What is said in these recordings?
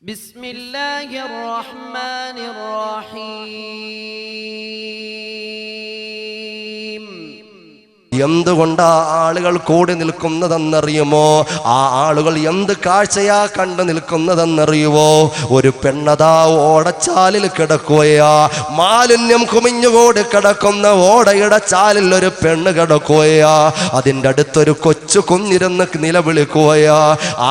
بسم الله الرحمن الرحيم. എന്തുകൊണ്ടാ ആളുകൾ കൂടി നിൽക്കുന്നതെന്നറിയുമോ? ആ ആളുകൾ എന്ത് കാഴ്ചയാ കണ്ടു നിൽക്കുന്നതെന്നറിയുവോ? ഒരു പെണ്ണതാ ഓടച്ചാലിൽ കിടക്കുകയാ. മാലിന്യം കുമിഞ്ഞുകൂടി കിടക്കുന്ന ഓടയുടെ ചാലിൽ ഒരു പെണ്ണ് കിടക്കുകയാ. അതിൻ്റെ അടുത്തൊരു കൊച്ചു കുഞ്ഞിരുന്ന് നിലവിളിക്കുകയാ.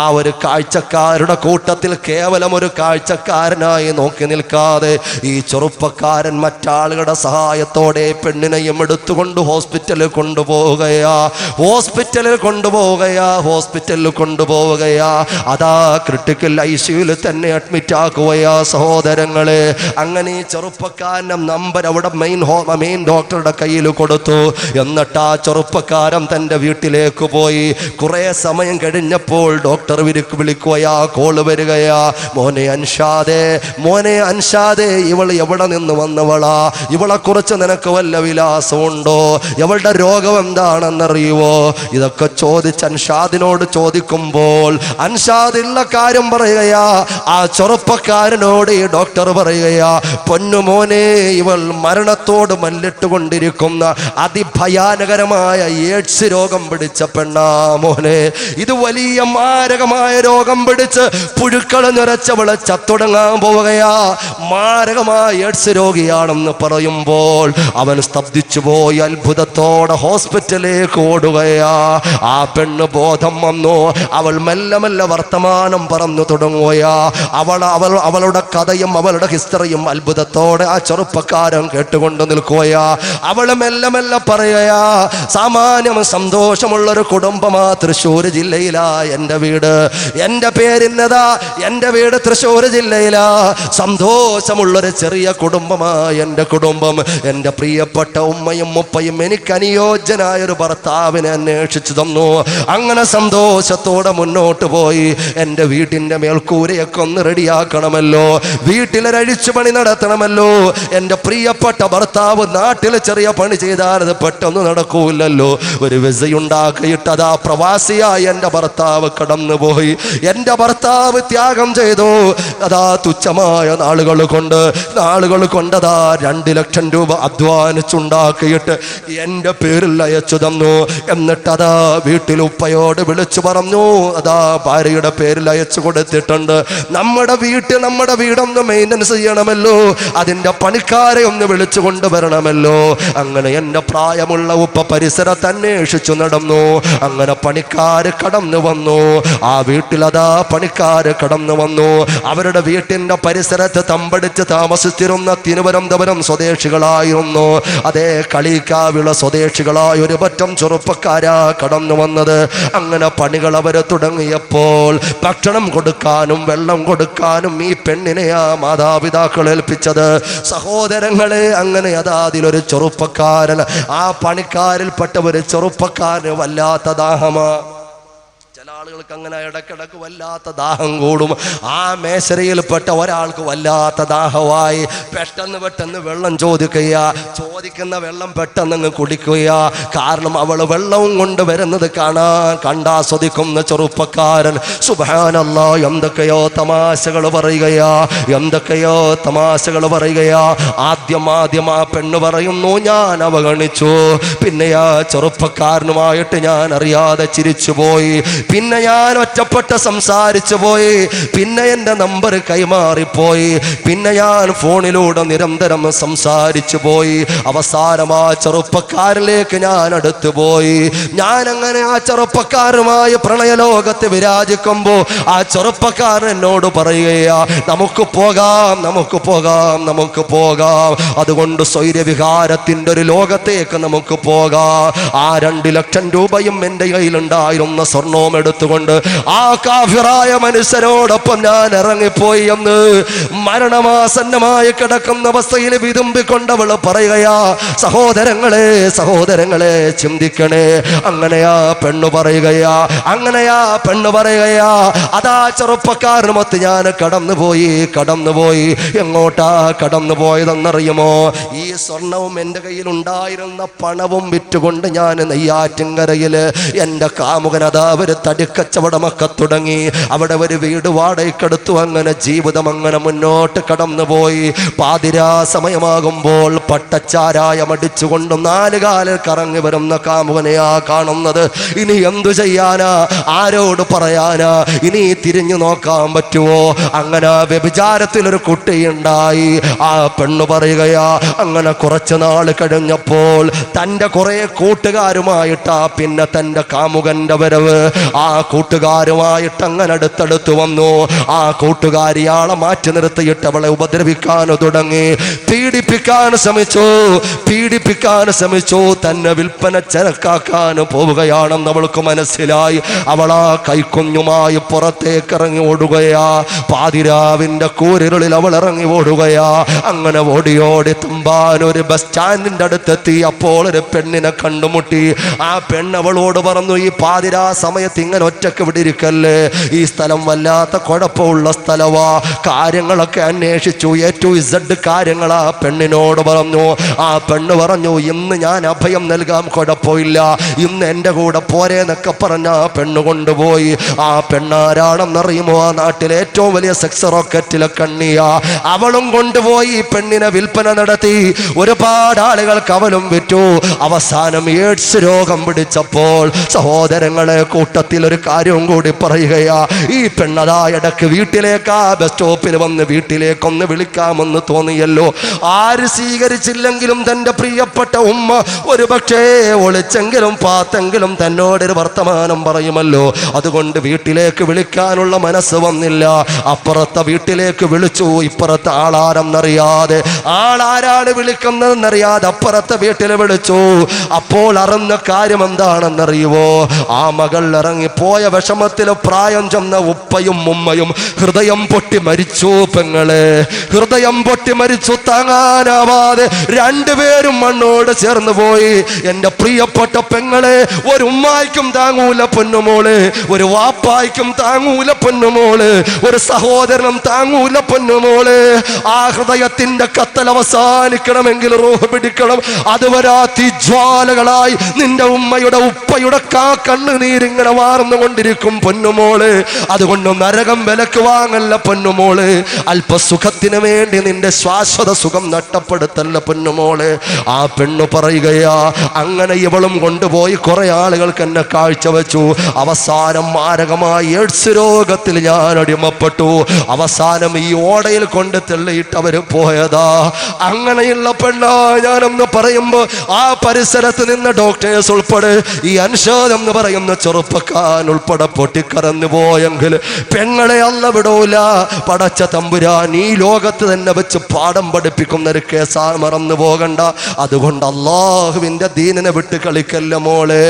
ആ ഒരു കാഴ്ചക്കാരുടെ കൂട്ടത്തിൽ കേവലം ഒരു കാഴ്ചക്കാരനായി നോക്കി നിൽക്കാതെ ഈ ചെറുപ്പക്കാരൻ മറ്റാളുകളുടെ സഹായത്തോടെ പെണ്ണിനെയും എടുത്തുകൊണ്ട് ഹോസ്പിറ്റലിൽ ഹോസ്പിറ്റലിൽ കൊണ്ടുപോവുകയാ. അതാ ക്രിട്ടിക്കൽ ICUവിൽ തന്നെ അഡ്മിറ്റ് ആക്കുകയാ സഹോദരങ്ങളെ. അങ്ങനെ ഈ ചെറുപ്പക്കാരൻ്റെ നമ്പർ അവിടെ മെയിൻ ഡോക്ടറുടെ കയ്യിൽ കൊടുത്തു. എന്നിട്ട് ആ ചെറുപ്പക്കാരൻ തൻ്റെ വീട്ടിലേക്ക് പോയി. കുറേ സമയം കഴിഞ്ഞപ്പോൾ ഡോക്ടർ വിളിക്കുകയാ, കോള് വരികയാ. മോനെ അൻഷാദേ, ഇവൾ എവിടെ നിന്ന് വന്നവളാ? ഇവളെ കുറിച്ച് നിനക്ക് വല്ല വിലാസമുണ്ടോ? ഇവളുടെ രോഗം എന്താണെന്നറിയുവോ? ഇതൊക്കെ ചോദിച്ച് അൻഷാദിനോട് ചോദിക്കുമ്പോൾ അൻഷാദ് ഉള്ള കാര്യം പറയുകയാ. ആ ചെറുപ്പക്കാരനോട് ഈ ഡോക്ടർ പറയുകയാ, പൊന്നുമോനെ, ഇവൾ മരണത്തോട് മല്ലിട്ടുകൊണ്ടിരിക്കുന്ന അതിഭയാനകരമായ എയ്ഡ്സ് രോഗം പിടിച്ച പെണ്ണാ മോനെ. ഇത് വലിയ മാരകമായ രോഗം പിടിച്ച് പുഴുക്കൾ നിറച്ചവളെ ചത്തുടങ്ങാൻ പോവുകയാ. മാരകമായ എയ്ഡ്സ് രോഗിയാണെന്ന് പറയുമ്പോൾ അവൻ സ്തബ്ധിച്ചു പോയി. അത്ഭുതത്തോടെ ഹോസ്പിറ്റലിലേക്ക് ഓടുകയാ. ആ പെണ്ണ് ബോധം വന്നു. അവൾ മെല്ലെ മെല്ലെ വർത്തമാനം പറഞ്ഞു തുടങ്ങുകയാ. അവളുടെ കഥയും അവളുടെ ഹിസ്റ്ററിയും അത്ഭുതത്തോടെ ആ ചെറുപ്പക്കാരൻ കേട്ടുകൊണ്ട് നിൽക്കുകയാ. അവൾ മെല്ലെ മെല്ലെ പറയുകയാ, സാമാന്യം സന്തോഷമുള്ളൊരു കുടുംബമാ, തൃശ്ശൂർ ജില്ലയിലാ എൻ്റെ വീട്. എൻ്റെ പേരിന്നതാ, എൻ്റെ വീട് തൃശ്ശൂർ ജില്ലയിലാ. സന്തോഷമുള്ളൊരു ചെറിയ കുടുംബമാ എൻ്റെ കുടുംബം. എൻ്റെ പ്രിയപ്പെട്ട ഉമ്മയും ഉപ്പയും എനിക്ക് അനുയോജ്യനായൊരു ഭർത്താവിനെ അന്വേഷിച്ചു തന്നു. അങ്ങനെ സന്തോഷത്തോടെ മുന്നോട്ട് പോയി. എൻ്റെ വീട്ടിൻ്റെ മേൽക്കൂരയൊക്കെ ഒന്ന് റെഡിയാക്കണമല്ലോ, വീട്ടിലൊരു അഴിച്ചുപണി നടത്തണമല്ലോ. എൻ്റെ പ്രിയപ്പെട്ട ഭർത്താവ് നാട്ടിൽ ചെറിയ പണി ചെയ്താൽ അത് പെട്ടെന്ന് നടക്കൂലല്ലോ. ഒരു വിസയുണ്ടാക്കിയിട്ടതാ പ്രവാസിയായി എൻ്റെ ഭർത്താവ് കടന്നുപോയി. എൻ്റെ ഭർത്താവ് ത്യാഗം ചെയ്തു. അതാ തുച്ഛമായ നാളുകൾ കൊണ്ടതാ 2 ലക്ഷം രൂപ അധ്വാനിച്ചുണ്ടാക്കിയിട്ട് എൻ്റെ പേരിൽ അയച്ചു തന്നു. എന്നിട്ടതാ വീട്ടിൽ ഉപ്പയോട് വിളിച്ചു പറഞ്ഞു, അതാ ഭാര്യയുടെ പേരിൽ അയച്ചു കൊടുത്തിട്ടുണ്ട്. നമ്മുടെ വീടൊന്ന് മെയിൻ്റനൻസ് ചെയ്യണമല്ലോ, അതിൻ്റെ പണിക്കാരെ ഒന്ന് വിളിച്ചു കൊണ്ടുവരണമല്ലോ. അങ്ങനെ എൻ്റെ പ്രായമുള്ള ഉപ്പ പരിസരത്ത് അന്വേഷിച്ചു നടന്നു. അങ്ങനെ പണിക്കാര് കടന്നു വന്നു. ആ വീട്ടിലതാ പണിക്കാര് കടന്നു വന്നു. അവരുടെ വീട്ടിൻ്റെ പരിസരത്ത് തമ്പടിച്ച് താമസിച്ചിരുന്ന തിരുവനന്തപുരം സ്വദേശികളായിരുന്നു. അതേ കളിക്കാവിള സ്വദേശികളായ ഒരു പറ്റം ചെറുപ്പക്കാരാ കടന്നു വന്നത്. അങ്ങനെ പണികൾ അവർ തുടങ്ങിയപ്പോൾ ഭക്ഷണം കൊടുക്കാനും വെള്ളം കൊടുക്കാനും ഈ പെണ്ണിനെയാ മാതാപിതാക്കൾ ഏൽപ്പിച്ചത്. സഹോദരങ്ങളെ, അങ്ങനെ അതാ അതിലൊരു ചെറുപ്പക്കാരൻ, ആ പണിക്കാരിൽപ്പെട്ട ഒരു ചെറുപ്പക്കാരന് വല്ലാത്ത ദാഹമാ. ചില ആളുകൾക്ക് അങ്ങനെ ഇടക്കിടക്ക് വല്ലാത്ത ദാഹം കൂടും. ആ മേശരയിൽപ്പെട്ട ഒരാൾക്ക് വല്ലാത്ത ദാഹമായി. പെട്ടെന്ന് വെള്ളം ചോദിക്കുന്ന വെള്ളം പെട്ടെന്ന് കുടിക്കുക. കാരണം അവൾ വെള്ളവും കൊണ്ട് വരുന്നത് കണ്ടാസ്വദിക്കുന്ന ചെറുപ്പക്കാരൻ സുബ്ഹാനല്ലാഹ് എന്തൊക്കെയോ തമാശകൾ പറയുകയാ. ആദ്യം ആ പെണ്ണ് പറയുന്നു, ഞാൻ അവഗണിച്ചു. പിന്നെ ആ ചെറുപ്പക്കാരനുമായിട്ട് ഞാൻ അറിയാതെ ചിരിച്ചുപോയി. പിന്നെ ഞാൻ ഒറ്റപ്പെട്ട് സംസാരിച്ചു പോയി. പിന്നെ എൻ്റെ നമ്പർ കൈമാറിപ്പോയി. പിന്നെ ഞാൻ ഫോണിലൂടെ നിരന്തരം സംസാരിച്ചു പോയി. അവസാനം ആ ചെറുപ്പക്കാരിലേക്ക് ഞാൻ അടുത്തു പോയി. ഞാൻ അങ്ങനെ ആ ചെറുപ്പക്കാരുമായി പ്രണയലോകത്ത് വിരാജിക്കുമ്പോൾ ആ ചെറുപ്പക്കാരൻ എന്നോട് പറയുകയാ, നമുക്ക് പോകാം. അതുകൊണ്ട് സ്വൈര്യവിഹാരത്തിൻ്റെ ഒരു ലോകത്തേക്ക് നമുക്ക് പോകാം. ആ 2 ലക്ഷം രൂപയും എൻ്റെ കയ്യിലുണ്ടായിരുന്ന സ്വർണ്ണവും എടുത്തുകൊണ്ട് ആ കാഫിറായ മനുഷ്യരോടൊപ്പം ഞാൻ ഇറങ്ങിപ്പോയി എന്ന് മരണമാസന്നമായി കിടക്കുന്ന അവസ്ഥയിൽ വിതുമ്പിക്കൊണ്ടവൾ പറയുകയാ. സഹോദരങ്ങളെ ചിന്തിക്കണേ. അങ്ങനെയാ പെണ്ണ് പറയുകയാ, അതാ ചെറുപ്പക്കാരനുമൊത്ത് ഞാൻ കടന്നുപോയി. എങ്ങോട്ടാ കടന്നു പോയതെന്നറിയുമോ? ഈ സ്വർണവും എൻ്റെ കയ്യിൽ ഉണ്ടായിരുന്ന പണവും വിറ്റുകൊണ്ട് ഞാൻ നെയ്യാറ്റിൻകരയിൽ എൻ്റെ കാമുകനതാ ഒരു തടി കച്ചവടമൊക്കെ തുടങ്ങി. അവിടെ ഒരു വീട് വാടകയ്ക്കെടുത്തു. അങ്ങനെ ജീവിതം അങ്ങനെ മുന്നോട്ട് കടന്നുപോയി. പാതിരാ സമയമാകുമ്പോൾ പട്ടച്ചാരായം അടിച്ചുകൊണ്ട് 4 കാലിൽ കറങ്ങി വരുന്ന കാമുകനെയാ കാണുന്നത്. ഇനി എന്തു ചെയ്യാനാ? ആരോട് പറയാനാ? ഇനി തിരിഞ്ഞു നോക്കാൻ പറ്റുമോ? അങ്ങനെ വ്യഭിചാരത്തിലൊരു കുട്ടിയുണ്ടായി. ആ പെണ്ണു പറയുകയാ, അങ്ങനെ കുറച്ചു നാൾ കഴിഞ്ഞപ്പോൾ തൻ്റെ കുറെ കൂട്ടുകാരുമായിട്ടാ പിന്നെ തൻ്റെ കാമുകന്റെ വരവ്. ആ കൂട്ടുകാരുമായിട്ട് അങ്ങനെ അടുത്തടുത്ത് വന്നു. ആ കൂട്ടുകാരി ആളെ മാറ്റി നിർത്തിയിട്ട് അവളെ ഉപദ്രവിക്കാൻ തുടങ്ങി. പീഡിപ്പിക്കാൻ ശ്രമിച്ചു. തന്നെ വിൽപ്പന ചരക്കാക്കാൻ പോവുകയാണെന്ന് അവൾക്ക് മനസ്സിലായി. അവളാ കൈക്കുഞ്ഞുമായി പുറത്തേക്ക് ഇറങ്ങി ഓടുകയാ. പാതിരാവിന്റെ കൂരിരുളിൽ അവൾ ഇറങ്ങി ഓടുകയാ. അങ്ങനെ ഓടി തുമ്പാൻ ഒരു ബസ് സ്റ്റാൻഡിന്റെ അടുത്തെത്തി. അപ്പോൾ ഒരു പെണ്ണിനെ കണ്ടുമുട്ടി. ആ പെണ്ണ് അവളോട് പറഞ്ഞു, ഈ പാതിരാ സമയത്ത് ഇങ്ങനെ ഒറ്റക്ക് വിടിരിക്കല്ലേ, ഈ സ്ഥലം വല്ലാത്ത കുഴപ്പമുള്ള സ്ഥലവാ. കാര്യങ്ങളൊക്കെ അന്വേഷിച്ചു. A to Z കാര്യങ്ങൾ ആ പെണ്ണിനോട് പറഞ്ഞു. ആ പെണ്ണ് പറഞ്ഞു, ഇന്ന് ഞാൻ അഭയം നൽകാം, കുഴപ്പമില്ല, ഇന്ന് എൻ്റെ കൂടെ പോരേന്നൊക്കെ പറഞ്ഞ ആ പെണ്ണ് കൊണ്ടുപോയി. ആ പെണ്ണാരാണെന്നറിയുമോ? ആ നാട്ടിലെ ഏറ്റവും വലിയ സെക്സ് റോക്കറ്റിലെ കണ്ണിയാ. അവളും കൊണ്ടുപോയി പെണ്ണിനെ വിൽപ്പന നടത്തി. ഒരുപാട് ആളുകൾക്ക് അവലും വിറ്റു. അവസാനം എയ്ഡ്സ് രോഗം പിടിച്ചപ്പോൾ സഹോദരങ്ങളെ, കൂട്ടത്തിൽ ഒരു കാര്യവും കൂടി പറയുകയാ. ഈ പെണ്ണതാ ഇടക്ക് വീട്ടിലേക്ക്, ആ ബസ് സ്റ്റോപ്പിൽ വന്ന് വീട്ടിലേക്കൊന്ന് വിളിക്കാമെന്ന് തോന്നിയല്ലോ. ആര് സ്വീകരിച്ചില്ലെങ്കിലും തൻ്റെ പ്രിയപ്പെട്ട ഉമ്മ ഒരു പക്ഷേ ഒളിച്ചെങ്കിലും പാത്തെങ്കിലും തന്നോടൊരു വർത്തമാനം പറയുമല്ലോ. അതുകൊണ്ട് വീട്ടിലേക്ക് വിളിക്കാനുള്ള മനസ്സ് വന്നില്ല. അപ്പുറത്തെ വീട്ടിലേക്ക് വിളിച്ചു. ഇപ്പുറത്തെ ആളാരെന്നറിയാതെ, ആളാരാണ് വിളിക്കുന്നതെന്നറിയാതെ അപ്പുറത്തെ വീട്ടിൽ വിളിച്ചു. അപ്പോൾ അറിഞ്ഞ കാര്യം എന്താണെന്നറിയുവോ? ആ മകൾ ഇറങ്ങിപ്പോയ വിഷമത്തിൽ പ്രായം ചെന്ന ഉപ്പയും ഉമ്മയും ഹൃദയം പൊട്ടി മരിച്ചു. പെങ്ങളെ, ഹൃദയം പൊട്ടി മരിച്ചു. താങ്ങാനാവാതെ രണ്ടുപേരും മണ്ണോട് ചേർന്ന് പോയി. എൻ്റെ പ്രിയപ്പെട്ട പെങ്ങളെ, ഒരു ഉമ്മായിക്കും താങ്ങൂല പൊന്നുമോള്, ഒരു വാപ്പായിക്കും താങ്ങൂല പൊന്നുമോള്, ഒരു സഹോദരനും താങ്ങൂല പൊന്നുമോള്. ആ ഹൃദയത്തിന്റെ കത്തൽ അവസാനിക്കണമെങ്കിൽ റൂഹ് പിടിക്കണം. അതുവരെ തീജ്വാലകളായി നിന്റെ ഉമ്മയുടെ ഉപ്പയുടെ കണ്ണുനീരിങ്ങനെ വാർന്നുകൊണ്ടിരിക്കും പൊന്നുമോള്. അതുകൊണ്ട് നരകം വിലക്ക് വാങ്ങല്ല പൊന്നുമോള്. അല്പസുഖത്തിന് വേണ്ടി നിന്റെ ശാശ്വത സുഖം നഷ്ടപ്പെടുത്തല്ല പൊന്നുമോള്. ആ പെണ്ണു പറയുകയാ, അങ്ങനെ ഇവളും കൊണ്ടുപോയി കുറെ ആളുകൾക്ക് എന്നെ കാഴ്ചവെച്ചു. അവസാനം മാരകമായ എയ്ഡ്സ് രോഗത്തിൽ ഞാൻ അടിമപ്പെട്ടു. അവസാനം ഈ ഓടയിൽ കൊണ്ട് തെള്ളിയിട്ട് അവര് പോയതാ. അങ്ങനെയുള്ള പെണ്ണാ ഞാനെന്ന് പറയുമ്പോ ആ പരിസരത്ത് നിന്ന് ഡോക്ടേഴ്സ് ഉൾപ്പെടെ ഈ അൻഷാദ് എന്ന് പറയുന്ന ചെറുപ്പക്കാരൻ ഉൾപ്പെടെ പൊട്ടിക്കറന്നു പോയെങ്കിൽ പെങ്ങളെ അല്ല വിടൂല. പടച്ച തമ്പുരാൻ ഈ ലോകത്ത് തന്നെ വെച്ച് പാഠം പഠിപ്പിക്കുന്ന ഒരു കേസാ, മറന്നു പോകണ്ട. അതുകൊണ്ട് അള്ളാഹുവിന്റെ ദീനിനെ വിട്ട് കളിക്കല്ല മോളെ.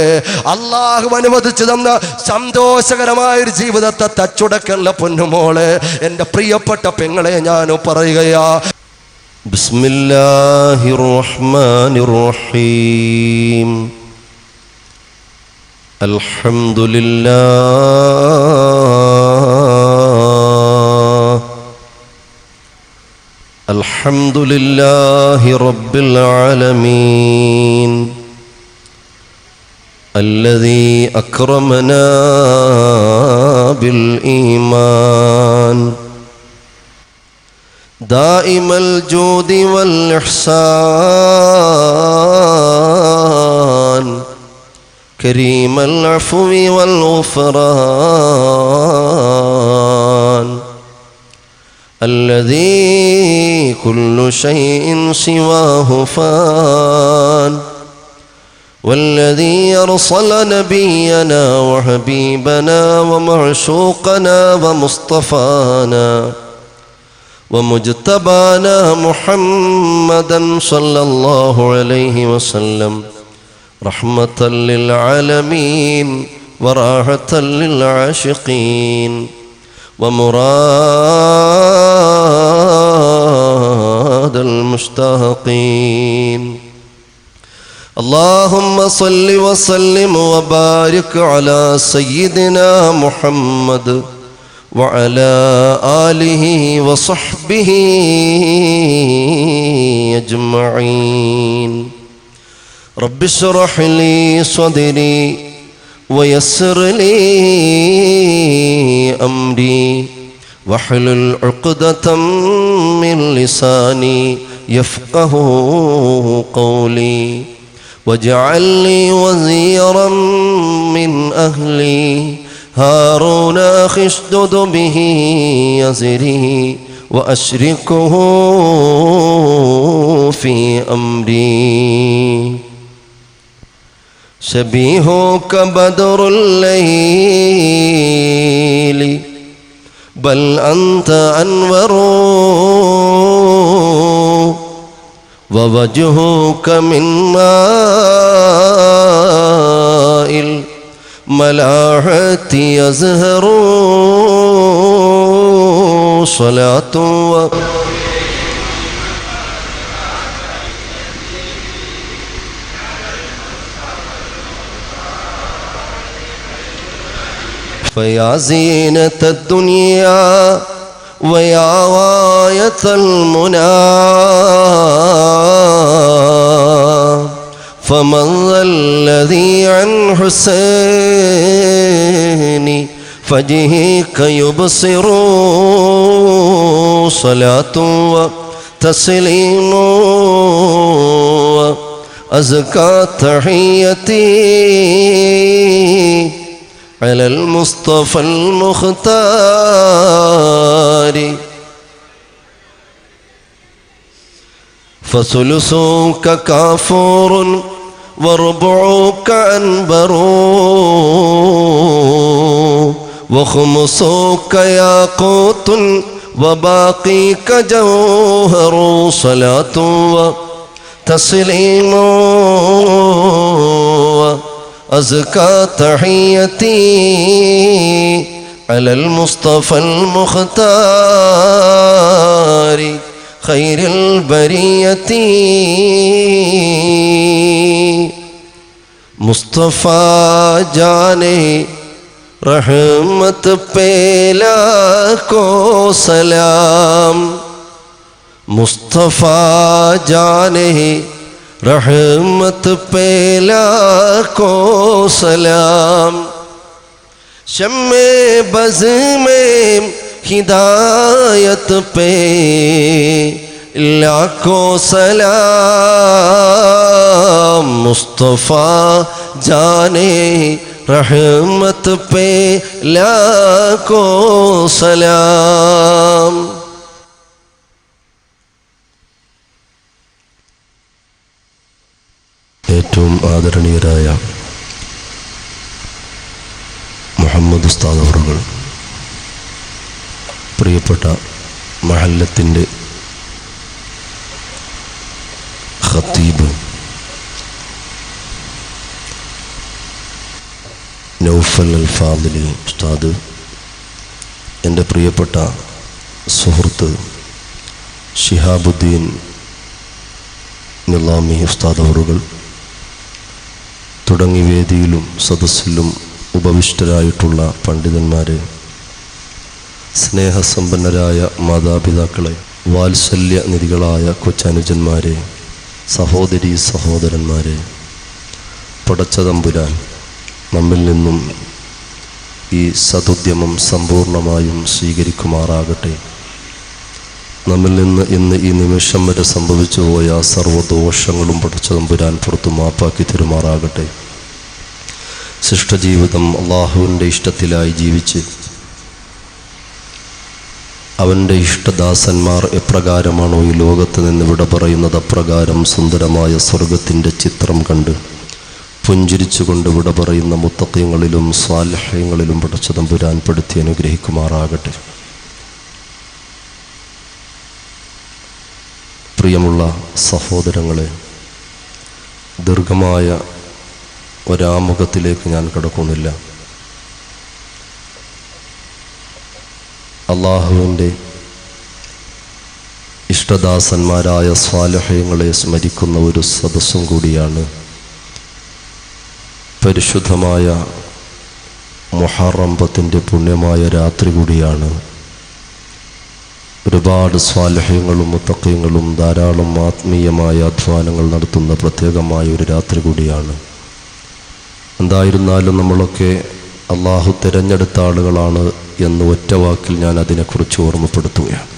അള്ളാഹു അനുവദിച്ചു തന്ന സന്തോഷകരമായൊരു ജീവിതത്തെ തച്ചുടക്കല്ല പൊന്നുമോളെ. എൻ്റെ പ്രിയപ്പെട്ട പെങ്ങളെ ഞാൻ പറയുകയാ. ബിസ്മില്ലാഹിർ റഹ്മാനിർ റഹീം. അൽഹംദുലില്ലാഹി റബ്ബിൽ ആലമീൻ الذي أكرمنا بالإيمان دائم الجود والإحسان كريم العفو والغفران الذي كل شيء سواه فان والذي أرسل نبينا وحبيبنا ومعشوقنا ومصطفانا ومجتبانا محمدا صلى الله عليه وسلم رحمة للعالمين وراحة للعاشقين ومراد المشتاقين. اللهم صل وسلم وبارك على سيدنا محمد وعلى آله وصحبه أجمعين. رب اشرح لي صدري ويسر لي أمري واحلل عقدة من لساني يفقه قولي واجعل لي وزيرا من أهلي هارون أخي اشدد به أزري وأشركه في أمري شبيهك بدر الليل بل أنت أنور ووجهك من ماء الملاحة يزهر صلاة فيا زينة الدنيا ويا غاية المنى فمن ذا الذي عن حسين فجهك يبصر صلاة وتسليم وأزكى تحيتي على المصطفى المختار فثلثك كافور وربعك أنبر وخمسك ياقوت وباقيك جوهر صلاة وتسليم أزكى تحيتي على المصطفى المختار خير البرية مصطفى جانے رحمت پہ لاکھوں سلام مصطفیٰ جانے رحمت پہ لاکھوں سلام شمع بز میں ہدایت پہ لاکھوں سلام مصطفیٰ جانے رحمت پہ لاکھوں سلام ഏറ്റവും ആദരണീയരായ മുഹമ്മദ് ഉസ്താദ് അവറുകൾ, പ്രിയപ്പെട്ട മഹല്ലത്തിൻ്റെ ഖത്തീബ് നൗഫൽ അൽ ഫാദിലി ഉസ്താദ്, എൻ്റെ പ്രിയപ്പെട്ട സുഹൃത്ത് ശിഹാബുദ്ദീൻ നിലാമി ഉസ്താദ് അവറുകൾ തുടങ്ങി വേദിയിലും സദസ്സിലും ഉപവിഷ്ടരായിട്ടുള്ള പണ്ഡിതന്മാരെ, സ്നേഹസമ്പന്നരായ മാതാപിതാക്കളെ, വാത്സല്യനിധികളായ കൊച്ചനുജന്മാരെ, സഹോദരീ സഹോദരന്മാരെ, പടച്ച തമ്പുരാൻ നമ്മിൽ നിന്നും ഈ സതുദ്യമം സമ്പൂർണമായും സ്വീകരിക്കുമാറാകട്ടെ. നമ്മിൽ നിന്ന് ഇന്ന് ഈ നിമിഷം വരെ സംഭവിച്ചു പോയ സർവ്വദോഷങ്ങളും പടച്ച തമ്പുരാൻ പുറത്തു മാപ്പാക്കി തരുമാറാകട്ടെ. ശിഷ്ടജീവിതം അള്ളാഹുവിൻ്റെ ഇഷ്ടത്തിലായി ജീവിച്ച് അവൻ്റെ ഇഷ്ടദാസന്മാർ എപ്രകാരമാണോ ഈ ലോകത്ത് നിന്ന് വിട പറയുന്നത് അപ്രകാരം സുന്ദരമായ സ്വർഗത്തിൻ്റെ ചിത്രം കണ്ട് പുഞ്ചിരിച്ചുകൊണ്ട് വിട പറയുന്ന മുത്തഖീങ്ങളിലും സ്വാലിഹീങ്ങളിലും പടച്ച തമ്പുരാൻ പെടുത്തി അനുഗ്രഹിക്കുമാറാകട്ടെ. പ്രിയമുള്ള സഹോദരങ്ങളെ, ദീർഘമായ ഒരാമുഖത്തിലേക്ക് ഞാൻ കടക്കുന്നില്ല. അള്ളാഹുവിൻ്റെ ഇഷ്ടദാസന്മാരായ സ്വാലിഹീങ്ങളെ സ്മരിക്കുന്ന ഒരു സദസ്സും കൂടിയാണ്. പരിശുദ്ധമായ മുഹറം 10 പുണ്യമായ രാത്രി കൂടിയാണ്. ഒരുപാട് സ്വാലിഹീങ്ങളും മുത്തഖീങ്ങളും ധാരാളം ആത്മീയമായ അധ്വാനങ്ങൾ നടത്തുന്ന പ്രത്യേകമായ ഒരു രാത്രി കൂടിയാണ്. എന്തായിരുന്നാലും നമ്മളൊക്കെ അള്ളാഹു തിരഞ്ഞെടുത്ത ആളുകളാണ് എന്ന് ഒറ്റ വാക്കിൽ ഞാൻ അതിനെക്കുറിച്ച് ഓർമ്മപ്പെടുത്തുകയാണ്.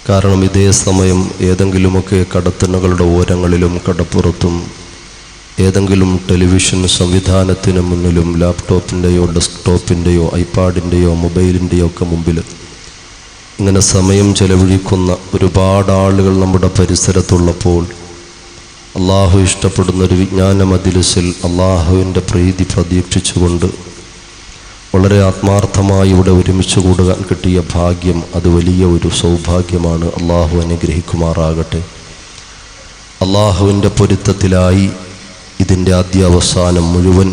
കാരണം ഇതേ സമയം ഏതെങ്കിലുമൊക്കെ കടത്തണ്ണകളുടെ ഓരങ്ങളിലും കടപ്പുറത്തും ഏതെങ്കിലും ടെലിവിഷൻ സംവിധാനത്തിന് മുന്നിലും ലാപ്ടോപ്പിൻ്റെയോ ഡെസ്ക്ടോപ്പിൻ്റെയോ ഐപാഡിൻ്റെയോ മൊബൈലിൻ്റെയോ ഒക്കെ മുമ്പിൽ ഇങ്ങനെ സമയം ചെലവഴിക്കുന്ന ഒരുപാട് ആളുകൾ നമ്മുടെ പരിസരത്തുള്ളപ്പോൾ അള്ളാഹു ഇഷ്ടപ്പെടുന്നൊരു വിജ്ഞാന മജ്‌ലിസിൽ അള്ളാഹുവിൻ്റെ പ്രീതി പ്രതീക്ഷിച്ചുകൊണ്ട് വളരെ ആത്മാർത്ഥമായി ഇവിടെ ഒരുമിച്ച് കൂടുവാൻ കിട്ടിയ ഭാഗ്യം അത് വലിയ ഒരു സൗഭാഗ്യമാണ്. അള്ളാഹു അനുഗ്രഹിക്കുമാറാകട്ടെ. അള്ളാഹുവിൻ്റെ പൊരുത്തത്തിലായി ഇതിൻ്റെ ആദ്യാവസാനം മുഴുവൻ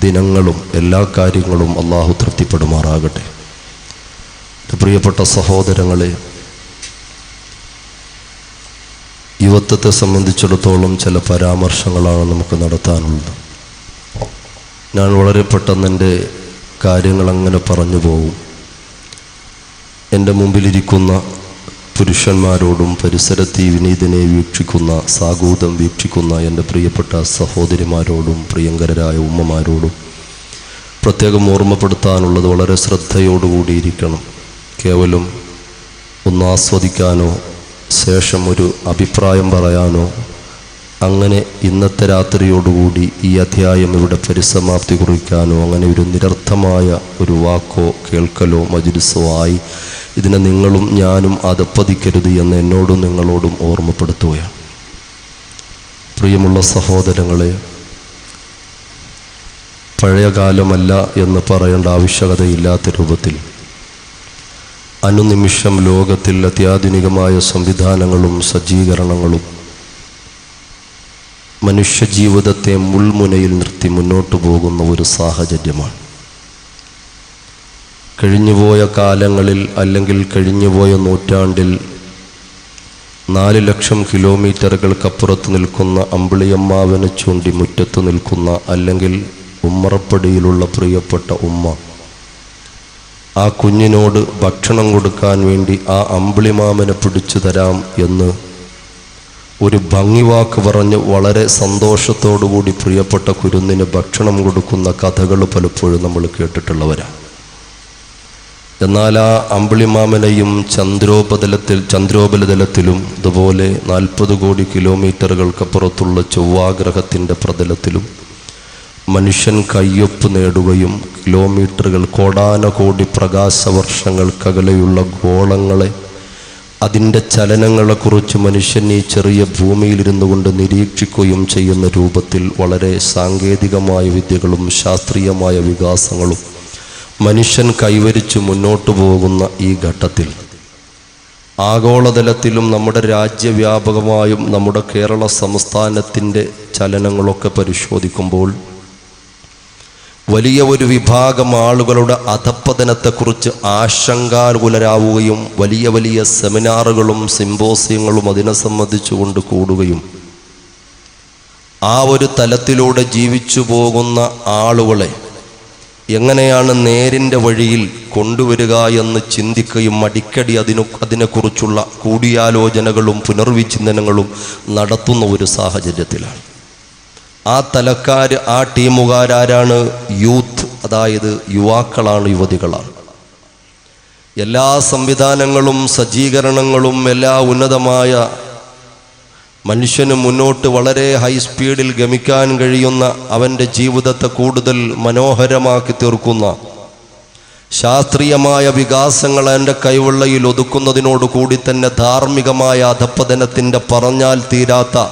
ദിനങ്ങളും എല്ലാ കാര്യങ്ങളും അള്ളാഹു തൃപ്തിപ്പെടുമാറാകട്ടെ. പ്രിയപ്പെട്ട സഹോദരങ്ങളെ, യുവത്വത്തെ സംബന്ധിച്ചിടത്തോളം ചില പരാമർശങ്ങളാണ് നമുക്ക് നടത്താനുള്ളത്. ഞാൻ വളരെ പെട്ടെന്ന് എൻ്റെ കാര്യങ്ങളങ്ങനെ പറഞ്ഞു പോകും. എൻ്റെ മുമ്പിലിരിക്കുന്ന പുരുഷന്മാരോടും പരിസരത്ത് വിനീതനെ വീക്ഷിക്കുന്ന സാഗൂതം വീക്ഷിക്കുന്ന എൻ്റെ പ്രിയപ്പെട്ട സഹോദരിമാരോടും പ്രിയങ്കരായ ഉമ്മമാരോടും പ്രത്യേകം ഓർമ്മപ്പെടുത്താനുള്ളത് വളരെ ശ്രദ്ധയോടുകൂടിയിരിക്കണം. കേവലം ഒന്ന് ആസ്വദിക്കാനോ ശേഷം ഒരു അഭിപ്രായം പറയാനോ അങ്ങനെ ഇന്നത്തെ രാത്രിയോടുകൂടി ഈ അധ്യായം ഇവിടെ പരിസമാപ്തി കുറിക്കാനോ അങ്ങനെ ഒരു നിരർത്ഥമായ ഒരു വാക്കോ കേൾക്കലോ മജ്‌ലിസോ ആയി ഇതിനെ നിങ്ങളും ഞാനും അധപ്പതിക്കരുത് എന്ന് എന്നോടും നിങ്ങളോടും ഓർമ്മപ്പെടുത്തുകയാണ്. പ്രിയമുള്ള സഹോദരങ്ങളെ, പഴയ കാലമല്ല എന്ന് പറയേണ്ട ആവശ്യകതയില്ലാത്ത രൂപത്തിൽ അനുനിമിഷം ലോകത്തിൽ അത്യാധുനികമായ സംവിധാനങ്ങളും സജ്ജീകരണങ്ങളും മനുഷ്യജീവിതത്തെ മുൾമുനയിൽ നിർത്തി മുന്നോട്ടു പോകുന്ന ഒരു സാഹചര്യമാണ്. കഴിഞ്ഞുപോയ കാലങ്ങളിൽ അല്ലെങ്കിൽ കഴിഞ്ഞുപോയ നൂറ്റാണ്ടിൽ 4 ലക്ഷം കിലോമീറ്ററുകൾക്കപ്പുറത്ത് നിൽക്കുന്ന അമ്പിളിയമ്മാവനെ ചൂണ്ടി മുറ്റത്ത് നിൽക്കുന്ന അല്ലെങ്കിൽ ഉമ്മറപ്പടിയിലുള്ള പ്രിയപ്പെട്ട ഉമ്മ ആ കുഞ്ഞിനോട് ഭക്ഷണം കൊടുക്കാൻ വേണ്ടി ആ അമ്പിളിമാമനെ പിടിച്ചു തരാം എന്ന് ഒരു ഭംഗിവാക്ക് പറഞ്ഞ് വളരെ സന്തോഷത്തോടുകൂടി പ്രിയപ്പെട്ട കുരുന്നിന് ഭക്ഷണം കൊടുക്കുന്ന കഥകൾ പലപ്പോഴും നമ്മൾ കേട്ടിട്ടുള്ളവരാണ്. എന്നാൽ ആ അമ്പിളിമാമനെയും ചന്ദ്രോപരിതലത്തിലും അതുപോലെ 40 കോടി കിലോമീറ്ററുകൾക്കപ്പുറത്തുള്ള ചൊവ്വാഗ്രഹത്തിൻ്റെ പ്രതലത്തിലും മനുഷ്യൻ കയ്യൊപ്പ് നേടുകയും കിലോമീറ്ററുകൾ കോടാനകോടി പ്രകാശവർഷങ്ങൾക്കകലെയുള്ള ഗോളങ്ങളെ അതിൻ്റെ ചലനങ്ങളെക്കുറിച്ച് മനുഷ്യൻ ഈ ചെറിയ ഭൂമിയിലിരുന്നു കൊണ്ട് നിരീക്ഷിക്കുകയും ചെയ്യുന്ന രൂപത്തിൽ വളരെ സാങ്കേതികമായ വിദ്യകളും ശാസ്ത്രീയമായ വികാസങ്ങളും മനുഷ്യൻ കൈവരിച്ച് മുന്നോട്ടു പോകുന്ന ഈ ഘട്ടത്തിൽ ആഗോളതലത്തിലും നമ്മുടെ രാജ്യവ്യാപകമായും നമ്മുടെ കേരള സംസ്ഥാനത്തിൻ്റെ ചലനങ്ങളൊക്കെ പരിശോധിക്കുമ്പോൾ വലിയ ഒരു വിഭാഗം ആളുകളുടെ അധപ്പതനത്തെക്കുറിച്ച് ആശങ്കാകുലരാവുകയും വലിയ വലിയ സെമിനാറുകളും സിമ്പോസിയങ്ങളും അതിനെ സംബന്ധിച്ചുകൊണ്ട് കൂടുകയും ആ ഒരു തലത്തിലൂടെ ജീവിച്ചു പോകുന്ന ആളുകളെ എങ്ങനെയാണ് നേരിൻ്റെ വഴിയിൽ കൊണ്ടുവരിക എന്ന് ചിന്തിക്കുകയും അടിക്കടി അതിനെക്കുറിച്ചുള്ള കൂടിയാലോചനകളും പുനർവിചിന്തനങ്ങളും നടത്തുന്ന ഒരു സാഹചര്യത്തിലാണ്. ആ തലക്കാർ ആ ടീമുകാരാണ് യൂത്ത്, അതായത് യുവാക്കളാണ്, യുവതികളാണ്. എല്ലാ സംവിധാനങ്ങളും സജ്ജീകരണങ്ങളും എല്ലാ ഉന്നതമായ മനുഷ്യന് മുന്നോട്ട് വളരെ ഹൈ സ്പീഡിൽ ഗമിക്കാൻ കഴിയുന്ന അവൻ്റെ ജീവിതത്തെ കൂടുതൽ മനോഹരമാക്കി തീർക്കുന്ന ശാസ്ത്രീയമായ വികാസങ്ങൾ എൻ്റെ കൈവെള്ളയിൽ ഒതുക്കുന്നതിനോട് കൂടി തന്നെ ധാർമ്മികമായ അധപ്പതനത്തിൻ്റെ പറഞ്ഞാൽ തീരാത്ത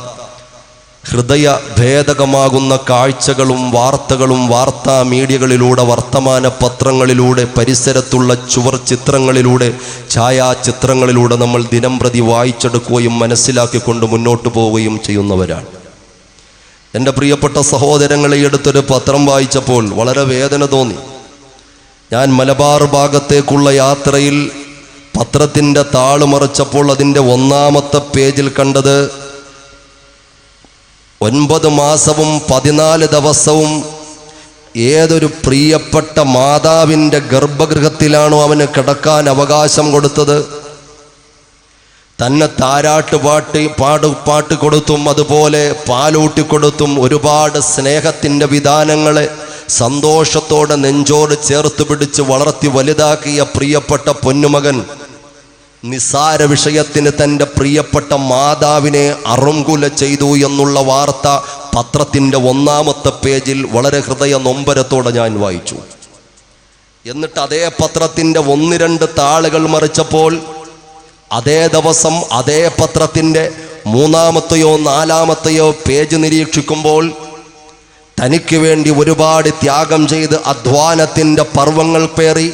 ഹൃദയ ഭേദകമാകുന്ന കാഴ്ചകളും വാർത്തകളും വാർത്താ മീഡിയകളിലൂടെ വർത്തമാന പത്രങ്ങളിലൂടെ പരിസരത്തുള്ള ചുവർ ചിത്രങ്ങളിലൂടെ ഛായാചിത്രങ്ങളിലൂടെ നമ്മൾ ദിനംപ്രതി വായിച്ചെടുക്കുകയും മനസ്സിലാക്കിക്കൊണ്ട് മുന്നോട്ട് പോവുകയും ചെയ്യുന്നവരാണ്. എൻ്റെ പ്രിയപ്പെട്ട സഹോദരങ്ങളെ, എടുത്തൊരു പത്രം വായിച്ചപ്പോൾ വളരെ വേദന തോന്നി. ഞാൻ മലബാർ ഭാഗത്തേക്കുള്ള യാത്രയിൽ പത്രത്തിൻ്റെ താള് മറിച്ചപ്പോൾ അതിൻ്റെ 1-ാമത്തെ പേജിൽ കണ്ടത് 9 മാസവും 14 ദിവസവും ഏതൊരു പ്രിയപ്പെട്ട മാതാവിൻ്റെ ഗർഭഗൃഹത്തിലാണോ അവന് കിടക്കാൻ അവകാശം കൊടുത്തത്, തന്നെ താരാട്ട് പാട്ട് കൊടുത്തും അതുപോലെ പാലൂട്ടി കൊടുത്തും ഒരുപാട് സ്നേഹത്തിൻ്റെ വിധാനങ്ങളെ സന്തോഷത്തോടെ നെഞ്ചോട് ചേർത്ത് പിടിച്ച് വളർത്തി വലുതാക്കിയ പ്രിയപ്പെട്ട പൊന്നുമകൻ നിസാര വിഷയത്തിന് തൻ്റെ പ്രിയപ്പെട്ട മാതാവിനെ അറുങ്കുല ചെയ്തു എന്നുള്ള വാർത്ത പത്രത്തിൻ്റെ 1-ാമത്തെ പേജിൽ വളരെ ഹൃദയ നൊമ്പരത്തോടെ ഞാൻ വായിച്ചു. എന്നിട്ട് അതേ പത്രത്തിൻ്റെ 1-2 താളുകൾ മറിച്ചപ്പോൾ അതേ ദിവസം അതേ പത്രത്തിൻ്റെ 3-ാമത്തെയോ 4-ാമത്തെയോ പേജ് നിരീക്ഷിക്കുമ്പോൾ തനിക്ക് വേണ്ടി ഒരുപാട് ത്യാഗം ചെയ്ത് അധ്വാനത്തിൻ്റെ പർവ്വങ്ങൾ പേറി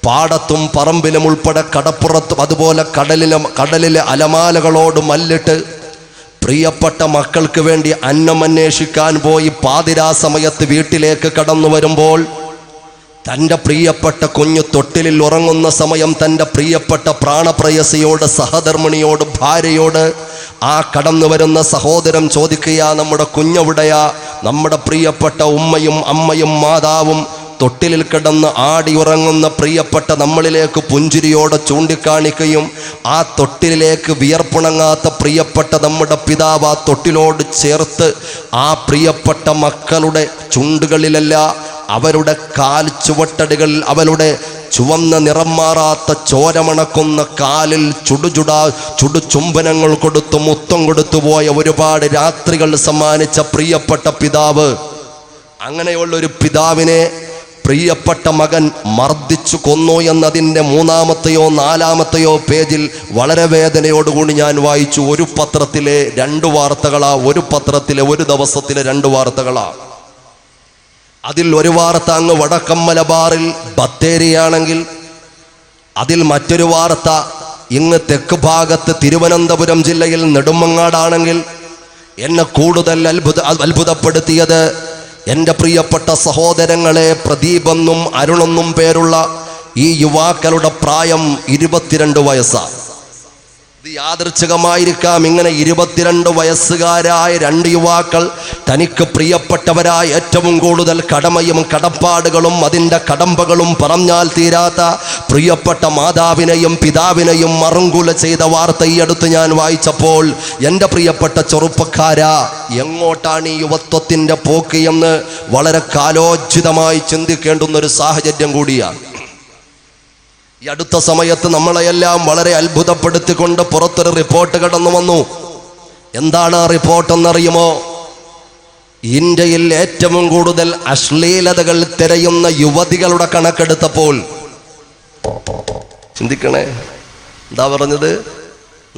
പാടത്തും പറമ്പിലും ഉൾപ്പെടെ കടപ്പുറത്തും അതുപോലെ കടലിലെ അലമാലകളോട് മല്ലിട്ട് പ്രിയപ്പെട്ട മക്കൾക്ക് വേണ്ടി അന്നമന്വേഷിക്കാൻ പോയി പാതിരാ സമയത്ത് വീട്ടിലേക്ക് കടന്നു വരുമ്പോൾ തൻ്റെ പ്രിയപ്പെട്ട കുഞ്ഞു തൊട്ടിലിൽ ഉറങ്ങുന്ന സമയം തൻ്റെ പ്രിയപ്പെട്ട പ്രാണപ്രയസിയോട് സഹധർമ്മിണിയോട് ഭാര്യയോട് ആ കടന്നു വരുന്ന സഹോദരൻ ചോദിക്കുക, നമ്മുടെ കുഞ്ഞെവിടെയാ? നമ്മുടെ പ്രിയപ്പെട്ട ഉമ്മയും അമ്മയും മാതാവും തൊട്ടിലിൽ കിടന്ന് ആടിയുറങ്ങുന്ന പ്രിയപ്പെട്ട നമ്മളിലേക്ക് പുഞ്ചിരിയോടെ ചൂണ്ടിക്കാണിക്കുകയും ആ തൊട്ടിലേക്ക് വിയർപ്പുണങ്ങാത്ത പ്രിയപ്പെട്ട നമ്മുടെ പിതാവ് ആ തൊട്ടിലോട് ചേർത്ത് ആ പ്രിയപ്പെട്ട മക്കളുടെ ചുണ്ടുകളിലല്ല അവരുടെ കാൽ ചുവട്ടടികൾ അവരുടെ ചുവന്ന നിറം മാറാത്ത ചോരമണക്കുന്ന കാലിൽ ചുംബനങ്ങൾ കൊടുത്തു മുത്തം കൊടുത്തു പോയ ഒരുപാട് രാത്രികൾ സമ്മാനിച്ച പ്രിയപ്പെട്ട പിതാവ്, അങ്ങനെയുള്ളൊരു പിതാവിനെ പ്രിയപ്പെട്ട മകൻ മർദ്ദിച്ചു കൊന്നു എന്നതിൻ്റെ 3-ാമത്തെയോ 4-ാമത്തെയോ പേജിൽ വളരെ വേദനയോടുകൂടി ഞാൻ വായിച്ചു. ഒരു പത്രത്തിലെ 2 വാർത്തകളാ, ഒരു പത്രത്തിലെ ഒരു ദിവസത്തിലെ 2 വാർത്തകളാ. അതിൽ ഒരു വാർത്ത അങ്ങ് വടക്കൻ മലബാറിൽ ബത്തേരിയാണെങ്കിൽ അതിൽ മറ്റൊരു വാർത്ത ഇങ്ങ് തെക്ക് ഭാഗത്ത് തിരുവനന്തപുരം ജില്ലയിൽ നെടുമങ്ങാടാണെങ്കിൽ എന്നെ കൂടുതൽ അത്ഭുതപ്പെടുത്തിയത് എൻ്റെ പ്രിയപ്പെട്ട സഹോദരങ്ങളെ, പ്രദീപെന്നും അരുണെന്നും പേരുള്ള ഈ യുവാക്കളുടെ പ്രായം 22 വയസ്സാണ്. ഇത് യാദൃച്ഛികമായിരിക്കാം. ഇങ്ങനെ 22 വയസ്സുകാരായ 2 യുവാക്കൾ തനിക്ക് പ്രിയപ്പെട്ടവരായ ഏറ്റവും കൂടുതൽ കടമയും കടപ്പാടുകളും അതിൻ്റെ കടമ്പകളും പറഞ്ഞാൽ തീരാത്ത പ്രിയപ്പെട്ട മാതാവിനെയും പിതാവിനെയും മറുങ്കുല ചെയ്ത വാർത്ത ഈ അടുത്ത് ഞാൻ വായിച്ചപ്പോൾ എൻ്റെ പ്രിയപ്പെട്ട ചെറുപ്പക്കാരാ, എങ്ങോട്ടാണ് ഈ യുവത്വത്തിൻ്റെ പോക്ക് എന്ന് വളരെ കാലോചിതമായി ചിന്തിക്കേണ്ടുന്നൊരു സാഹചര്യം കൂടിയാണ്. ഈ അടുത്ത സമയത്ത് നമ്മളെയെല്ലാം വളരെ അത്ഭുതപ്പെടുത്തിക്കൊണ്ട് പുറത്തൊരു റിപ്പോർട്ട് കടന്നു വന്നു. എന്താണ് ആ റിപ്പോർട്ട് എന്നറിയുമോ? ഇന്ത്യയിൽ ഏറ്റവും കൂടുതൽ അശ്ലീലതകൾ തിരയുന്ന യുവതികളുടെ കണക്കെടുത്തപ്പോൾ, ചിന്തിക്കണേ, എന്താ പറഞ്ഞത്?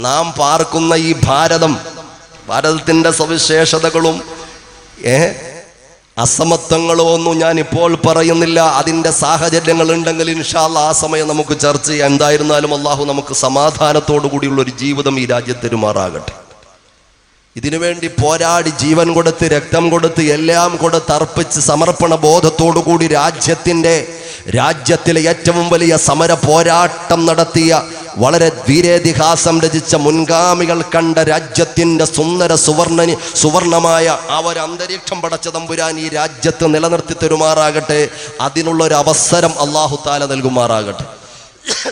നാം പാർക്കുന്ന ഈ ഭാരതത്തിൻ്റെ സവിശേഷതകളും അസമത്വങ്ങളോ ഒന്നും ഞാൻ ഇപ്പോൾ പറയുന്നില്ല. അതിൻ്റെ സാഹചര്യങ്ങൾ ഉണ്ടെങ്കിൽ ഇൻഷാ അല്ലാഹ് ആ സമയം നമുക്ക് ചർച്ച ചെയ്യാം. എന്തായിരുന്നാലും അള്ളാഹു നമുക്ക് സമാധാനത്തോടു കൂടിയുള്ളൊരു ജീവിതം ഈ രാജ്യത്ത് തരുമാറാകട്ടെ. ഇതിനുവേണ്ടി പോരാടി ജീവൻ കൊടുത്ത് രക്തം കൊടുത്ത് എല്ലാം കൊടുത്ത് അർപ്പിച്ച് സമർപ്പണ ബോധത്തോടു കൂടി രാജ്യത്തിലെ ഏറ്റവും വലിയ സമര പോരാട്ടം നടത്തിയ വളരെ വീരേതിഹാസം രചിച്ച മുൻഗാമികൾ കണ്ട രാജ്യത്തിൻ്റെ സുവർണമായ ആ ഒരു അന്തരീക്ഷം പടച്ച തമ്പുരാൻ ഈ രാജ്യത്ത് നിലനിർത്തി തരുമാറാകട്ടെ. അതിനുള്ളൊരു അവസരം അല്ലാഹു തആല നൽകുമാറാകട്ടെ.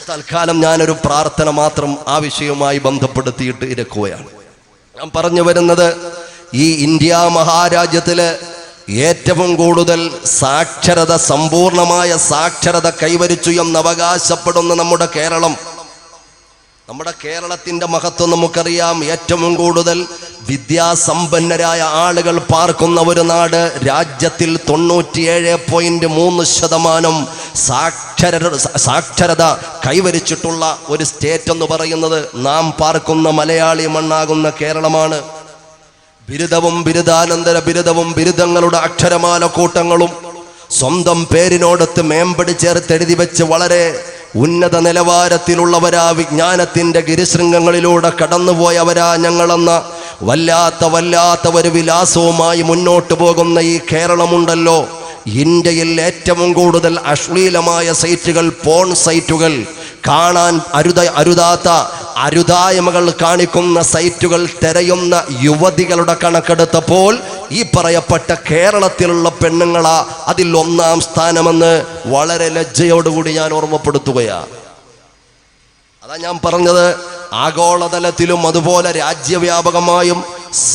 തൽക്കാലം ഞാനൊരു പ്രാർത്ഥന മാത്രം ആ വിഷയവുമായി ബന്ധപ്പെടുത്തിയിട്ട് ഇരിക്കുകയാണ്. ഞാൻ പറഞ്ഞു വരുന്നത്, ഈ ഇന്ത്യ മഹാരാജ്യത്തില് ഏറ്റവും കൂടുതൽ സാക്ഷരത, സമ്പൂർണമായ സാക്ഷരത കൈവരിച്ചു എന്ന് അവകാശപ്പെടുന്ന നമ്മുടെ കേരളത്തിൻ്റെ മഹത്വം നമുക്കറിയാം. ഏറ്റവും കൂടുതൽ വിദ്യാസമ്പന്നരായ ആളുകൾ പാർക്കുന്ന ഒരു നാട്, രാജ്യത്തിൽ 97.3% സാക്ഷരത കൈവരിച്ചിട്ടുള്ള ഒരു സ്റ്റേറ്റ് എന്ന് പറയുന്നത് നാം പാർക്കുന്ന മലയാളി മണ്ണാകുന്ന കേരളമാണ്. ബിരുദവും ബിരുദാനന്തര ബിരുദവും ബിരുദങ്ങളുടെ അക്ഷരമാല കൂട്ടങ്ങളും സ്വന്തം പേരിനോടൊത്ത് മേമ്പടി ചേർത്തെഴുതി വെച്ച് വളരെ ഉന്നത നിലവാരത്തിലുള്ളവരാ, വിജ്ഞാനത്തിൻ്റെ ഗിരിശൃംഗങ്ങളിലൂടെ കടന്നുപോയവരാ ഞങ്ങളെന്ന വല്ലാത്ത ഒരു വിലാസവുമായി മുന്നോട്ട് പോകുന്ന ഈ കേരളമുണ്ടല്ലോ, ഇന്ത്യയിൽ ഏറ്റവും കൂടുതൽ അശ്ലീലമായ സൈറ്റുകൾ, പോൺ സൈറ്റുകൾ, കാണാൻ അരുതാത്ത അരുതായ്മകൾ കാണിക്കുന്ന സൈറ്റുകൾ തിരയുന്ന യുവതികളുടെ കണക്കെടുത്തപ്പോൾ ഈ പറയപ്പെട്ട കേരളത്തിലുള്ള പെണ്ണുങ്ങളാ അതിൽ 1-ാം സ്ഥാനമെന്ന് വളരെ ലജ്ജയോടുകൂടി ഞാൻ ഓർമ്മപ്പെടുത്തുകയാണ്. അതാ ഞാൻ പറഞ്ഞത്, ആഗോളതലത്തിലും അതുപോലെ രാജ്യവ്യാപകമായും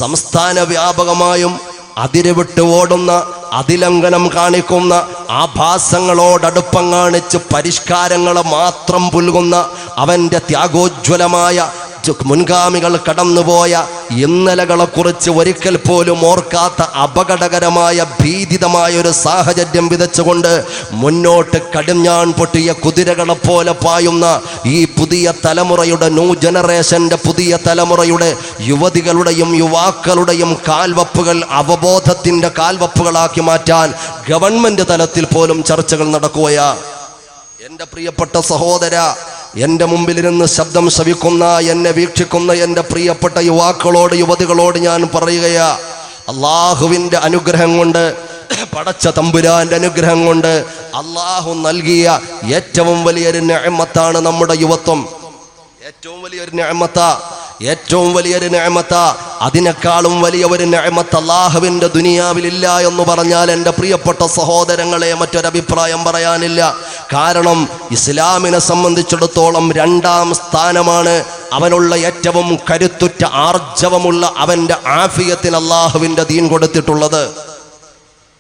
സംസ്ഥാന വ്യാപകമായും അതിരുവിട്ട് ഓടുന്ന, അതിലംഘനം കാണിക്കുന്ന, ആഭാസങ്ങളോടടുപ്പം കാണിച്ച് പരിഷ്കാരങ്ങളെ മാത്രം പുൽകുന്ന അവൻ്റെ ത്യാഗോജ്വലമായ മുൻഗാമികൾ കടന്നുപോയ ഇന്നലകളെക്കുറിച്ച് ഒരിക്കൽ പോലും ഓർക്കാത്ത അപകടകരമായ ഭീതിതമായ ഒരു സാഹചര്യം വിതച്ചുകൊണ്ട് മുന്നോട്ട് കടിഞ്ഞാൺ പൊട്ടിയ കുതിരകളെപ്പോലെ പായുന്ന ഈ പുതിയ തലമുറയുടെ ന്യൂ ജനറേഷൻ്റെ പുതിയ തലമുറയുടെ യുവതികളുടെയും യുവാക്കളുടെയും കാൽവപ്പുകൾ അവബോധത്തിൻ്റെ കാൽവപ്പുകളാക്കി മാറ്റാൻ ഗവൺമെൻറ് തലത്തിൽ പോലും ചർച്ചകൾ നടക്കുകയാ. എൻ്റെ പ്രിയപ്പെട്ട സഹോദര, എൻ്റെ മുമ്പിലിരുന്ന് ശബ്ദം ശ്രവിക്കുന്ന, എന്നെ വീക്ഷിക്കുന്ന എൻ്റെ പ്രിയപ്പെട്ട യുവാക്കളോട് യുവതികളോട് ഞാൻ പറയുകയാ, അള്ളാഹുവിൻ്റെ അനുഗ്രഹം കൊണ്ട്, പടച്ച തമ്പുരാൻ്റെ അനുഗ്രഹം കൊണ്ട് അള്ളാഹു നൽകിയ ഏറ്റവും വലിയൊരു നിഅമത്താണ് നമ്മുടെ യുവത്വം. ഏറ്റവും വലിയൊരു നിഅമത്താ, ഏറ്റവും വലിയൊരു നിഅമത്താ. അതിനേക്കാളും വലിയ ഒരു നിഅമത്ത് അല്ലാഹുവിൻ്റെ ദുനിയാവിലില്ല എന്ന് പറഞ്ഞാൽ എൻ്റെ പ്രിയപ്പെട്ട സഹോദരങ്ങളെ മറ്റൊരഭിപ്രായം പറയാനില്ല. കാരണം ഇസ്ലാമിനെ സംബന്ധിച്ചിടത്തോളം 2ാം സ്ഥാനമാണ് അവനുള്ള ഏറ്റവും കരുത്തുറ്റ ആർജവമുള്ള അവൻ്റെ ആഫിയത്തിന് അല്ലാഹുവിൻ്റെ ദീൻ കൊടുത്തിട്ടുള്ളത്.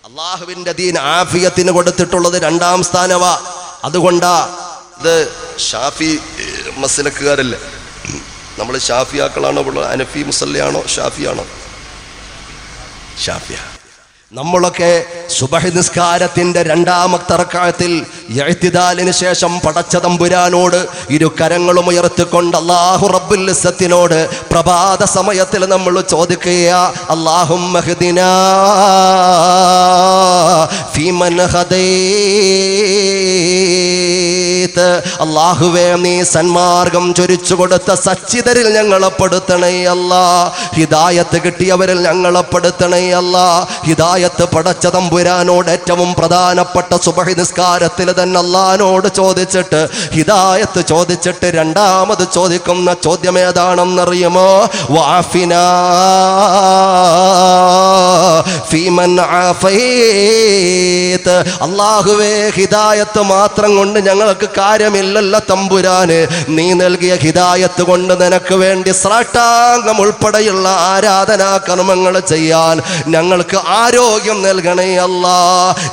അല്ലാഹുവിൻ്റെ ദീൻ ആഫിയത്തിന് കൊടുത്തിട്ടുള്ളത് 2ാം സ്ഥാനവാ. അതുകൊണ്ടാ ഇത് ഷാഫി മസ്ലക്കുകാരല്ലേ, നമ്മൾ ഷാഫിയാക്കളാണോ ഉള്ളത്? അനഫി മുസല്ലയാണോ ഷാഫിയാണോ? ഷാഫിയ. നമ്മളൊക്കെ സുബഹി നിസ്കാരത്തിൻ്റെ 2ാമത്തെ റക്അത്തിൽ ഇഅ്തിദാലിന് ശേഷം പടച്ച തമ്പുരാനോട് ഇരു കരങ്ങളും ഉയർത്തിക്കൊണ്ട് അല്ലാഹു റബ്ബുൽ ഇസ്സത്തിനോട് പ്രഭാത സമയത്തിൽ നമ്മൾ ചോദിക്കുകയാ, അല്ലാഹുമ്മ ഹ്ദിനാ ഫീമൻ ഹദൈത, അല്ലാഹുവേ നീ സന്മാർഗം ചൊരിച്ചു കൊടുത്ത സച്ചിതരിൽ ഞങ്ങളെ പെടുത്തണേ അല്ലാ. ഹിദായത്ത് കിട്ടിയവരിൽ ഞങ്ങളെ പെടുത്തണേ അല്ലാ. ഹിദായത്ത് പടച്ച തമ്പുരാനോട് ഏറ്റവും പ്രധാനപ്പെട്ട സുബഹി നിസ്കാരത്തിൽ തന്നെ അല്ലാഹുവോട് ചോദിച്ചിട്ട്, ഹിദായത്ത് ചോദിച്ചിട്ട് 2ാമത് ചോദിക്കുന്ന ചോദ്യം ഏതാണെന്നറിയുമോ? വഅഫിനാ ഫീമൻ ആഫൈത, അല്ലാഹുവേ ഹിദായത്ത് മാത്രം കൊണ്ട് ഞങ്ങൾക്ക് കാര്യമില്ലല്ലോ തമ്പുരാന്. നീ നൽകിയ ഹിദായത്ത് കൊണ്ട് നിനക്ക് വേണ്ടി സ്രാട്ടാംഗം ഉൾപ്പെടെയുള്ള ആരാധനാ കർമ്മങ്ങൾ ചെയ്യാൻ ഞങ്ങൾക്ക് ആരോഗ്യം നൽകണേ അല്ലാ,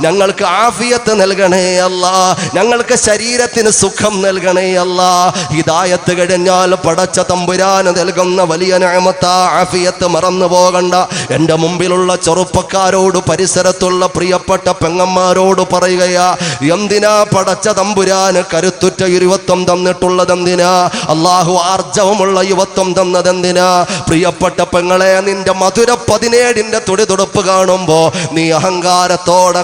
ഞങ്ങൾക്ക് ആഫിയത്ത് നൽകണേ അല്ലാ, ഞങ്ങൾക്ക് ശരീരത്തിന് സുഖം നൽകണേ അല്ലാ. ഹിദായത്ത് കഴിഞ്ഞാൽ പടച്ച തമ്പുരാന് നൽകുന്ന വലിയ നിഅമത്താ ആഫിയത്ത്. മറന്നു പോകണ്ട. എൻ്റെ മുമ്പിലുള്ള ചെറുപ്പക്കാരോട്, പരിസരത്തുള്ള പ്രിയപ്പെട്ട പെങ്ങന്മാരോട് പറയുകയാ, എന്തിനാ പടച്ച തമ്പുരാന് കരുത്തുറ്റ യുവത്വം തന്നിട്ടുള്ളത്? എന്തിനാ അല്ലാഹു ആർജവമുള്ള യുവത്വം തന്നതെന്തിനാ? പ്രിയപ്പെട്ട പെങ്ങളെ, നിന്റെ മധുര 17ന്റെ തുടിതുടുപ്പ് കാണുമ്പോ നീ അഹങ്കാരത്തോടെ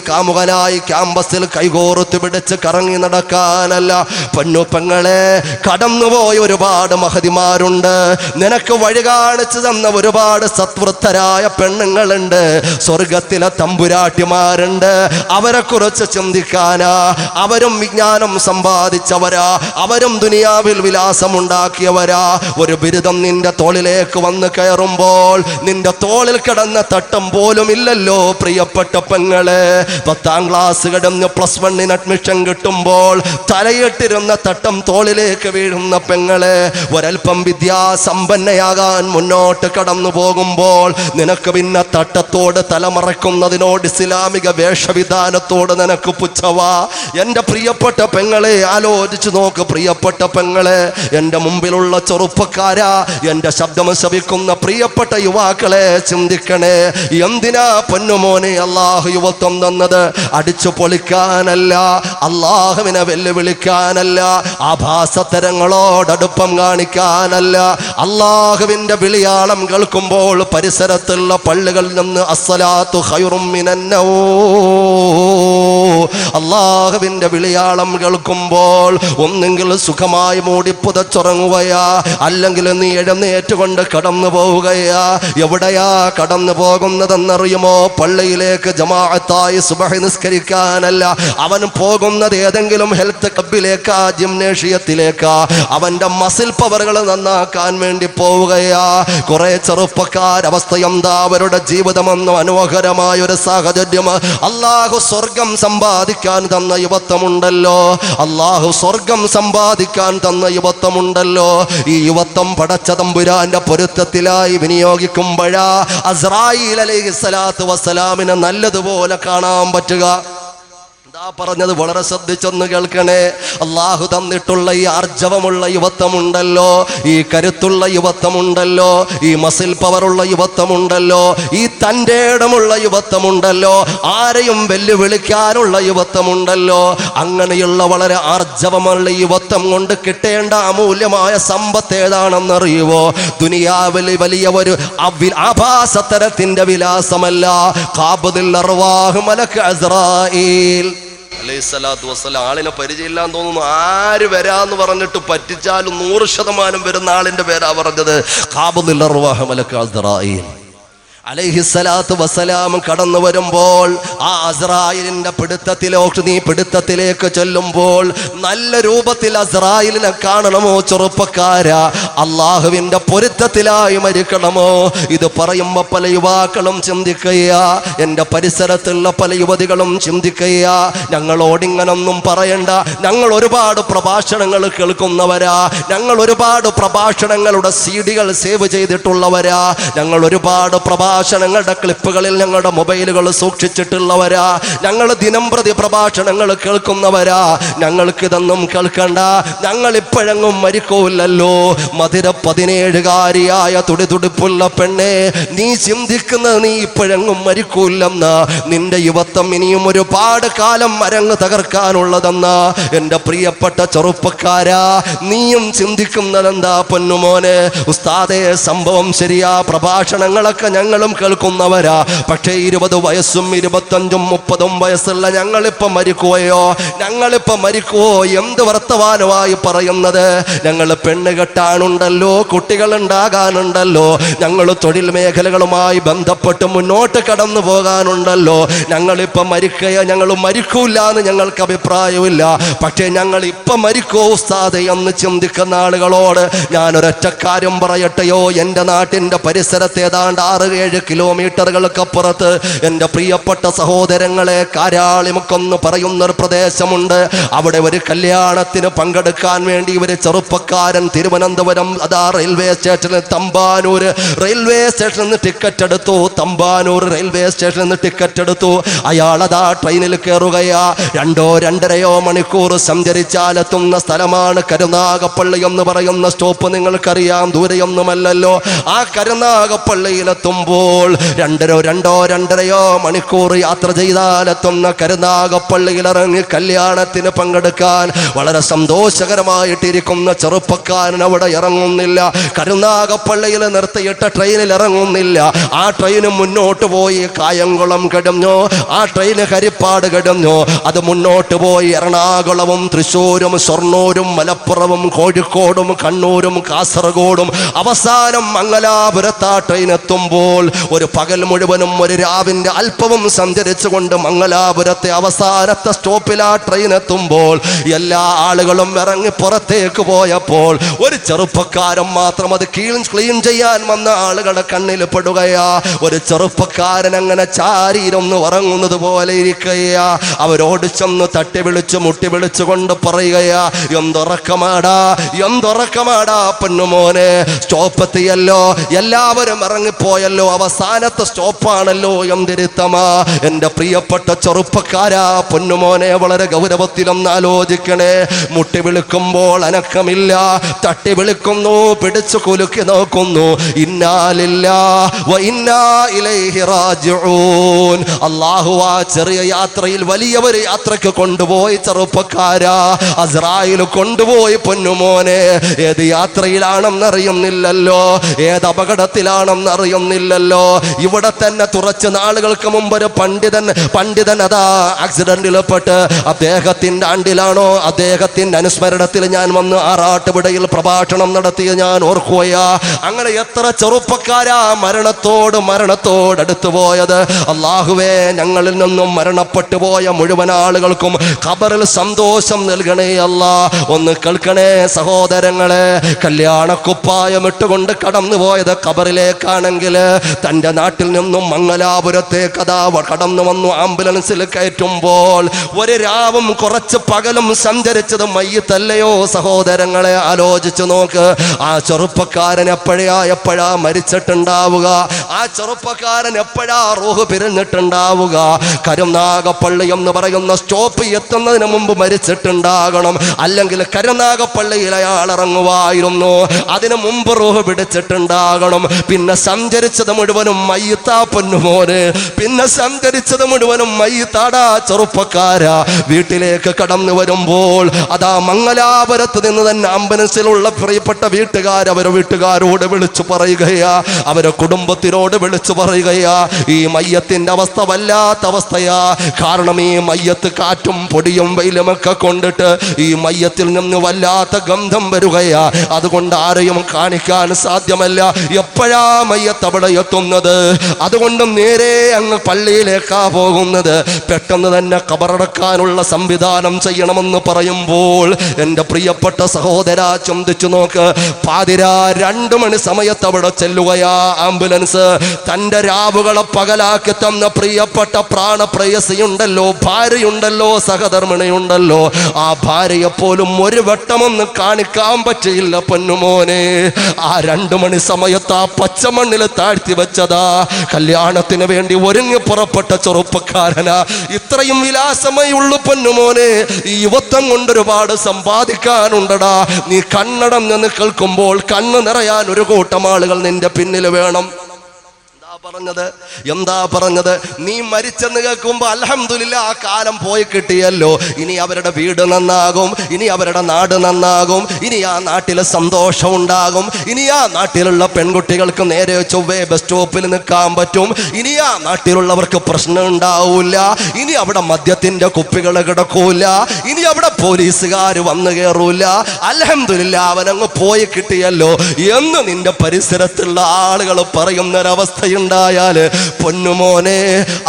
കാമുകനായി ക്യാമ്പസിൽ കൈകോർത്ത് പിടിച്ച് കറങ്ങി നടക്കാനല്ല. പൊന്നു പെങ്ങളെ, കടന്നുപോയ ഒരുപാട് മഹതിമാരുണ്ട്, നിനക്ക് വഴി കാണിച്ചു തന്ന ഒരുപാട് സത്വൃത്തരായ പെണ്ണുങ്ങളുണ്ട്, സ്വർഗത്തിലെ തമ്പുരാട്ടിമാരുണ്ട്. അവരെ കുറിച്ച് ചിന്തിക്കാനാ. അവരും വിജ്ഞാനം സമ്പാദിച്ചവരാ, അവരും ദുനിയാവിൽ വിലാസമുണ്ടാക്കിയവരാ. ഒരു ബിരുദം നിന്റെ തോളിലേക്ക് വന്ന് കയറുമ്പോൾ നിന്റെ തോളിൽ കിടന്ന തട്ടം പോലും ഇല്ലല്ലോ പ്രിയപ്പെട്ട പെങ്ങളെ. 10ാം ക്ലാസ് കിടന്ന് +1 അഡ്മിഷൻ കിട്ടുമ്പോൾ തലയിട്ടിരുന്ന തട്ടം തോളിലേക്ക് വീഴുന്ന പെങ്ങളെ, ഒരൽപ്പം വിദ്യാസമ്പന്നയാകാൻ മുന്നോട്ട് കടന്നു പോകുമ്പോൾ നിനക്ക് പിന്നെ തട്ടത്തോട് തലമറക്കുന്നതിനോട് ഇസ്ലാമിക വേഷവിധാനത്തോട് നിനക്ക് പുച്ഛവാ. എൻ്റെ പ്രിയപ്പെട്ട പെങ്ങളെ, ആലോചിച്ചു നോക്ക് പ്രിയപ്പെട്ട പെങ്ങളെ. എൻ്റെ മുമ്പിലുള്ള ചെറുപ്പക്കാരാ, എൻ്റെ ശബ്ദം ശ്രവിക്കുന്ന പ്രിയപ്പെട്ട യുവാക്കളെ, ചിന്തിക്കണേ. എന്തിനാ പൊന്നുമോനെ അല്ലാഹു യുവത്വം തന്നത്? അടിച്ചു പൊളിക്കാനല്ല, അല്ലാഹുവിനെ വെല്ലുവിളിക്കാനല്ല, ആഭാസത്തരങ്ങളോടടുപ്പം കാണിക്കാനല്ല. അല്ലാഹുവിൻ്റെ വിളിയാളം കേൾക്കുമ്പോൾ പരിസരത്തുള്ള പള്ളികളിൽ നിന്ന് അസ്സലാത്തു ഖൈറും മിനന്നൗം, അല്ലാഹുവിൻ്റെ വിളിയാളം കേൾക്കുമ്പോൾ ഒന്നെങ്കിൽ സുഖമായി മൂടി പുതച്ചുറങ്ങുകയാ, അല്ലെങ്കിൽ നീ എഴുന്നേറ്റുകൊണ്ട് കടന്നു പോവുകയാ. എവിടെയാ കടന്നു പോകുന്നതെന്നറിയുമോ? പള്ളിയിലേക്ക് ജമാഅത്തായി സുബഹി നിസ്കരിക്കാനല്ല, അവൻ പോകുന്നത് ഏതെങ്കിലും ഹെൽത്ത് ക്ലബിലേക്കാ, ജിംനേഷ്യത്തിലേക്കാ, അവന്റെ മസിൽ പവറുകൾ നന്നാക്കാൻ വേണ്ടി പോവുകയാ. കുറെ ചെറുപ്പക്കാർ അവസ്ഥ എന്താ? അവരുടെ ജീവിതമെന്ന് മനോഹരമായ ഒരു സാഹചര്യം. അള്ളാഹു സ്വർഗം സമ്പാദിക്കാൻ തന്ന യുവത്വമുണ്ടല്ലോ, അള്ളാഹു സ്വർഗം സമ്പാദിക്കാൻ തന്ന യുവത്വമുണ്ടല്ലോ. ഈ യുവത്വം പടച്ച തമ്പുരാന്റെ പൊരുത്തത്തിലായി വിനിയോഗിക്കുമ്പോഴാ അസ്രായീൽ അലൈഹിസ്സലാത്തു വസ്സലാമിനെ നല്ലതുപോലെ കാണാൻ പറ്റുക. പറഞ്ഞത് വളരെ ശ്രദ്ധിച്ചൊന്ന് കേൾക്കണേ. അള്ളാഹു തന്നിട്ടുള്ള ഈ ആർജവമുള്ള യുവത്വമുണ്ടല്ലോ, ഈ കരുത്തുള്ള യുവത്വമുണ്ടല്ലോ, ഈ മസിൽ പവറുള്ള യുവത്വമുണ്ടല്ലോ, ഈ തൻ്റെ ഇടമുള്ള യുവത്വമുണ്ടല്ലോ, ആരെയും വെല്ലുവിളിക്കാനുള്ള യുവത്വമുണ്ടല്ലോ, അങ്ങനെയുള്ള വളരെ ആർജവമുള്ള യുവത്വം കൊണ്ട് കിട്ടേണ്ട അമൂല്യമായ സമ്പത്ത് ഏതാണെന്നറിയുവോ? ദുനിയാവിൽ വലിയ ഒരു ആഭാസത്തരത്തിന്റെ വിലാസമല്ല, ഖാബിദുൽ അർവാഹ് മലക്ക് അസ്രായീൽ അലൈഹിസ്സലാത്തു വസ്സലാം. ആളിനെ പരിചയമില്ലാന്ന് തോന്നുന്നു. ആര് വരാന്ന് പറഞ്ഞിട്ട് പറ്റിച്ചാലും 100% വരുന്ന ആളിന്റെ പേരാ പറഞ്ഞത്. ഖാബിദുൽ അർവാഹ് മലക്ക് അസ്രായീൽ അലൈഹിസ്സലാത്തു വസ്സലാം കടന്നു വരുമ്പോൾ ആ അസ്രായീലിന്റെ പിടുത്തത്തിലേക്ക് ചെല്ലുമ്പോൾ നല്ല രൂപത്തിൽ അസ്രായീലിനെ കാണണമോ ചെറുപ്പക്കാരാ? അള്ളാഹുവിന്റെ പൊരുത്തത്തിലായി മരിക്കണമോ? ഇത് പറയുമ്പോ പല യുവാക്കളും ചിന്തിക്കുക, എൻ്റെ പരിസരത്തുള്ള പല യുവതികളും ചിന്തിക്കുക, ഞങ്ങളോടിങ്ങനൊന്നും പറയണ്ട, ഞങ്ങൾ ഒരുപാട് പ്രഭാഷണങ്ങൾ കേൾക്കുന്നവരാ, ഞങ്ങൾ ഒരുപാട് പ്രഭാഷണങ്ങളുടെ CD-കൾ സേവ് ചെയ്തിട്ടുള്ളവരാ, ഞങ്ങൾ ഒരുപാട് പ്രഭാഷണങ്ങളുടെ ക്ലിപ്പുകളിൽ ഞങ്ങളുടെ മൊബൈലുകൾ സൂക്ഷിച്ചിട്ടുള്ളവരാ, ഞങ്ങൾ ദിനംപ്രതി പ്രഭാഷണങ്ങൾ കേൾക്കുന്നവരാ. ഞങ്ങൾക്ക് ഇതൊന്നും കേൾക്കണ്ട, ഞങ്ങൾ ഇപ്പോഴെങ്ങും മരിക്കൂല്ലല്ലോ. മധുര 17-കാരിയായ തുടിതുടിപ്പുള്ള പെണ്ണെ, നീ ചിന്തിക്കുന്നത് നീ ഇപ്പോഴെങ്ങും മരിക്കൂല്ലെന്ന്. നിന്റെ യുവത്വം ഇനിയും ഒരുപാട് കാലം അരങ്ങ് തകർക്കാനുള്ളതെന്ന് എൻ്റെ പ്രിയപ്പെട്ട ചെറുപ്പക്കാരാ, നീയും ചിന്തിക്കുന്നതെന്താ പൊന്നുമോനെ? ഉസ്താദേ, സംഭവം ശരിയാ, പ്രഭാഷണങ്ങളൊക്കെ ഞങ്ങളും കേൾക്കുന്നവരാ, പക്ഷേ 20 വയസ്സും 25ഉം 30ഉം വയസ്സുള്ള ഞങ്ങളിപ്പോ മരിക്കുകയോ? ഞങ്ങളിപ്പോ മരിക്കുവോ? എന്ത് വർത്തമാനമായി പറയുന്നത്? ഞങ്ങൾ പെണ്ണ് കെട്ടാനുണ്ടല്ലോ, കുട്ടികൾ ഉണ്ടാകാനുണ്ടല്ലോ, ഞങ്ങൾ തൊഴിൽ മേഖലകളുമായി ബന്ധപ്പെട്ട് മുന്നോട്ട് കടന്നു പോകാനുണ്ടല്ലോ. ഞങ്ങളിപ്പോ മരിക്കുകയോ? ഞങ്ങൾ മരിക്കൂല എന്ന് ഞങ്ങൾക്ക് അഭിപ്രായമില്ല, പക്ഷേ ഞങ്ങൾ ഇപ്പൊ മരിക്കോ ഉസ്താദേ എന്ന് ചിന്തിക്കുന്ന ആളുകളോട് ഞാനൊരൊറ്റ കാര്യം പറയട്ടെയോ? എൻ്റെ നാട്ടിൻ്റെ പരിസരത്ത് ഏതാണ്ട് 6-7 കിലോമീറ്ററുകൾക്കപ്പുറത്ത് എൻ്റെ പ്രിയപ്പെട്ട സഹോദരങ്ങളെ, കാരാളിമുക്കെന്ന് പറയുന്നൊരു പ്രദേശമുണ്ട്. അവിടെ ഒരു കല്യാണത്തിന് പങ്കെടുക്കാൻ വേണ്ടി ഒരു ചെറുപ്പക്കാരൻ തിരുവനന്തപുരം റെയിൽവേ സ്റ്റേഷനിൽ തമ്പാനൂർ റെയിൽവേ സ്റ്റേഷനിൽ നിന്ന് ടിക്കറ്റ് എടുത്തു. തമ്പാനൂർ റെയിൽവേ സ്റ്റേഷനിൽ നിന്ന് ടിക്കറ്റ് എടുത്തു. അയാൾ ട്രെയിനിൽ കയറുകയാ. 2-2.5 മണിക്കൂർ സഞ്ചരിച്ചാലെത്തുന്ന സ്ഥലമാണ് കരുനാഗപ്പള്ളി എന്ന് പറയുന്ന സ്റ്റോപ്പ്. നിങ്ങൾക്കറിയാം, ദൂരെയൊന്നുമല്ലല്ലോ. ആ കരുനാഗപ്പള്ളിയിലെത്തുമ്പോൾ 2-2.5 മണിക്കൂർ യാത്ര ചെയ്താലെത്തുന്ന കരുനാഗപ്പള്ളിയിൽ ഇറങ്ങി കല്യാണത്തിന് പങ്കെടുക്കാൻ വളരെ സന്തോഷകരമായിട്ടിരിക്കുന്ന ചെറുപ്പക്കാരൻ അവിടെ ഇറങ്ങുന്നില്ല. കരുനാഗപ്പള്ളിയിൽ നിർത്തിയിട്ട ട്രെയിനിൽ ഇറങ്ങുന്നില്ല. ആ ട്രെയിന് മുന്നോട്ട് പോയി കായംകുളം കിടന്നു, ആ ട്രെയിന് ഹരിപ്പാട് കിടന്നു. അത് മുന്നോട്ട് പോയി എറണാകുളവും തൃശ്ശൂരും ഷൊർണൂരും മലപ്പുറവും കോഴിക്കോടും കണ്ണൂരും കാസർഗോഡും അവസാനം മംഗലാപുരത്ത് ആ ട്രെയിൻ എത്തുമ്പോൾ ഒരു പകൽ മുഴുവനും ഒരു രാവിന്റെ അല്പവും സഞ്ചരിച്ചുകൊണ്ട് മംഗലാപുരത്തെ അവസാനത്തെ സ്റ്റോപ്പിൽ ആ ട്രെയിൻ എത്തുമ്പോൾ എല്ലാ ആളുകളും ഇറങ്ങി പുറത്തേക്ക് പോയപ്പോൾ ഒരു ചെറുപ്പക്കാരൻ മാത്രം അത് ക്ലീൻ ചെയ്യാൻ വന്ന ആളുകളുടെ കണ്ണിൽ പെടുകയാ. ഒരു ചെറുപ്പക്കാരൻ അങ്ങനെ ചാരിയിരുന്ന് ഉറങ്ങുന്നത് പോലെ ഇരിക്കുകയാ. അവരോട് ചെന്ന് തട്ടി വിളിച്ച് മുട്ടി വിളിച്ചുകൊണ്ട് പറയുകയാ, എന്തുറക്കമാടാ പൊന്നുമോനെ, സ്റ്റോപ്പ് എത്തിയല്ലോ, എല്ലാവരും ഇറങ്ങിപ്പോയല്ലോ, അവസാനത്തെ സ്റ്റോപ്പാണല്ലോ, എന്തിരുത്തമാ. എൻ്റെ പ്രിയപ്പെട്ട ചെറുപ്പക്കാരാ, പൊന്നുമോനെ, വളരെ ഗൗരവത്തിലൊന്ന് ആലോചിക്കണേ. മുട്ടി വിളിക്കുമ്പോൾ അനക്കമില്ല, തട്ടി വിളിക്കുന്നു, പിടിച്ചു കുലുക്കി നോക്കുന്നു. ഇന്നാ ലില്ലാഹി വ ഇന്നാ ഇലൈഹി റാജിഊൻ. അല്ലാഹു ആ ചെറിയ യാത്രയിൽ വലിയ ഒരു യാത്രയ്ക്ക് കൊണ്ടുപോയി ചെറുപ്പക്കാരാ. അസ്രായീൽ കൊണ്ടുപോയി പൊന്നുമോനെ. ഏത് യാത്രയിലാണെന്നറിയുന്നില്ലല്ലോ, ഏത് അപകടത്തിലാണെന്നറിയുന്നില്ലല്ലോ. അറിയുമല്ലോ. ഇവിടെ തന്നെ കുറച്ച് നാളുകൾക്ക് മുമ്പ് ഒരു പണ്ഡിതൻ അതാ ആക്സിഡന്റിൽപ്പെട്ട് അദ്ദേഹത്തിന്റെ ആണ്ടിലാണോ അദ്ദേഹത്തിന്റെ അനുസ്മരണത്തിൽ ഞാൻ വന്ന് ആറാട്ടുപുഴയിൽ പ്രഭാഷണം നടത്തിയ ഞാൻ ഓർക്കുകയാ. അങ്ങനെ എത്ര ചെറുപ്പക്കാരാ മരണത്തോട് അടുത്തു പോയത്. അല്ലാഹുവേ, ഞങ്ങളിൽ നിന്നും മരണപ്പെട്ടു പോയ മുഴുവൻ ആളുകൾക്കും ഖബറിൽ സന്തോഷം നൽകണേ അല്ലാ. ഒന്ന് കേൾക്കണേ സഹോദരങ്ങളെ, കല്യാണക്കുപ്പായം ഇട്ടുകൊണ്ട് കടന്നു പോയത് ഖബറിലേക്കാണെങ്കിൽ തൻ്റെ നാട്ടിൽ നിന്നും മംഗലാപുരത്തേക്ക് അതാ കടന്നു വന്നു ആംബുലൻസിൽ കയറ്റുമ്പോൾ ഒരു രാവും കുറച്ച് പകലും സഞ്ചരിച്ചത് മയ്യിത്തല്ലയോ സഹോദരങ്ങളെ? ആലോചിച്ചു നോക്ക്. ആ ചെറുപ്പക്കാരൻ എപ്പോഴാ മരിച്ചിട്ടുണ്ടാവുക? ആ ചെറുപ്പക്കാരൻ എപ്പോഴാ റൂഹ് പിരിഞ്ഞിട്ടുണ്ടാവുക? കരുനാഗപ്പള്ളി എന്ന് പറയുന്ന സ്റ്റോപ്പ് എത്തുന്നതിന് മുമ്പ് മരിച്ചിട്ടുണ്ടാകണം. അല്ലെങ്കിൽ കരുനാഗപ്പള്ളിയിൽ അയാൾ ഇറങ്ങുമായിരുന്നു, അതിനു മുമ്പ് റൂഹ് പിടിച്ചിട്ടുണ്ടാകണം. പിന്നെ സഞ്ചരിച്ചത് മുഴുവനും മയ്യിത്താ പൊന്നുമോന്, പിന്നെ സഞ്ചരിച്ചത് മുഴുവനും മയ്യിത്താടാ ചെറുപ്പക്കാരാ. വീട്ടിലേക്ക് കടന്നു വരുമ്പോൾ അതാ മംഗലാപുരത്ത് നിന്ന് തന്നെ ആംബുലൻസിലുള്ള പ്രിയപ്പെട്ട വീട്ടുകാരോട് വിളിച്ചു പറയുകയാ, അവരെ കുടുംബത്തിനോട് വിളിച്ചു പറയുകയാ, ഈ മയ്യത്തിന്റെ അവസ്ഥ വല്ലാത്ത അവസ്ഥയാ. കാരണം ഈ മയ്യത്ത് കാറ്റും പൊടിയും വെയിലുമൊക്കെ കൊണ്ടിട്ട് ഈ മയ്യത്തിൽ നിന്ന് വല്ലാത്ത ഗന്ധം വരികയാ. അതുകൊണ്ട് ആരെയും കാണിക്കാൻ സാധ്യമല്ല. എപ്പോഴാ മയ്യത്ത് അവിടെ എത്തുന്നത്? അതുകൊണ്ട് നേരെ അങ്ങ് പള്ളിയിലേക്കാ പോകുന്നത്. പെട്ടെന്ന് തന്നെ ഖബറടക്കാനുള്ള സംവിധാനം ചെയ്യണമെന്ന് പറയുമ്പോൾ എൻ്റെ പ്രിയപ്പെട്ട സഹോദര ചിന്തിച്ചു നോക്ക്. പാതിരാ 2 മണി സമയത്ത് അവിടെ ചെല്ലുകയാ ആംബുലൻസ്. തൻ്റെ രാവുകളെ പകലാക്കി തന്ന പ്രിയപ്പെട്ട പ്രാണപ്രേയസിയുണ്ടല്ലോ, ഭാര്യയുണ്ടല്ലോ, സഹധർമ്മിണിയുണ്ടല്ലോ, ആ ഭാര്യയെ പോലും ഒരു വട്ടമൊന്നും കാണിക്കാൻ പറ്റിയില്ല പൊന്നുമോനെ. ആ 2 മണി സമയത്ത് ആ പച്ചമണ്ണിൽ താഴ്ത്തി വെച്ചതാ. കല്യാണത്തിന് വേണ്ടി ഒരുങ്ങി പുറപ്പെട്ട ചെറുപ്പക്കാരനാ. ഇത്രയും വിലാസമേ ഉള്ളു പൊന്നുമോനെ. ഈ യുവത്വം കൊണ്ടൊരുപാട് സമ്പാദിക്കാനുണ്ടടാ. നീ കണ്ണടഞ്ഞെന്ന് കേൾക്കുമ്പോൾ കണ്ണ് നിറയാൻ ഒരു കൂട്ടം ആളുകൾ നിന്റെ പിന്നിൽ വേണം. എന്താ പറഞ്ഞത്? നീ മരിച്ചെന്ന് കേൾക്കുമ്പോ അൽഹംദുലില്ലാ, ആ കാലം പോയി കിട്ടിയല്ലോ. ഇനി അവരുടെ വീട് നന്നാകും, ഇനി അവരുടെ നാട് നന്നാകും, ഇനി ആ നാട്ടിലെ സന്തോഷം ഉണ്ടാകും, ഇനി ആ നാട്ടിലുള്ള പെൺകുട്ടികൾക്ക് നേരെ ചൊവ്വേ ബസ് സ്റ്റോപ്പിൽ നിൽക്കാൻ പറ്റും, ഇനി ആ നാട്ടിലുള്ളവർക്ക് പ്രശ്നം ഉണ്ടാവൂല, ഇനി അവിടെ മദ്യത്തിന്റെ കുപ്പികൾ കിടക്കൂല, ഇനി അവിടെ പോലീസുകാർ വന്നു കയറൂല. അൽഹംദുലില്ലാ, അവനങ്ങ് പോയി കിട്ടിയല്ലോ എന്ന് നിന്റെ പരിസരത്തുള്ള ആളുകൾ പറയുന്നൊരവസ്ഥയുണ്ട്. പൊന്നുമോനെ,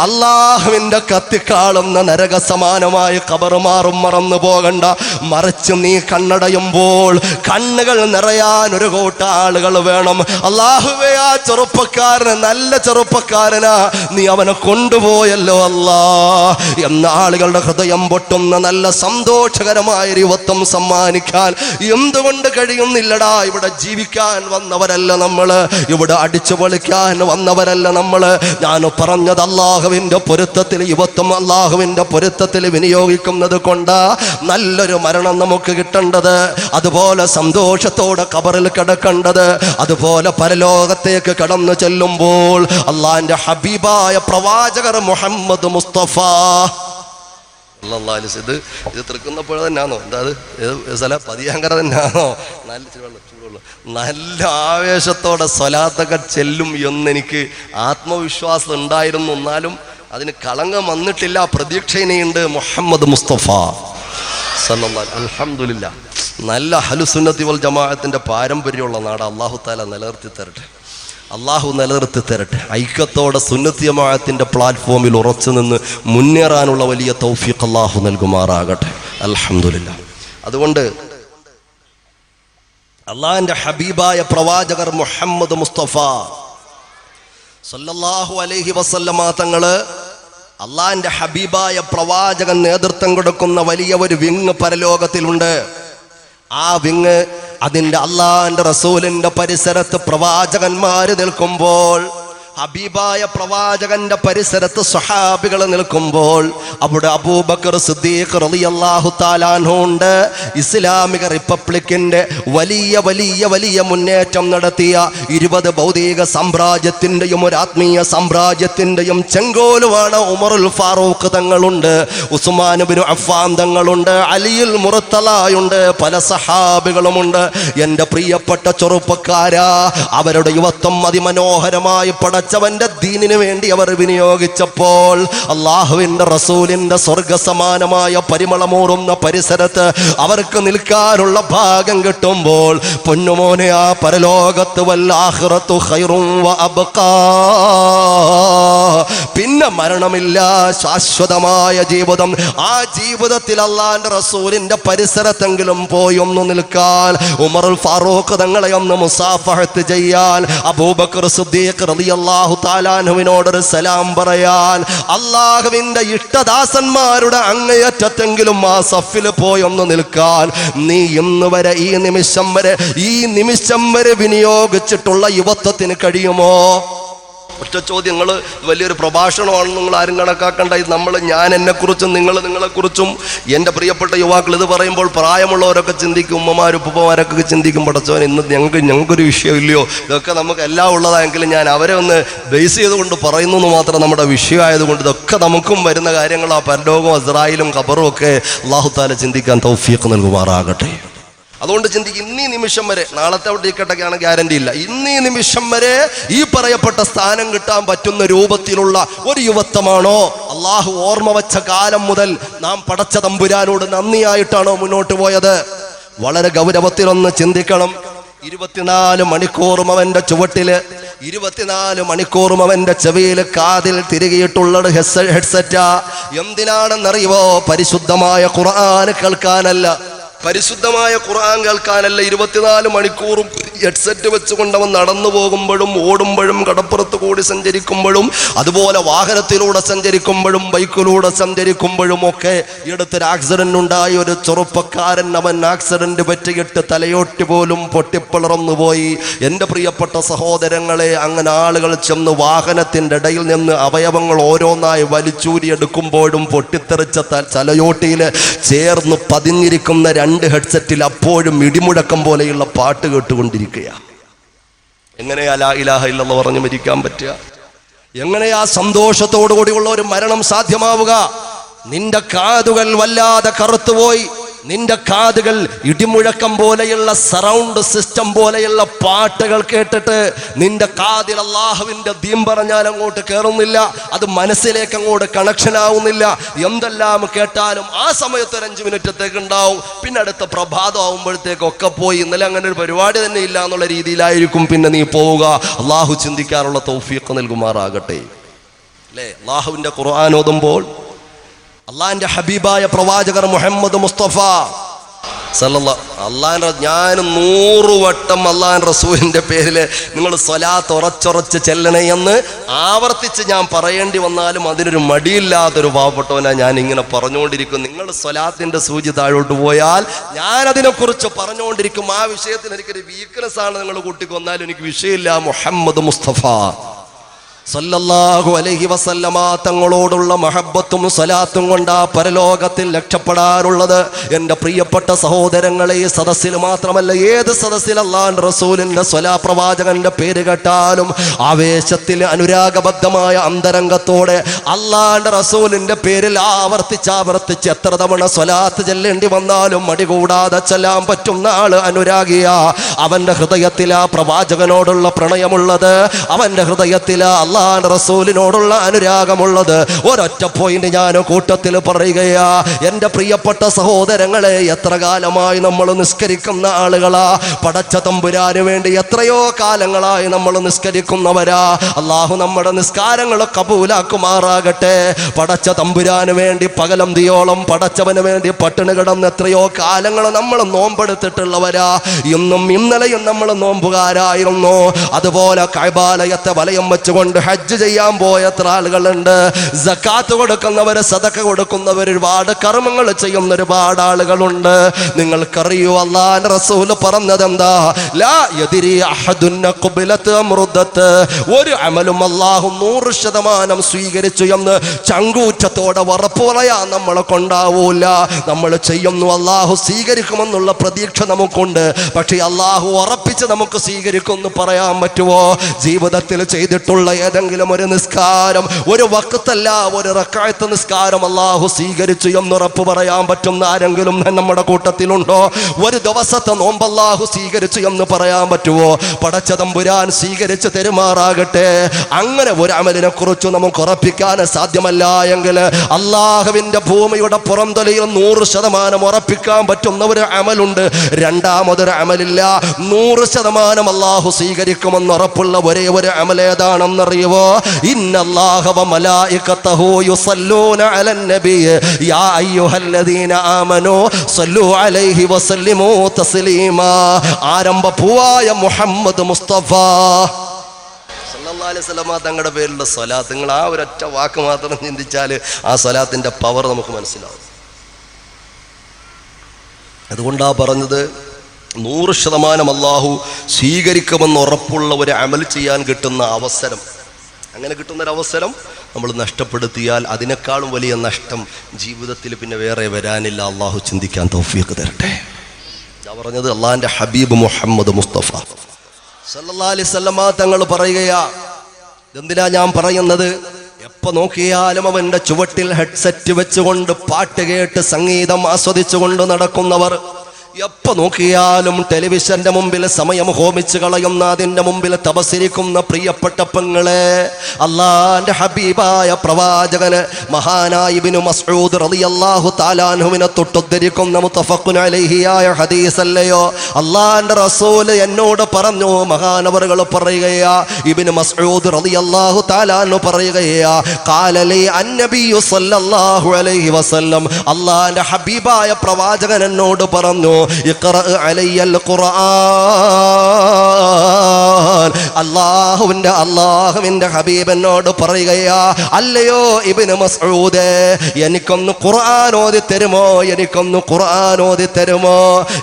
അള്ളാഹുവിന്റെ കത്തിക്കാളുന്ന നരക സമാനമായ ഖബറുമാറും മറന്നു പോകണ്ട. മറിച്ച് നീ കണ്ണടയുമ്പോൾ കണ്ണുകൾ നിറയാൻ ഒരു കൂട്ട ആളുകൾ വേണം. അള്ളാഹുവേ, ആ ചെറുപ്പക്കാരന് നല്ല ചെറുപ്പക്കാരനാ, നീ അവനെ കൊണ്ടുപോയല്ലോ അല്ലാ എന്ന ആളുകളുടെ ഹൃദയം പൊട്ടുന്ന നല്ല സന്തോഷകരമായ യുവത്വം സമ്മാനിക്കാൻ എന്തുകൊണ്ട് കഴിയുന്നില്ലടാ? ഇവിടെ ജീവിക്കാൻ വന്നവരല്ല നമ്മള്, ഇവിടെ അടിച്ചു പൊളിക്കാൻ വന്നവരല്ല നമ്മള്. ഞാൻ പറഞ്ഞത് അള്ളാഹുവിന്റെ പൊരുത്തത്തിൽ യുവത്വം അള്ളാഹുവിന്റെ പൊരുത്തത്തിൽ വിനിയോഗിക്കുന്നത് കൊണ്ട് നല്ലൊരു മരണം നമുക്ക് കിട്ടേണ്ടത്, അതുപോലെ സന്തോഷത്തോടെ ഖബറിൽ കിടക്കേണ്ടത്, അതുപോലെ പരലോകത്തേക്ക് കടന്നു ചെല്ലുമ്പോൾ അള്ളാഹിന്റെ ഹബീബായ പ്രവാചകർ മുഹമ്മദ് മുസ്തഫ ഇത് തൃക്കുന്നപ്പോൾ തന്നെയാണോ? എന്താ സ്ഥല പതിയാങ്കര തന്നെയാണോ? നല്ല ആവേശത്തോടെ സ്വലാത്തൊക്കെ ചെല്ലും എന്നെനിക്ക് ആത്മവിശ്വാസം ഉണ്ടായിരുന്നു. എന്നാലും അതിന് കളങ്കം വന്നിട്ടില്ല, പ്രതീക്ഷയുണ്ട്. മുഹമ്മദ് മുസ്തഫ സല്ലല്ലാഹു അൽഹംദുലില്ലാ. നല്ല അഹ്ലുസുന്നത്തി വൽ ജമാഅത്തിന്റെ പാരമ്പര്യമുള്ള നാട് അല്ലാഹു തആല നിലനിർത്തി തരട്ടെ. അള്ളാഹു നിലനിർത്തി തരട്ടെ. ഐക്യത്തോടെ സുന്നത്തി ജമാഅത്തിന്റെ പ്ലാറ്റ്ഫോമിൽ ഉറച്ചു നിന്ന് മുന്നേറാനുള്ള വലിയ തൗഫീഖ് അള്ളാഹു നൽകുമാറാകട്ടെ. അൽഹംദുലില്ലാ. അതുകൊണ്ട് അള്ളാഹിന്റെ ഹബീബായ പ്രവാചകർ മുഹമ്മദ് മുസ്തഫ സല്ലല്ലാഹു അലൈഹി വസല്ലമ തങ്ങള്, അള്ളാഹിന്റെ ഹബീബായ പ്രവാചകൻ നേതൃത്വം കൊടുക്കുന്ന വലിയ ഒരു വിങ് പരലോകത്തിലുണ്ട്. ആ വിങ് അതിൻ്റെ അള്ളാഹിന്റെ റസൂലിന്റെ പരിസരത്ത് പ്രവാചകന്മാര് നിൽക്കുമ്പോൾ, ഹബീബായ പ്രവാചകന്റെ പരിസരത്ത് സ്വഹാബികൾ നിൽക്കുമ്പോൾ അവിടെ അബൂബക്കർ സിദ്ദീഖ് റളിയല്ലാഹു തആല അൻഹു ഉണ്ട്. ഇസ്ലാമിക റിപ്പബ്ലിക്കിന്റെ വലിയ വലിയ വലിയ മുന്നേറ്റം നടത്തിയ 20 ഭൗതിക സാമ്രാജ്യത്തിന്റെയും ഒരു ആത്മീയ സാമ്രാജ്യത്തിന്റെയും ചെങ്കോലുവാണ് ഉമറുൽ ഫാറൂഖ് തങ്ങളുണ്ട്, ഉസ്മാൻ ഇബ്നു അഫ്ഫാൻ തങ്ങളുണ്ട്, അലിയുൽ മുർത്തലായുണ്ട്, പല സഹാബികളുമുണ്ട്. എൻ്റെ പ്രിയപ്പെട്ട ചെറുപ്പക്കാരാ, അവരുടെ യുവത്വം അതിമനോഹരമായി പടച്ച പടച്ചവന്റെ ദീനിന് വേണ്ടി അവർ വിനിയോഗിച്ചപ്പോൾ അള്ളാഹുവിന്റെ റസൂലിന്റെ സ്വർഗസമാനമായ പരിമളമൂറുന്ന പരിസരത്ത് അവർക്ക് നിൽക്കാനുള്ള ഭാഗം കിട്ടുമ്പോൾ പൊന്നുമോനെ, ആ പരലോകത്ത് വല്ലാഖിറത്തു ഖൈറും വ അബ്ഖാ, പിന്നെ മരണമില്ല, ശാശ്വതമായ ജീവിതം. ആ ജീവിതത്തിൽ അള്ളാന്റെ റസൂലിന്റെ പരിസരത്തെങ്കിലും പോയി ഒന്ന് നിൽക്കാൻ, ഉമറുൽ ഫാറൂഖ് തങ്ങളെ ഒന്ന് മുസാഫഹത്ത് ചെയ്യാൻ, അബൂബക്കർ സിദ്ദീഖ് റളിയല്ലാഹു തആല അൻഹുവിനോടൊരു സലാം പറയാൻ, അള്ളാഹുവിന്റെ ഇഷ്ടദാസന്മാരുടെ അങ്ങേയറ്റത്തെങ്കിലും ആ സഫിൽ പോയി ഒന്ന് നിൽക്കാൻ നീ ഇന്ന് വരെ ഈ നിമിഷം വരെ വിനിയോഗിച്ചിട്ടുള്ള യുവത്വത്തിന് കഴിയുമോ? ഒറ്റ ചോദ്യങ്ങൾ. വലിയൊരു പ്രഭാഷണമാണ്, നിങ്ങൾ ആരും കണക്കാക്കണ്ട. ഇത് ഞാൻ എന്നെക്കുറിച്ചും നിങ്ങളെക്കുറിച്ചും എൻ്റെ പ്രിയപ്പെട്ട യുവാക്കൾ ഇത് പറയുമ്പോൾ പ്രായമുള്ളവരൊക്കെ ചിന്തിക്കും, ഉമ്മമാരും ഉപ്പമാരൊക്കെ ചിന്തിക്കും, പടച്ചവൻ ഇന്ന് ഞങ്ങൾക്കൊരു വിഷയമില്ലയോ, ഇതൊക്കെ നമുക്ക് എല്ലാം ഉള്ളതായെങ്കിലും ഞാൻ അവരെ ഒന്ന് ബേസ് ചെയ്തുകൊണ്ട് പറയുന്നു എന്ന് മാത്രം നമ്മുടെ വിഷയമായതുകൊണ്ട് ഇതൊക്കെ നമുക്കും വരുന്ന കാര്യങ്ങളാ. പരലോകവും അസ്രായിലും ഖബറും ഒക്കെ അല്ലാഹു തആല ചിന്തിക്കാൻ തൗഫീഖ് നൽകുമാറാകട്ടെ. അതുകൊണ്ട് ചിന്തിക്കും, ഇന്നീ നിമിഷം വരെ, നാളത്തെ അവിടെ ഇരിക്കട്ടൊക്കെയാണ് ഗ്യാരണ്ടി ഇല്ല, ഇന്നീ നിമിഷം വരെ ഈ പറയപ്പെട്ട സ്ഥാനം കിട്ടാൻ പറ്റുന്ന രൂപത്തിലുള്ള ഒരു യുവത്വമാണോ അള്ളാഹു ഓർമ്മ വച്ച കാലം മുതൽ നാം പടച്ച തമ്പുരാനോട് നന്ദിയായിട്ടാണോ മുന്നോട്ട് പോയത്? വളരെ ഗൗരവത്തിലൊന്ന് ചിന്തിക്കണം. 24 മണിക്കൂറും അവന്റെ ചുവട്ടില്, 24 മണിക്കൂറും അവന്റെ ചെവിയിൽ കാതിൽ തിരികിയിട്ടുള്ളത് ഹെഡ്സെറ്റാ. എന്തിനാണെന്നറിയുമോ? പരിശുദ്ധമായ ഖുർആൻ കേൾക്കാനല്ല, പരിശുദ്ധമായ ഖുർആൻ കേൾക്കാനല്ല. 24 മണിക്കൂറും ഹെഡ്സെറ്റ് വെച്ചുകൊണ്ടവൻ നടന്നു പോകുമ്പോഴും ഓടുമ്പോഴും കടപ്പുറത്ത് കൂടി സഞ്ചരിക്കുമ്പോഴും അതുപോലെ വാഹനത്തിലൂടെ സഞ്ചരിക്കുമ്പോഴും ബൈക്കിലൂടെ സഞ്ചരിക്കുമ്പോഴും ഒക്കെ ഇടത്തൊരു ആക്സിഡന്റ് ഉണ്ടായി. ഒരു ചെറുപ്പക്കാരൻ, അവൻ ആക്സിഡന്റ് പറ്റിയിട്ട് തലയോട്ടി പോലും പൊട്ടിപ്പിളർന്നു പോയി. എൻ്റെ പ്രിയപ്പെട്ട സഹോദരങ്ങളെ, അങ്ങനെ ആളുകൾ ചെന്ന് വാഹനത്തിൻ്റെ ഇടയിൽ നിന്ന് അവയവങ്ങൾ ഓരോന്നായി വലിച്ചൂരിയെടുക്കുമ്പോഴും പൊട്ടിത്തെറിച്ച തലയോട്ടിയിൽ ചേർന്ന് പതിഞ്ഞിരിക്കുന്ന 2 ഹെഡ്സെറ്റിൽ അപ്പോഴും ഇടിമുഴക്കം പോലെയുള്ള പാട്ട് കേട്ടുകൊണ്ടിരിക്കുക. എങ്ങനെയാ ലാ ഇലാഹ ഇല്ലല്ലാഹ് പറഞ്ഞു മരിക്കാൻ പറ്റുക? എങ്ങനെയാ സന്തോഷത്തോടു കൂടിയുള്ള ഒരു മരണം സാധ്യമാവുക? നിന്റെ കാതുകൾ വല്ലാതെ കറുത്തുപോയി, നിന്റെ കാതുകൾ ഇടിമുഴക്കം പോലെയുള്ള സറൗണ്ട് സിസ്റ്റം പോലെയുള്ള പാട്ടുകൾ കേട്ടിട്ട് നിന്റെ കാതിൽ അള്ളാഹുവിന്റെ ദീൻ പറഞ്ഞാൽ അങ്ങോട്ട് കയറുന്നില്ല, അത് മനസ്സിലേക്ക് അങ്ങോട്ട് കണക്ഷൻ ആവുന്നില്ല. എന്തെല്ലാം കേട്ടാലും ആ സമയത്ത് ഒരു 5 മിനിറ്റത്തേക്ക് ഉണ്ടാവും, പിന്നെ അടുത്ത പ്രഭാതം ആവുമ്പോഴത്തേക്കൊക്കെ പോയി. ഇന്നലെ അങ്ങനെ ഒരു പരിപാടി തന്നെ ഇല്ല എന്നുള്ള രീതിയിലായിരിക്കും പിന്നെ നീ പോവുക. അള്ളാഹു ചിന്തിക്കാനുള്ള തൗഫീഖ് നൽകുമാറാകട്ടെ. അല്ലേ? അള്ളാഹുവിന്റെ ഖുർആൻ ഓതുമ്പോൾ അള്ളാഹിന്റെ ഹബീബായ പ്രവാചകർ മുഹമ്മദ് മുസ്തഫ ഞാൻ 100 വട്ടം അള്ളാഹ് റസൂലിന്റെ പേരിൽ നിങ്ങൾ സ്വലാത്ത് ഉറച്ചുറച്ച് ചെല്ലണേ എന്ന് ആവർത്തിച്ച് ഞാൻ പറയേണ്ടി വന്നാലും അതിനൊരു മടിയില്ലാത്തൊരു പാവപ്പെട്ടവനാ ഞാൻ ഇങ്ങനെ പറഞ്ഞുകൊണ്ടിരിക്കും. നിങ്ങൾ സ്വലാത്തിന്റെ സൂചി താഴോട്ട് പോയാൽ ഞാൻ അതിനെക്കുറിച്ച് പറഞ്ഞുകൊണ്ടിരിക്കും. ആ വിഷയത്തിന് എനിക്കൊരു വീക്ക്നെസ് ആണ്, നിങ്ങൾ കൂട്ടിക്കൊന്നാലും എനിക്ക് വിഷയമില്ല. മുഹമ്മദ് മുസ്തഫ സല്ലല്ലാഹു അലൈഹി വസല്ലമ തങ്ങളോടുള്ള മഹബ്ബത്തും സ്വലാത്തും കൊണ്ടാ പരലോകത്തിൽ രക്ഷപ്പെടാറുള്ളത്. എൻ്റെ പ്രിയപ്പെട്ട സഹോദരങ്ങളെ, ഈ സദസ്സിൽ മാത്രമല്ല ഏത് സദസ്സിൽ അല്ലാഹുവിന്റെ റസൂലിന്റെ പ്രവാചകന്റെ പേര് കേട്ടാലും ആവേശത്തിൽ അനുരാഗബദ്ധമായ അന്തരംഗത്തോടെ അല്ലാഹുവിന്റെ റസൂലിന്റെ പേരിൽ ആവർത്തിച്ച് എത്ര തവണ സ്വലാത്ത് ചെല്ലേണ്ടി വന്നാലും മടി കൂടാതെ ചെല്ലാൻ പറ്റുന്ന ആള് അനുരാഗിയ. അവന്റെ ഹൃദയത്തിൽ ആ പ്രവാചകനോടുള്ള പ്രണയമുള്ളത്, അവന്റെ ഹൃദയത്തിൽ അല്ലാഹുവിന്റെ റസൂലിനോടുള്ള അനുരാഗമുള്ളത്. ഒരൊറ്റ പോയിന്റ് ഞാൻ കൂട്ടത്തിൽ പറയുകയാ. എൻ്റെ പ്രിയപ്പെട്ട സഹോദരങ്ങളെ, എത്ര കാലമായി നമ്മൾ നിസ്കരിക്കുന്ന ആളുകളാ. പടച്ച തമ്പുരാന് വേണ്ടി എത്രയോ കാലങ്ങളായി നമ്മൾ നിസ്കരിക്കുന്നവരാ. അള്ളാഹു നമ്മുടെ നിസ്കാരങ്ങൾ കബൂലാക്കുമാറാകട്ടെ. പടച്ച തമ്പുരാന് വേണ്ടി പകലന്തിയോളം പടച്ചവന് വേണ്ടി പട്ടിണി കിടന്ന് എത്രയോ കാലങ്ങൾ നമ്മൾ നോമ്പെടുത്തിട്ടുള്ളവരാ. ഇന്നും ഇന്നലെയും നമ്മൾ നോമ്പുകാരായിരുന്നു. അതുപോലെ കഅബാലയത്തെ വലയം വെച്ചുകൊണ്ട് ഹജ്ജ് ചെയ്യാൻ പോയ എത്ര ആളുകളുണ്ട്. സക്കാത്ത് കൊടുക്കുന്നവര്, സദഖ കൊടുക്കുന്നവർ, ഒരുപാട് കർമ്മങ്ങൾ ചെയ്യുന്ന ഒരുപാട് ആളുകളുണ്ട്. നിങ്ങൾക്കറിയോ അല്ലാഹുവിന്റെ റസൂൽ പറഞ്ഞത് എന്താ? ലാ യദ്രി അഹദുൻ ഖബലത അംറുദത. ഒരു അമലും അല്ലാഹു 100% സ്വീകരിച്ചു എന്ന് ചങ്കൂറ്റത്തോടെ ഉറപ്പ് പറയാൻ നമ്മളെ കൊണ്ടാവൂല. നമ്മൾ ചെയ്യുന്നു, അല്ലാഹു സ്വീകരിക്കുമെന്നുള്ള പ്രതീക്ഷ നമുക്കുണ്ട്. പക്ഷേ അല്ലാഹു ഉറപ്പിച്ച് നമുക്ക് സ്വീകരിക്കുമെന്ന് പറയാൻ പറ്റുമോ? ജീവിതത്തിൽ ചെയ്തിട്ടുള്ള ഏതെങ്കിലും ഒരു നിസ്കാരം, ഒരു വഖ്തല്ല ഒരു റക്അത്ത് നിസ്കാരം അല്ലാഹു സ്വീകരിച്ചു എന്ന് ഉറപ്പ് പറയാൻ പറ്റുന്ന ആരെങ്കിലും നമ്മുടെ കൂട്ടത്തിലുണ്ടോ? ഒരു ദിവസത്തെ നോമ്പ് അല്ലാഹു സ്വീകരിച്ചു എന്ന് പറയാൻ പറ്റുമോ? പടച്ച തമ്പുരാൻ സ്വീകരിച്ച് തെരുമാറാകട്ടെ. അങ്ങനെ ഒരു അമലിനെ കുറിച്ച് നമുക്ക് ഉറപ്പിക്കാൻ സാധ്യമല്ല എങ്കിൽ അല്ലാഹുവിന്റെ ഭൂമിയുടെ പുറംതൊലിയിൽ 100% ഉറപ്പിക്കാൻ പറ്റുന്ന ഒരു അമലുണ്ട്. രണ്ടാമതൊരു അമലില്ല. 100% അല്ലാഹു സ്വീകരിക്കുമെന്ന് ഉറപ്പുള്ള ഒരേ ഒരു അമൽ ഏതാണെന്നറിയുമോ? ഇന്നല്ലാഹ വ മലായികതഹു യുസല്ലൂന അലൻ നബി യാ അയ്യുഹല്ലദീന ആമനൂ സല്ലു അലൈഹി വസല്ലിമൂ തസ്ലീമാ. ആരംഭ പൂവായ മുഹമ്മദ് മുസ്തഫ സല്ലല്ലാഹു അലൈഹി വസല്ലം തങ്ങളുടെ പേരിലുള്ള സ്വലാത്ത്, നിങ്ങൾ ആ ഒരൊറ്റ വാക്ക് മാത്രം ചിന്തിച്ചാൽ ആ സ്വലാത്തിന്റെ പവർ നമുക്ക് മനസ്സിലാവും. അതുകൊണ്ടാ പറഞ്ഞത് 100% അല്ലാഹു സ്വീകരിക്കുമെന്ന് ഉറപ്പുള്ള ഒരു അമൽ ചെയ്യാൻ കിട്ടുന്ന അവസരം, അങ്ങനെ കിട്ടുന്നൊരവസരം നമ്മൾ നഷ്ടപ്പെടുത്തിയാൽ അതിനേക്കാളും വലിയ നഷ്ടം ജീവിതത്തിൽ പിന്നെ വേറെ വരാനില്ല. അള്ളാഹു ചിന്തിക്കാൻ തൗഫീഖ് തരട്ടെ. ഞാൻ പറഞ്ഞത് അള്ളാഹിൻ്റെ ഹബീബ് മുഹമ്മദ് മുസ്തഫ സല്ലല്ലാഹു അലൈഹി വസല്ലം തങ്ങൾ പറയുകയാ. എന്തിനാ ഞാൻ പറയുന്നത്? എപ്പോൾ നോക്കിയാലും അവൻ്റെ ചുവട്ടിൽ ഹെഡ്സെറ്റ് വെച്ചുകൊണ്ട് പാട്ട് കേട്ട് സംഗീതം ആസ്വദിച്ചുകൊണ്ട് നടക്കുന്നവർ, എപ്പോൾ നോക്കിയാലും ടെലിവിഷന്റെ മുമ്പിൽ സമയം ഹോമിച്ച് കളയുന്ന, അതിൻ്റെ മുമ്പിൽ തപസ്സിരിക്കുന്ന പ്രിയപ്പെട്ട പെങ്ങളെ, അള്ളാന്റെ ഹബീബായ പ്രവാചകന് മഹാനായ ഇബ്നു മസ്ഊദ് റളിയല്ലാഹു തആല അൻഹുവിനെ തൊട്ടുദ്ധരിക്കുന്ന മുത്തഫഖുൻ അലൈഹിയായ ഹദീസ് അല്ലയോ? അള്ളാന്റെ റസൂൽ എന്നോട് പറഞ്ഞു, മഹാനവറുകൾ പറയുകയാ, ഇബ്നു മസ്ഊദ് റളിയല്ലാഹു തആല അൻഹു പറയുകയാ, ഖാല ലി അന്നബിയു സല്ലല്ലാഹു അലൈഹി വസല്ലം, അള്ളാന്റെ ഹബീബായ പ്രവാചകൻ എന്നോട് പറഞ്ഞു, ഇഖ്റഅ അലയ്യൽ ഖുർആൻ. അല്ലാഹുവിന്റെ ഹബീബ് എന്നോട് പറയുകയാ, അല്ലയോ ഇബ്നു മസ്ഊദ്, എനിക്കൊന്ന് ഖുർആൻ ഓതി തരുമോ? എനിക്കൊന്ന് ഖുർആൻ ഓതി തരുമോ?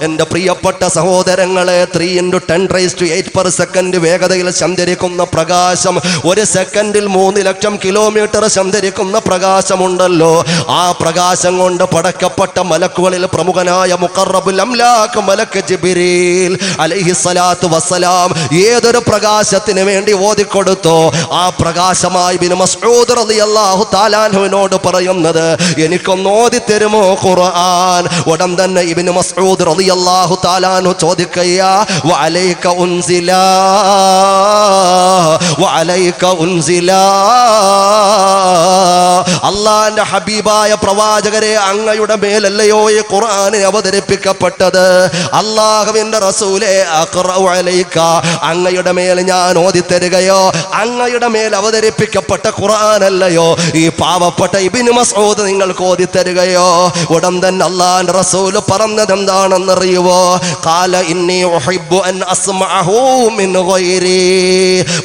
എൻ്റെ പ്രിയപ്പെട്ട സഹോദരങ്ങളെ, 3×10⁸ വേഗതയിൽ സഞ്ചരിക്കുന്ന പ്രകാശം, ഒരു സെക്കൻഡിൽ 3 ലക്ഷം കിലോമീറ്റർ സഞ്ചരിക്കുന്ന പ്രകാശമുണ്ടല്ലോ. ആ പ്രകാശം കൊണ്ട് പടക്കപ്പെട്ട മലക്കുകളിൽ പ്രമുഖനായ മുഖറബുൽ അംലാക്ക് മലക്ക് ജിബ്രീൽ അലൈഹിസ്സലാത്തു വസ്സലാം ഏതൊരു പ്രകാശത്തിന് വേണ്ടി ഓതിക്കൊടുത്തോ, ആ പ്രകാശമായി ഇബ്നു മസ്ഊദ് റളിയല്ലാഹു തആല അൻഹുവിനോട് പറയുന്നത്, എനിക്കൊന്ന് ഓതി തരുമോ ഖുർആൻ? ഉടൻ തന്നെ ഇബ്നു മസ്ഊദ് റളിയല്ലാഹു തആല അൻഹു ചോദിക്കയാ, വഅലൈക ഉൻസിലാ വഅലൈക ഉൻസിലാ. അല്ലാഹുവിന്റെ ഹബീബായ പ്രവാചകരെ, അങ്ങയുടെ മേലല്ലയോ ഈ ഖുർആൻ അവതരിപ്പിക്കപ്പെട്ടത്? അല്ലാഹുവിന്റെ റസൂലേ, അഖ്റഉ അലൈക, അങ്ങയുടെ മേൽ ഞാൻ ഓതി തരുകയോ? അങ്ങയുടെ മേൽ അവതരിപ്പിക്കപ്പെട്ട ഖുർആനല്ലയോ ഈ പാവപ്പെട്ട ഇബ്നു മസ്ഊദ് നിങ്ങൾക്ക് ഓതി തരുകയോ? ഉടൻ തന്നെ അല്ലാഹുവിന്റെ റസൂൽ പറഞ്ഞത് എന്താണെന്നറിയുവോ? ഖാല ഇന്നി ഉഹിബ്ബു അൻ അസ്മഅഹു മിൻ ഗൈരി.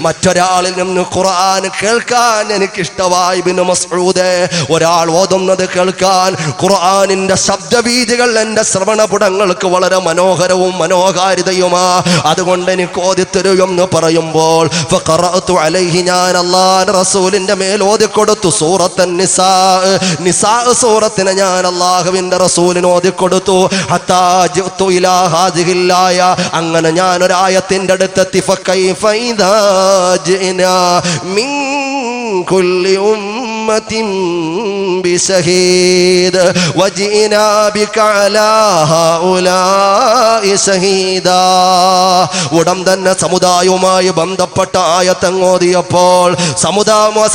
മറ്റൊരാളിൽ നിന്ന് ഖുർആൻ കേൾക്കാൻ എനിക്കിഷ്ടമായി ഇബ്നു മസ്ഊദ്. ഒരാൾ ഓതുന്നത് കേൾക്കാൻ, ഖുർആനിന്റെ ശബ്ദവീഥികൾ എൻ്റെ ശ്രവണപുടങ്ങൾക്ക് വളരെ മനോഹരവും മനോഹാരിതയുമാ. അതുകൊണ്ട് എനിക്ക് ഓതിത്തരൂ എന്ന് പറയുമ്പോൾ, ഫഖറഅതു അലൈഹി, ഞാൻ അല്ലാഹുവിന്റെ റസൂലിന്റെ മേൽ ഓതിക്കൊടുത്തു സൂറത്തുൻ നിസാ. നിസാ സൂറത്തിനെ ഞാൻ അല്ലാഹുവിന്റെ റസൂലിന് ഓതിക്കൊടുത്തു. ഹത്താ ജിഅ്തു ഇലാ ഹാദിഹിൽ ആയ, അങ്ങനെ ഞാൻ ഒരു ആയത്തിന്റെ അടുത്തെത്തി. ഫകൈഫ ഇദാ ജിനാ മിൻ കുല്ലി ഉമ്മത്തിൻ ബിശഹീദ് വജിനാ ബിക അലാ ഹൗലാഇ ശഹീദാ. ഉടൻ തന്നെ സമുദായവുമായി ബന്ധപ്പെട്ട ആയത്തങ്ങോതിയപ്പോൾ,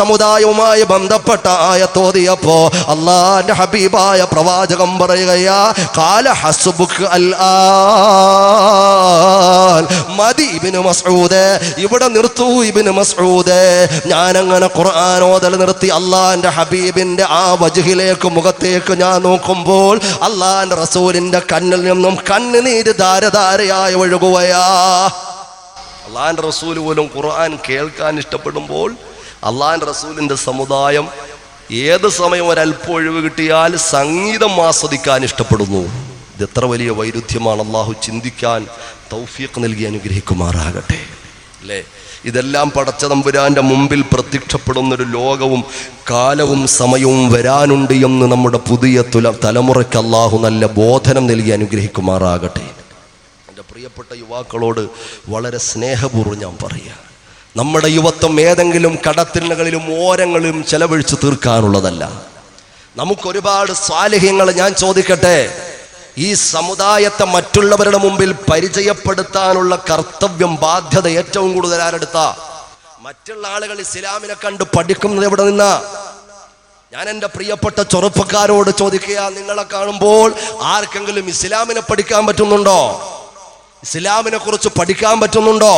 സമുദായവുമായി ബന്ധപ്പെട്ട ആയത്തോതിയപ്പോ അല്ലാഹുവിന്റെ ഹബീബായ പ്രവാചകം പറയുകയാ, ഖാല ഹസ്ബുക അൽആൻ. മതി ഇബ്നു മസ്ഊദ്, ഇവിടെ നിർത്തൂ ഇബ്നു മസ്ഊദ്. ഞാനങ്ങനെ ഖുർആൻ ഓതൽ നിർത്തി അല്ലാഹുവിന്റെ ഹബീബിന്റെ ആ വജ്ഹിലേക്ക്, മുഖത്തേക്ക് ഞാൻ നോക്കുമ്പോൾ അല്ലാഹുവിന്റെ റസൂലിന്റെ കണ്ണിൽ നിന്നും കണ്ണുനീര് ധാരധാരയായി ഒഴുകുകയാ. അല്ലാഹുവിന്റെ റസൂൽ പോലും ഖുർആൻ കേൾക്കാൻ ഇഷ്ടപ്പെടുമ്പോൾ അല്ലാഹുവിന്റെ റസൂലിന്റെ സമുദായം ഏത് സമയം ഒരല്പം ഒഴിവ് കിട്ടിയാൽ സംഗീതം ആസ്വദിക്കാൻ ഇഷ്ടപ്പെടുന്നു. ഇതെത്ര വലിയ വൈരുദ്ധ്യമാണ്! അല്ലാഹു ചിന്തിക്കാൻ തൗഫീഖ് നൽകി അനുഗ്രഹിക്കുമാറാകട്ടെ. അല്ലേ? ഇതെല്ലാം പടച്ച തമ്പുരാന്റെ മുമ്പിൽ പ്രത്യക്ഷപ്പെടുന്നൊരു ലോകവും കാലവും സമയവും വരാനുണ്ട് എന്ന് നമ്മുടെ പുതിയ തലമുറയ്ക്ക് അല്ലാഹു നല്ല ബോധനം നൽകി അനുഗ്രഹിക്കുമാറാകട്ടെ. എൻ്റെ പ്രിയപ്പെട്ട യുവാക്കളോട് വളരെ സ്നേഹപൂർവ്വം ഞാൻ പറയുക, നമ്മുടെ യുവത്വം ഏതെങ്കിലും കടത്തിണ്ണകളിലും ഓരങ്ങളിലും ചെലവഴിച്ചു തീർക്കാനുള്ളതല്ല. നമുക്കൊരുപാട് സ്വാലിഹ്യങ്ങൾ. ഞാൻ ചോദിക്കട്ടെ, ഈ സമുദായത്തെ മറ്റുള്ളവരുടെ മുമ്പിൽ പരിചയപ്പെടുത്താനുള്ള കർത്തവ്യം, ബാധ്യത ഏറ്റവും കൂടുതൽ ആരെടുത്താ? മറ്റുള്ള ആളുകൾ ഇസ്ലാമിനെ കണ്ട് പഠിക്കുന്നത് എവിടെ നിന്നാ? ഞാൻ എൻ്റെ പ്രിയപ്പെട്ട ചെറുപ്പക്കാരോട് ചോദിക്കുക, നിങ്ങളെ കാണുമ്പോൾ ആർക്കെങ്കിലും ഇസ്ലാമിനെ പഠിക്കാൻ പറ്റുന്നുണ്ടോ? ഇസ്ലാമിനെ കുറിച്ച് പഠിക്കാൻ പറ്റുന്നുണ്ടോ?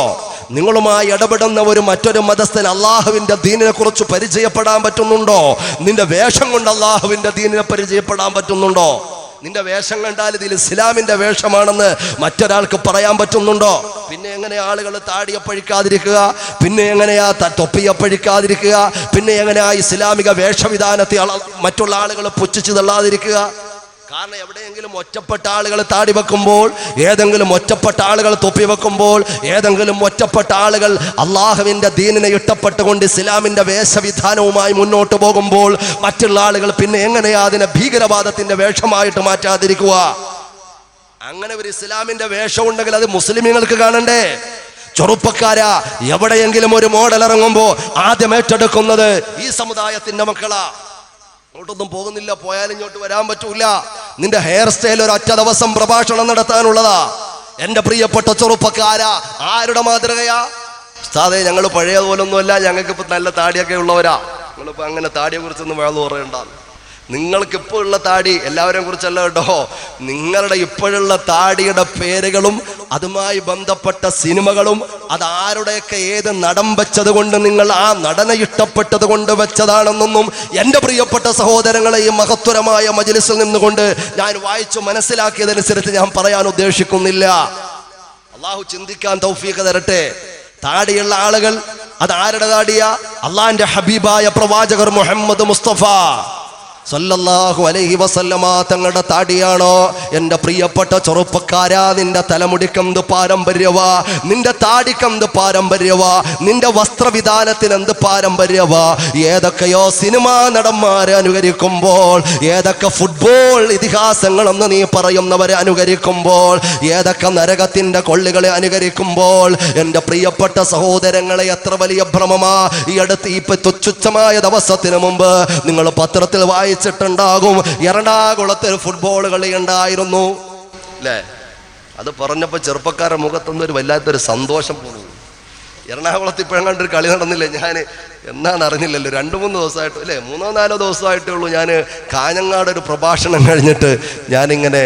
നിങ്ങളുമായി ഇടപെടുന്ന മറ്റൊരു മതസ്ഥൻ അള്ളാഹുവിൻ്റെ ദീനിനെ കുറിച്ച് പരിചയപ്പെടാൻ പറ്റുന്നുണ്ടോ? നിന്റെ വേഷം കൊണ്ട് അള്ളാഹുവിൻ്റെ ദീനിനെ പരിചയപ്പെടാൻ പറ്റുന്നുണ്ടോ? നിന്റെ വേഷം കണ്ടാൽ ഇതിൽ ഇസ്ലാമിന്റെ വേഷമാണെന്ന് മറ്റൊരാൾക്ക് പറയാൻ പറ്റുന്നുണ്ടോ? പിന്നെ എങ്ങനെയാ ആളുകൾ താടിയെ പഴിക്കാതിരിക്കുക? പിന്നെ എങ്ങനെയാ തൊപ്പിയെ പഴിക്കാതിരിക്കുക? പിന്നെ എങ്ങനെയാ ഇസ്ലാമിക വേഷവിധാനത്തെ മറ്റുള്ള ആളുകൾ പുച്ഛിച്ചു തള്ളാതിരിക്കുക? കാരണം എവിടെയെങ്കിലും ഒറ്റപ്പെട്ട ആളുകൾ താടി വെക്കുമ്പോൾ, ഏതെങ്കിലും ഒറ്റപ്പെട്ട ആളുകൾ തൊപ്പി വെക്കുമ്പോൾ, ഏതെങ്കിലും ഒറ്റപ്പെട്ട ആളുകൾ അള്ളാഹുവിൻ്റെ ദീനിനെ ഇഷ്ടപ്പെട്ടുകൊണ്ട് ഇസ്ലാമിൻ്റെ വേഷവിധാനവുമായി മുന്നോട്ട് പോകുമ്പോൾ മറ്റുള്ള ആളുകൾ പിന്നെ എങ്ങനെയാ അതിനെ ഭീകരവാദത്തിൻ്റെ വേഷമായിട്ട് മാറ്റാതിരിക്കുക? അങ്ങനെ ഒരു ഇസ്ലാമിൻ്റെ വേഷമുണ്ടെങ്കിൽ അത് മുസ്ലിമീങ്ങൾക്ക് കാണണ്ടേ? ചെറുപ്പക്കാരാ, എവിടെയെങ്കിലും ഒരു മോഡൽ ഇറങ്ങുമ്പോൾ ആദ്യം ഏറ്റെടുക്കുന്നത് ഈ സമുദായത്തിൻ്റെ മക്കളാ. അങ്ങോട്ടൊന്നും പോകുന്നില്ല, പോയാലും ഇങ്ങോട്ട് വരാൻ പറ്റൂല. നിന്റെ ഹെയർ സ്റ്റൈൽ ഒരൊറ്റ ദിവസം പ്രഭാഷണം നടത്താനുള്ളതാ. എൻ്റെ പ്രിയപ്പെട്ട ചെറുപ്പക്കാരാ, ആരുടെ മാതൃകയാ? ഉസ്താദേ, ഞങ്ങൾ പഴയതുപോലൊന്നുമല്ല, ഞങ്ങൾക്കിപ്പോൾ നല്ല താടിയൊക്കെ ഉള്ളവരാ. നിങ്ങളിപ്പോൾ അങ്ങനെ താടിയെ കുറിച്ചൊന്നും വേള പറയണ്ടാന്ന്. നിങ്ങൾക്കിപ്പോൾ ഉള്ള താടി എല്ലാവരെയും കുറിച്ചല്ല കേട്ടോ. നിങ്ങളുടെ ഇപ്പോഴുള്ള താടിയുടെ പേരുകളും അതുമായി ബന്ധപ്പെട്ട സിനിമകളും അതാരുടെയൊക്കെ ഏത് നടൻ വെച്ചത് കൊണ്ട്, നിങ്ങൾ ആ നടനെ ഇഷ്ടപ്പെട്ടത് കൊണ്ട് വെച്ചതാണെന്നൊന്നും എൻ്റെ പ്രിയപ്പെട്ട സഹോദരങ്ങളെ ഈ മഹത്വരമായ മജ്‌ലിസിൽ നിന്നുകൊണ്ട് ഞാൻ വായിച്ചു മനസ്സിലാക്കിയതനുസരിച്ച് ഞാൻ പറയാൻ ഉദ്ദേശിക്കുന്നില്ല. അള്ളാഹു ചിന്തിക്കാൻ തൗഫീഖ് തരട്ടെ. താടിയുള്ള ആളുകൾ അതാരുടെ താടിയാ? അള്ളാഹിന്റെ ഹബീബായ പ്രവാചകർ മുഹമ്മദ് മുസ്തഫ സല്ലല്ലാഹു അലൈഹി വസല്ലമ തങ്ങളുടെ താടിയാണോ? എൻ്റെ പ്രിയപ്പെട്ട ചെറുപ്പക്കാരാ, നിന്റെ തലമുടിക്കെന്ത് പാരമ്പര്യവാ, നിന്റെ താടിക്കെന്ത് പാരമ്പര്യവാ, നിന്റെ വസ്ത്രവിധാനത്തിന് എന്ത് പാരമ്പര്യവാ? ഏതൊക്കെയോ സിനിമാ നടന്മാരെ അനുകരിക്കുമ്പോൾ, ഏതൊക്കെ ഫുട്ബോൾ ഇതിഹാസങ്ങളെന്ന് നീ പറയുന്നവരെ അനുകരിക്കുമ്പോൾ, ഏതൊക്കെ നരകത്തിൻ്റെ കൊള്ളികളെ അനുകരിക്കുമ്പോൾ, എൻ്റെ പ്രിയപ്പെട്ട സഹോദരങ്ങളെ, എത്ര വലിയ ഭ്രമമാ! ഈ അടുത്ത് ഈ തുച്ഛമായ ദിവസത്തിന് മുമ്പ് നിങ്ങൾ പത്രത്തിൽ ണ്ടാകും, എറണാകുളത്ത് ഫുട്ബോൾ കളി ഉണ്ടായിരുന്നു അല്ലേ? അത് പറഞ്ഞപ്പോൾ ചെറുപ്പക്കാരുടെ മുഖത്തൊന്നും ഒരു വല്ലാത്തൊരു സന്തോഷം പോകുന്നു. എറണാകുളത്ത് ഇപ്പോഴും കണ്ടൊരു കളി നടന്നില്ലേ? ഞാൻ എന്നാണ് അറിഞ്ഞില്ലല്ലോ, 2-3 ദിവസമായിട്ട് അല്ലേ, 3-4 ദിവസമായിട്ടേ ഉള്ളൂ. ഞാൻ കാഞ്ഞങ്ങാട് ഒരു പ്രഭാഷണം കഴിഞ്ഞിട്ട് ഞാനിങ്ങനെ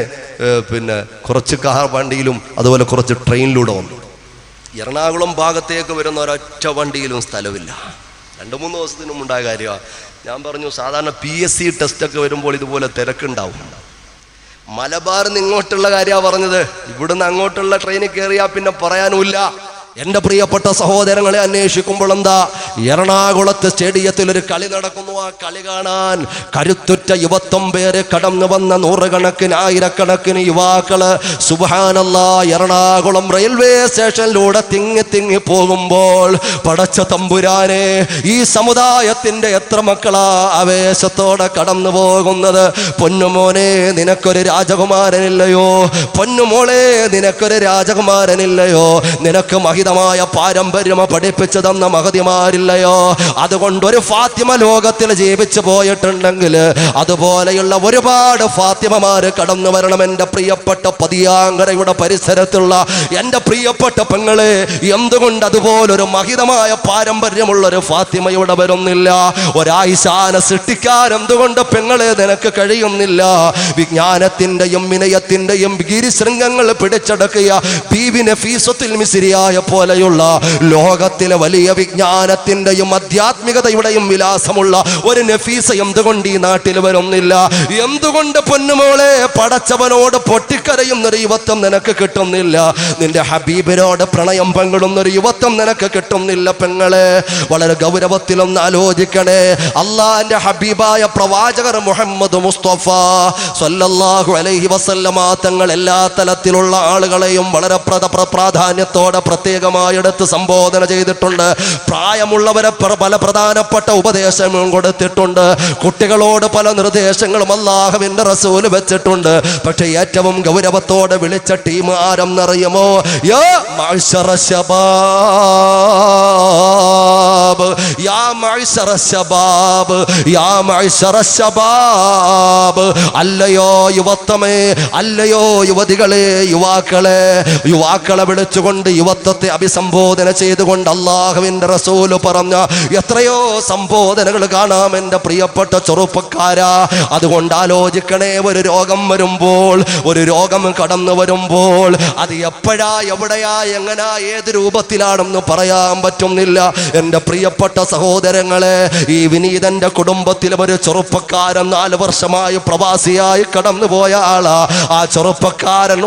പിന്നെ കുറച്ച് കാർ വണ്ടിയിലും അതുപോലെ കുറച്ച് ട്രെയിനിലൂടെ വന്നു. എറണാകുളം ഭാഗത്തേക്ക് വരുന്ന ഒരൊറ്റ വണ്ടിയിലും സ്ഥലമില്ല. 2-3 ദിവസത്തിനും ഉണ്ടായ കാര്യമാണ്. ഞാൻ പറഞ്ഞു, സാധാരണ PSC ടെസ്റ്റൊക്കെ വരുമ്പോൾ ഇതുപോലെ തിരക്കുണ്ടാവും. മലബാറിൽ നിന്ന് ഇങ്ങോട്ടുള്ള കാര്യമാണ് പറഞ്ഞത്. ഇവിടുന്ന് അങ്ങോട്ടുള്ള ട്രെയിനിൽ കയറിയാൽ പിന്നെ പറയാനുമില്ല. എൻ്റെ പ്രിയപ്പെട്ട സഹോദരങ്ങളെ അന്വേഷിക്കുമ്പോൾ എന്താ, എറണാകുളത്ത് സ്റ്റേഡിയത്തിൽ ഒരു കളി നടക്കുന്നു. ആ കളി കാണാൻ കരുത്തുറ്റ യുവത്വം പേര് കടന്നു വന്ന നൂറുകണക്കിന് ആയിരക്കണക്കിന് യുവാക്കള് സുബ്ഹാനല്ലാഹ് എറണാകുളം റെയിൽവേ സ്റ്റേഷനിലൂടെ തിങ്ങി പോകുമ്പോൾ, പടച്ച തമ്പുരാനെ, ഈ സമുദായത്തിൻ്റെ എത്ര മക്കളാ ആവേശത്തോടെ കടന്നു പോകുന്നത്. പൊന്നുമോനെ, നിനക്കൊരു രാജകുമാരനില്ലയോ? പൊന്നുമോളെ, നിനക്കൊരു രാജകുമാരനില്ലയോ? നിനക്ക് മായ പാരമ്പര്യം പഠിപ്പിച്ചു തന്ന മഹതിമാരില്ലയോ? അതുകൊണ്ട് ഒരു ഫാത്തിമ ലോകത്തിൽ ജീവിച്ചു പോയിട്ടുണ്ടെങ്കിൽ അതുപോലെയുള്ള ഒരുപാട് ഫാത്തിമമാര് കടന്നു വരണം. എൻ്റെ പ്രിയപ്പെട്ട പതിയാങ്കരയുടെ പരിസരത്തുള്ള എൻ്റെ പ്രിയപ്പെട്ട പെങ്ങളെ, എന്തുകൊണ്ട് അതുപോലൊരു മഹിതമായ പാരമ്പര്യമുള്ളൊരു ഫാത്തിമ ഇവിടെ വരുന്നില്ല? ഒരായിഷാനെ സൃഷ്ടിക്കാൻ എന്തുകൊണ്ട് പെങ്ങളെ നിനക്ക് കഴിയുന്നില്ല? വിജ്ഞാനത്തിൻ്റെയും വിനയത്തിൻ്റെയും ഗിരിശൃംഗങ്ങൾ പിടിച്ചടക്കിയ ബീവി നഫീസത്തുൽ മിസ്രിയായ പോലെയുള്ള ലോകത്തിലെ വലിയ വിജ്ഞാനത്തിന്റെയും ആധ്യാത്മികതയുടെയും വിലാസമുള്ള ഒരു നഫീസ എന്തുകൊണ്ട് ഈ നാട്ടിൽ വരുന്നില്ല? എന്തുകൊണ്ട് പൊന്നുമോളെ, പടച്ചവനോട് പൊട്ടിക്കരയുന്നൊരു യുവത്വം നിനക്ക് കിട്ടുന്നില്ല? നിന്റെ ഹബീബിനോട് പ്രണയം പങ്കിടുന്നൊരു യുവത്വം നിനക്ക് കിട്ടുന്നില്ല? പെങ്ങളെ, വളരെ ഗൗരവത്തിലൊന്ന് ആലോചിക്കണേ. അള്ളാന്റെ ഹബീബായ പ്രവാചകർ മുഹമ്മദ് മുസ്തഫ സല്ലല്ലാഹു അലൈഹി വസല്ലമ തങ്ങൾ എല്ലാ തലത്തിലുള്ള ആളുകളെയും വളരെ പ്രാധാന്യത്തോടെ പ്രത്യേകമായെടുത്ത് സംബോധന ചെയ്തിട്ടുണ്ട്. പ്രായമുള്ളവരെ പല പ്രധാനപ്പെട്ട ഉപദേശങ്ങളും കൊടുത്തിട്ടുണ്ട്. കുട്ടികളോട് പല നിർദ്ദേശങ്ങളും അല്ലാഹുവിന്റെ റസൂൽ വെച്ചിട്ടുണ്ട്. പക്ഷെ ഏറ്റവും ഗൗരവത്തോടെ വിളിച്ച ടീം ആരെന്നറിയുമോ? യാ മഅ്ശറ ശബാബ്, ശബാബ് യാ മഅ്ശറ ശബാബ് യാ മഅ്ശറ ശബാബ്. അല്ലയോ യുവത്വമേ, അല്ലയോ യുവതികളെ, യുവാക്കളെ വിളിച്ചുകൊണ്ട് യുവത്വത്തെ അഭിസംബോധന ചെയ്തുകൊണ്ട് അല്ലാഹുവിന്റെ റസൂൽ പറഞ്ഞ എത്രയോ സംബോധനകൾ കാണാം എൻ്റെ പ്രിയപ്പെട്ട ചെറുപ്പക്കാരാ. അതുകൊണ്ട് ആലോചിക്കണേ, ഒരു രോഗം വരുമ്പോൾ, ഒരു രോഗം കടന്നു വരുമ്പോൾ അത് എപ്പോഴാ, എവിടെയാ, എങ്ങനാ, ഏത് രൂപത്തിലാണെന്ന് പറയാൻ പറ്റുന്നില്ല. എൻ്റെ പ്രിയപ്പെട്ട സഹോദരങ്ങളെ, ഈ വിനീതന്റെ കുടുംബത്തിലും ഒരു ചെറുപ്പക്കാരൻ 4 വർഷമായി പ്രവാസിയായി കടന്നു പോയ ആളാ. ആ ചെറുപ്പക്കാരൻ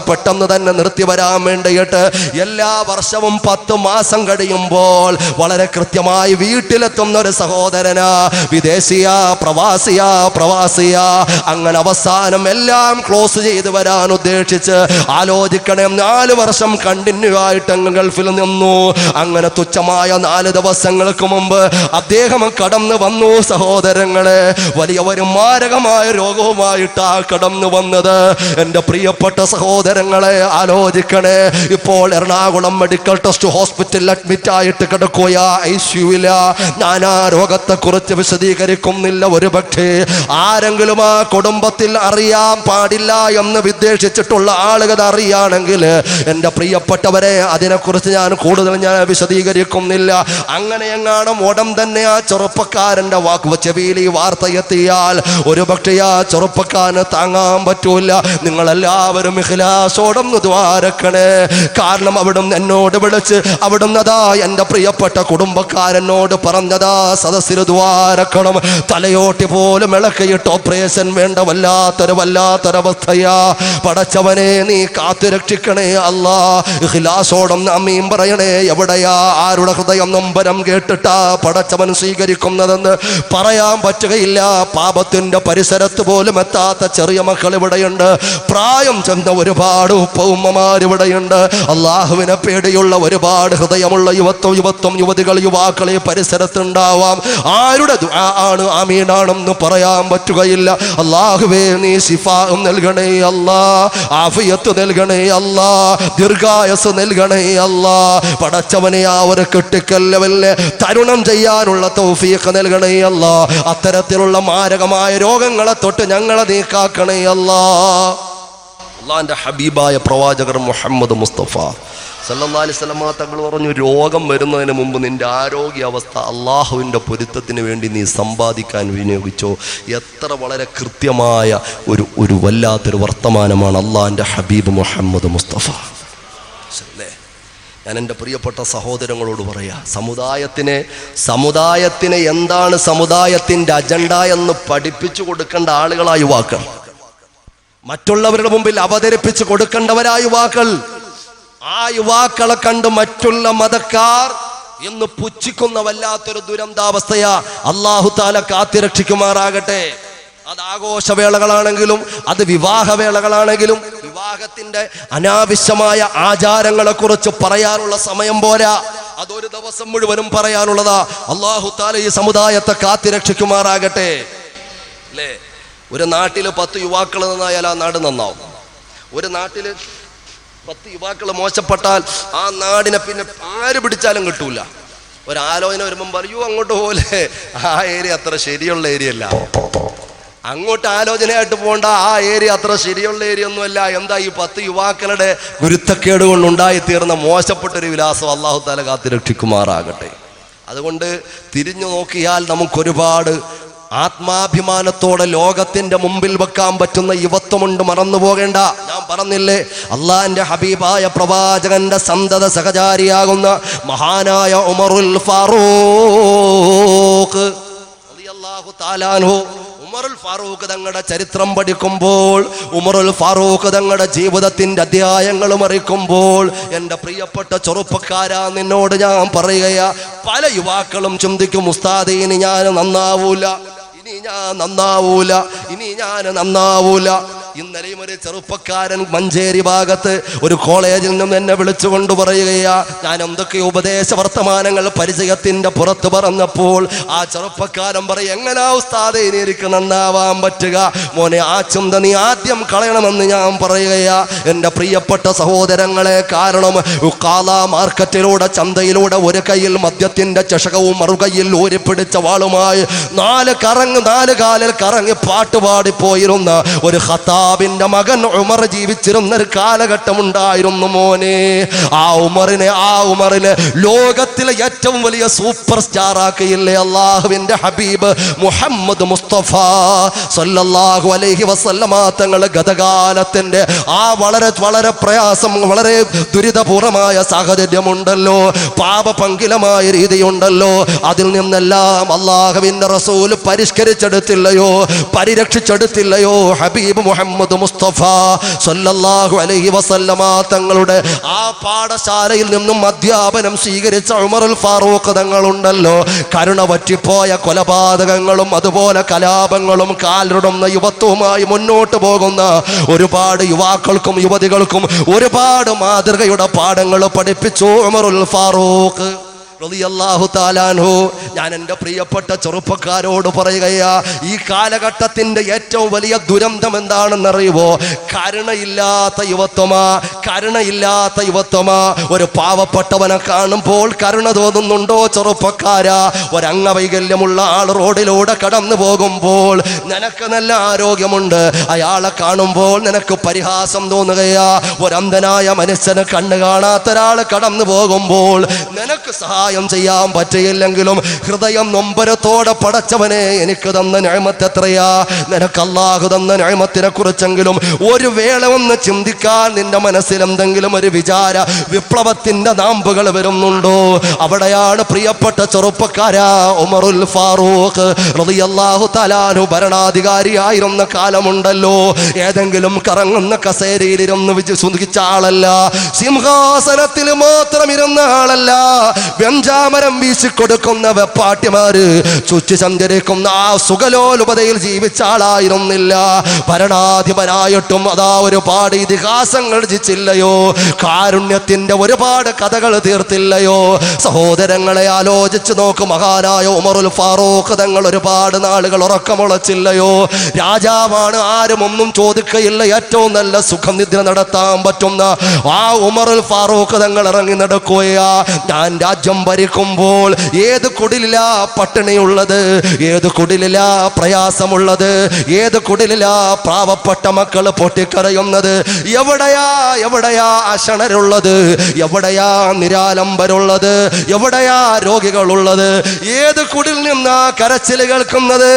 പെട്ടെന്ന് തന്നെ നിർത്തി വരാൻ വേണ്ടിയിട്ട് എല്ലാ വർഷവും 10 മാസം കഴിയുമ്പോൾ വളരെ കൃത്യമായി വീട്ടിലെത്തുന്ന ഒരു സഹോദരനാ. വിദേശിയാ, പ്രവാസിയാ. അങ്ങനെ അവസാനം എല്ലാം ക്ലോസ് ചെയ്ത് വരാൻ ഉദ്ദേശിച്ച് ആലോചിക്കണേ, 4 വർഷം കണ്ടിന്യൂ ആയിട്ട് അങ്ങ് ഗൾഫിൽ നിന്നു. അങ്ങനെ തുച്ഛമായ 4 ദിവസങ്ങൾക്ക് മുമ്പ് അദ്ദേഹം കടന്നു വന്നു. സഹോദരങ്ങളെ, വലിയ ഒരു മാരകമായ രോഗവുമായിട്ടാ കടന്നു വന്നത്. എൻ്റെ പ്രിയപ്പെട്ട സഹോദരങ്ങളെ, ആലോചിക്കണേ, ഇപ്പോൾ എറണാകുളം മെഡിക്കൽ ട്രസ്റ്റ് ഹോസ്പിറ്റലിൽ അഡ്മിറ്റ് ആയിട്ട് കിടക്കുകയാ, ഐസിയുവില. ഞാൻ ആ രോഗത്തെ കുറിച്ച് വിശദീകരിക്കുന്നില്ല. ഒരു പക്ഷേ ആരെങ്കിലും ആ കുടുംബത്തിൽ അറിയാൻ പാടില്ല എന്ന് വിദ്വേഷിച്ചിട്ടുള്ള ആളുകൾ അറിയാണെങ്കിൽ എൻ്റെ പ്രിയപ്പെട്ടവരെ, അതിനെക്കുറിച്ച് ഞാൻ കൂടുതൽ വിശദീകരിക്കുന്നില്ല. അങ്ങനെ എങ്ങാനും ഉടൻ തന്നെ ആ ചെറുപ്പക്കാരൻ്റെ ചെവിയിൽ ഈ വാർത്ത എത്തിയാൽ ഒരു പക്ഷേ ആ ചെറുപ്പക്കാരന് താങ്ങാൻ പറ്റൂല. നിങ്ങളെല്ലാവരും ഇഖ്ലാസോടൊന്ന് ദ്വാരക്കണേ. കാരണം അവിടുന്ന് എന്നോട് വിളിച്ച് അവിടുന്ന് അതാ എൻ്റെ പ്രിയപ്പെട്ട കുടുംബക്കാരനോട് പറഞ്ഞതാ, സദസ്സിൽ ദ്വാരക്കണം. തലയോട്ടി പോലും ഇളക്കിയിട്ട് ഓപ്പറേഷൻ വേണ്ട വല്ലാത്തൊരവസ്ഥയാ. പടച്ചവനെ, നീ കാത്തു രക്ഷിക്കണേ അല്ലാ. ഇഖ്ലാസോടൊന്ന് ആമീൻ പറയണേ. എവിടെയാ, ആരുടെ ഹൃദയം നൊമ്പരം കേട്ടിട്ടാ പടച്ചവൻ സ്വീകരിക്കുന്നതെന്ന് പറയാൻ പറ്റുകയില്ല. പാപത്തിന്റെ പരിസരത്ത് പോലും എത്താത്ത ചെറിയ മക്കൾ ഇവിടെയുണ്ട്. പ്രായം ചെന്ന ഒരുപാട് ഉപ്പ-ഉമ്മമാർ ഇവിടെയുണ്ട്. അള്ളാഹുവിനെ പേടിയുള്ള ഒരുപാട് ഹൃദയമുള്ള യുവതികൾ, യുവാക്കളെ പരിസരത്തുണ്ടാവാം. ആരുടെ ദുആ ആണ് ആമീനാണെന്ന് പറയാൻ പറ്റുകയില്ല. അള്ളാഹുവേ, നീ ശിഫാ നൽകണേ അല്ലാ, ആഫിയത്ത് നൽകണേ അല്ലാ, ദീർഘായുസ്സ് നൽകണേ അല്ലാ. പടച്ചവനെ, ആ ഒരു ക്രിട്ടിക്കൽ ലെവലില് തരുണം ചെയ്യാനുള്ള തൗഫീഖ് നൽകണേ അല്ലാ. അത്തരത്തിലുള്ള മാരകമായ രോഗങ്ങളെ തൊട്ട് ഞങ്ങളെ നീക്കാക്കണേ അല്ലാ. അല്ലാഹുവിന്റെ ഹബീബായ പ്രവാചകർ മുഹമ്മദ് മുസ്തഫ സല്ലല്ലാഹു അലൈഹി വസല്ലം തങ്ങൾ പറഞ്ഞു, രോഗം വരുന്നതിന് മുമ്പ് നിന്റെ ആരോഗ്യാവസ്ഥ അള്ളാഹുവിൻ്റെ പൊരുത്തത്തിന് വേണ്ടി നീ സമ്പാദിക്കാൻ വിനിയോഗിച്ചോ. എത്ര വളരെ കൃത്യമായ ഒരു വല്ലാത്തൊരു വർത്തമാനമാണ് അള്ളാഹിൻ്റെ ഹബീബ് മുഹമ്മദ് മുസ്തഫ. ഞാൻ എൻ്റെ പ്രിയപ്പെട്ട സഹോദരങ്ങളോട് പറയാം, സമുദായത്തിന് എന്താണ് സമുദായത്തിൻ്റെ അജണ്ട എന്ന് പഠിപ്പിച്ചു കൊടുക്കേണ്ട ആളുകളാ യുവാക്കൾ. മറ്റുള്ളവരുടെ മുമ്പിൽ അവതരിപ്പിച്ച് കൊടുക്കേണ്ടവരാ യുവാക്കൾ. ആ യുവാക്കളെ കണ്ട് മറ്റുള്ള മതക്കാർ എന്ന് പുച്ഛിക്കുന്ന വല്ലാത്തൊരു ദുരന്താവസ്ഥയാ. അല്ലാഹു തആല കാത്തിരക്ഷിക്കുമാറാകട്ടെ. അത് ആഘോഷവേളകളാണെങ്കിലും അത് വിവാഹവേളകളാണെങ്കിലും വിവാഹത്തിന്റെ അനാവശ്യമായ ആചാരങ്ങളെ കുറിച്ച് പറയാനുള്ള സമയം പോരാ. അതൊരു ദിവസം മുഴുവനും പറയാനുള്ളതാ. അല്ലാഹു തആല ഈ സമുദായത്തെ കാത്തിരക്ഷിക്കുമാറാകട്ടെ. അല്ലേ, ഒരു നാട്ടില് 10 യുവാക്കൾ നന്നായാൽ ആ നാട് നന്നാവും. ഒരു നാട്ടില് 10 യുവാക്കൾ മോശപ്പെട്ടാൽ ആ നാടിനെ പിന്നെ ആര് പിടിച്ചാലും കിട്ടൂല. ഒരാലോചന വരുമ്പം പറയൂ, അങ്ങോട്ട് പോലെ ആ ഏരിയ അത്ര ശരിയുള്ള ഏരിയ അല്ല, അങ്ങോട്ട് ആലോചനയായിട്ട് പോകണ്ട, ആ ഏരിയ അത്ര ശരിയുള്ള ഏരിയ ഒന്നുമല്ല. എന്താ, ഈ 10 യുവാക്കളുടെ ഗുരുത്തക്കേട് കൊണ്ടുണ്ടായി തീർന്ന മോശപ്പെട്ടൊരു വിലാസം അല്ലാഹു തആല കാത്തിരക്ഷിക്കുമാറാകട്ടെ. അതുകൊണ്ട് തിരിഞ്ഞു നോക്കിയാൽ നമുക്കൊരുപാട് ആത്മാഭിമാനത്തോടെ ലോകത്തിന്റെ മുമ്പിൽ വെക്കാൻ പറ്റുന്ന യുവത്വമുണ്ട്, മറന്നു പോകേണ്ട. ഞാൻ പറഞ്ഞില്ലേ, അള്ളാന്റെ ഹബീബായ പ്രവാചകന്റെ സന്തത സഹചാരിയാകുന്ന മഹാനായ ഉമറുൽ ഫാറൂഖ് റളിയല്ലാഹു തആല അൻഹു, ഉമറുൽ ഫാറൂഖ് തങ്ങളുടെ ചരിത്രം പഠിക്കുമ്പോൾ, ഉമറുൽ ഫാറൂഖ് തങ്ങളുടെ ജീവിതത്തിന്റെ അധ്യായങ്ങൾ മറിക്കുമ്പോൾ, എൻ്റെ പ്രിയപ്പെട്ട ചെറുപ്പക്കാരാ, നിന്നോട് ഞാൻ പറയുകയാ, പല യുവാക്കളും ചിന്തിക്കും, ഉസ്താദേ ഇനി ഞാൻ നന്നാവൂല, ഇനി ഞാൻ നന്നാവൂല. ഇന്നലെയും ഒരു ചെറുപ്പക്കാരൻ മഞ്ചേരി ഭാഗത്ത് ഒരു കോളേജിൽ നിന്നും എന്നെ വിളിച്ചുകൊണ്ട് പറയുകയാ, ഞാൻ എന്തൊക്കെ ഉപദേശ വർത്തമാനങ്ങൾ പരിചയത്തിന്റെ പുറത്ത് പറഞ്ഞപ്പോൾ ആ ചെറുപ്പക്കാരൻ പറയും, എങ്ങനാ ഉസ്താദേ ഇനി എനിക്ക് നന്നാവാൻ പറ്റുക? മോനെ, ആ ചിന്ത നീ ആദ്യം കളയണമെന്ന് ഞാൻ പറയുകയാ എൻ്റെ പ്രിയപ്പെട്ട സഹോദരങ്ങളെ. കാരണം മാർക്കറ്റിലൂടെ, ചന്തയിലൂടെ ഒരു കയ്യിൽ മദ്യത്തിന്റെ ചഷകവും മറുകയിൽ ഊരിപ്പിടിച്ച വാളുമായി നാല് കാലിൽ കറങ്ങി പാട്ടുപാടിപ്പോയിരുന്ന ഒരു ഖത്താബിന്റെ മകൻ ഉമർ ജീവിച്ചിരുന്ന ഒരു കാലഘട്ടമുണ്ടായിരുന്നു മോനെ. ആ ഉമറിനെ ലോകത്തിലെ ഏറ്റവും വലിയ സൂപ്പർ സ്റ്റാർ ആക്കിയില്ലേ അള്ളാഹുവിന്റെ ഹബീബ് മുഹമ്മദ് മുസ്തഫ സല്ലല്ലാഹു അലൈഹി വസല്ലമ തങ്ങൾ. ഗതകാലത്തിന്റെ ആ വളരെ വളരെ പ്രയാസം, വളരെ ദുരിതപൂർണമായ സാഹചര്യമുണ്ടല്ലോ, പാപപങ്കിലമായ രീതിയുണ്ടല്ലോ, അതിൽ നിന്നെല്ലാം അള്ളാഹുവിന്റെ റസൂൽ പരിഷ്കരിച്ചെടുത്തില്ലയോ, പരിരക്ഷിച്ചെടുത്തില്ലയോ ഹബീബ് മുഹമ്മദ് മുസ്തഫ സല്ലല്ലാഹു അലൈഹി വസല്ലമ തങ്ങളുടെ ആ പാഠശാലയിൽ നിന്നും അധ്യാപനം സ്വീകരിച്ച ഉമറുൽ ഫാറൂഖ് തങ്ങളുണ്ടല്ലോ. കരുണ പറ്റിപ്പോയ കൊലപാതകങ്ങളും അതുപോലെ കലാപങ്ങളും കാലിടുന്ന യുവത്വവുമായി മുന്നോട്ട് പോകുന്ന ഒരുപാട് യുവാക്കൾക്കും യുവതികൾക്കും ഒരുപാട് മാതൃകയുടെ പാഠങ്ങൾ പഠിപ്പിച്ചു ഉമറുൽ ഫാറൂഖ് റളിയല്ലാഹു തആല അൻഹു. ഞാൻ എൻ്റെ പ്രിയപ്പെട്ട ചെറുപ്പക്കാരോട് പറയുകയാ, ഈ കാലഘട്ടത്തിന്റെ ഏറ്റവും വലിയ ദുരന്തം എന്താണെന്നറിയുമോ? കരുണയില്ലാത്ത യുവത്വമാ. ഒരു പാവപ്പെട്ടവനെ കാണുമ്പോൾ കരുണ തോന്നുന്നുണ്ടോ ചെറുപ്പക്കാരാ? ഒരംഗവൈകല്യമുള്ള ആൾ റോഡിലൂടെ കടന്നു പോകുമ്പോൾ നിനക്ക് നല്ല ആരോഗ്യമുണ്ട്, അയാളെ കാണുമ്പോൾ നിനക്ക് പരിഹാസം തോന്നുകയാ. ഒരന്ധനായ മനുഷ്യന് കണ്ണ് കാണാത്ത ഒരാൾ കടന്നു പോകുമ്പോൾ നിനക്ക് സഹായം ചെയ്യാൻ പറ്റിയില്ലെങ്കിലും ഹൃദയം നൊമ്പരത്തോടെ പടച്ചവനെ എനിക്ക് തന്ന നിഅമത്ത് എത്രയാ, നിനക്ക് അല്ലാഹു തന്ന നിഅമത്തിനെ കുറിച്ചെങ്കിലും ഒരു വേള ഒന്ന് ചിന്തിക്കാൻ നിന്റെ മനസ്സിൽ എന്തെങ്കിലും ഒരു വിചാര വിപ്ലവത്തിന്റെ നാമ്പുകൾ വരുന്നുണ്ടോ? അവിടെയാണ് പ്രിയപ്പെട്ട ചെറുപ്പക്കാരാ ഉമറുൽ ഫാറൂഖ് റളിയല്ലാഹു തആല അൻഹു ഭരണാധികാരിയായിരുന്ന കാലമുണ്ടല്ലോ. ഏതെങ്കിലും കറങ്ങുന്ന കസേരയിലിരുന്ന് സുഖിച്ച ആളല്ല, സിംഹാസനത്തിൽ മാത്രം ഇരുന്ന ആളല്ല, വെഞ്ചാമരം വീശിക്കൊടുക്കുന്ന വെപ്പാട്ടിമാര് ചുറ്റി സഞ്ചരിക്കുന്ന ആ സുഖലോലുപതയിൽ ജീവിച്ച ആളായിരുന്നില്ല. ഭരണാധിപനായിട്ടും അതാ ഒരുപാട് ഇതിഹാസങ്ങൾ രചിച്ചില്ലയോ, കാരുണ്യത്തിന്റെ ഒരുപാട് കഥകൾ തീർത്തില്ലയോ? സഹോദരങ്ങളെ ആലോചിച്ച് നോക്ക്, മഹാനായ ഉമറുൽ ഫാറൂഖ് തങ്ങൾ ഒരുപാട് നാളുകൾ ഉറക്കമുളച്ചില്ലയോ? രാജാവാണ്, ആരും ഒന്നും ചോദിക്കയില്ല, ഏറ്റവും നല്ല സുഖനിദ്ര നടത്താൻ പറ്റുന്ന ആ ഉമറുൽ ഫാറൂഖ് തങ്ങൾ ഇറങ്ങി നടക്കുകയാ. ഞാൻ രാജ്യം ഭരിക്കുമ്പോൾ ഏത് കുടിലിലാ പട്ടിണിയുള്ളത്, ഏത് കുടിലിലാ പ്രയാസമുള്ളത്, ഏത് കുടിലിലാ പാവപ്പെട്ട മക്കൾ പൊട്ടിക്കരയുന്നത്, എവിടെയാ അശണരുള്ളത്, എവിടെയാ നിരാലംബരുള്ളത്, എവിടെയാ രോഗികളുള്ളത്, ഏത് കുടിൽ നിന്നാ കരച്ചിൽ കേൾക്കുന്നത്,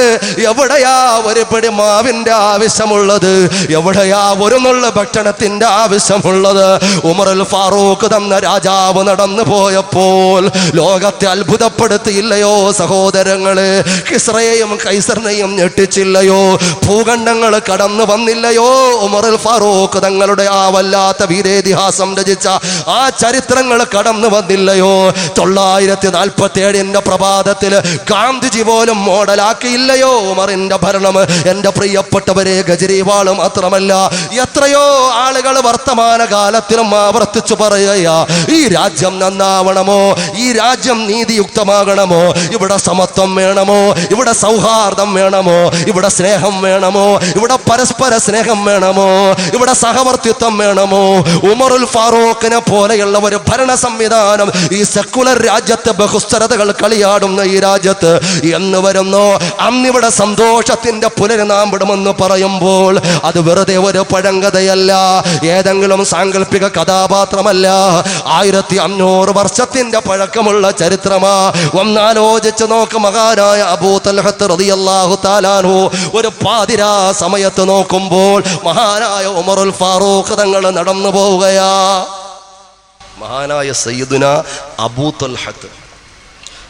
എവിടെയാ ഒരു പിടി മാവിന്റെ ആവശ്യമുള്ളത്, എവിടെയാ ഒരു നുള്ള ഭക്ഷണത്തിന്റെ ആവശ്യമുള്ളത്? ഉമറുൽ ഫാറൂഖ് തന്ന രാജാവ് നടന്നു പോയപ്പോൾ ലോകത്തെ അത്ഭുതപ്പെടുത്തിയില്ലയോ സഹോദരങ്ങളെ? കിസ്റയെയും കൈസറിനെയും ഞെട്ടിച്ചില്ലയോ? ഭൂഖണ്ഡങ്ങൾ കടന്നു വന്നില്ലയോ? ഉമറുൽ ഫാറൂഖ് തങ്ങളുടെ ആ വല്ലാത്ത വീരേതിഹാസം രചിച്ച ആ ചരിത്രങ്ങൾ കടന്നു വന്നില്ലയോ? 947 പ്രഭാതത്തിൽ ഗാന്ധിജി പോലും മോഡലാക്കിയില്ലയോ ഉമറിന്റെ ഭരണം? എന്റെ പ്രിയപ്പെട്ടവരെ, ഗജരീവാള് മാത്രമല്ല, എത്രയോ ആളുകൾ വർത്തമാന കാലത്തിലും ആവർത്തിച്ചു പറയുകയാ, ഈ രാജ്യം നന്നാവണമോ, ഈ രാജ്യം നീതിയുക്തമാകണമോ, ഇവിടെ സമത്വം വേണമോ, ഇവിടെ സൗഹാർദ്ദം വേണമോ, ഇവിടെ സ്നേഹം വേണമോ, ഇവിടെ പരസ്പര സ്നേഹം വേണമോ, ഇവിടെ സഹവർത്തിത്വം വേണമോ? ഉമറുൽ ഫാറൂഖിനെ പോലെയുള്ള ഒരു ഭരണ സംവിധാനം ഈ സെക്കുലർ രാജ്യത്ത്, ബഹുസ്വരതകൾ കളിയാടുന്ന ഈ രാജ്യത്ത് എന്ന് വരുന്നോ, അന്നിവിടെ സന്തോഷത്തിന്റെ പുനരുനാമ്പിടുമെന്ന് പറയുമ്പോൾ അത് വെറുതെ ഒരു പഴങ്കഥയല്ല, ഏതെങ്കിലും സാങ്കല്പിക കഥാപാത്രമല്ല, 1500 വർഷത്തിന്റെ പഴക്കമുള്ള ചരിത്രമാ. ഒന്നാലോചിച്ച് നോക്ക്, മഹാനായ അബൂ തൽഹത്ത് റളിയല്ലാഹു തആല അൻഹു ഒരു പാതിരാ സമയത്ത് നോക്കുമ്പോൾ മഹാനായ ഉമറുൽ ഫാറൂഖ് തങ്ങൾ നടന്നു പോവുകയാ. മഹാനായ സയ്യിദുന അബൂ തൽഹത്ത്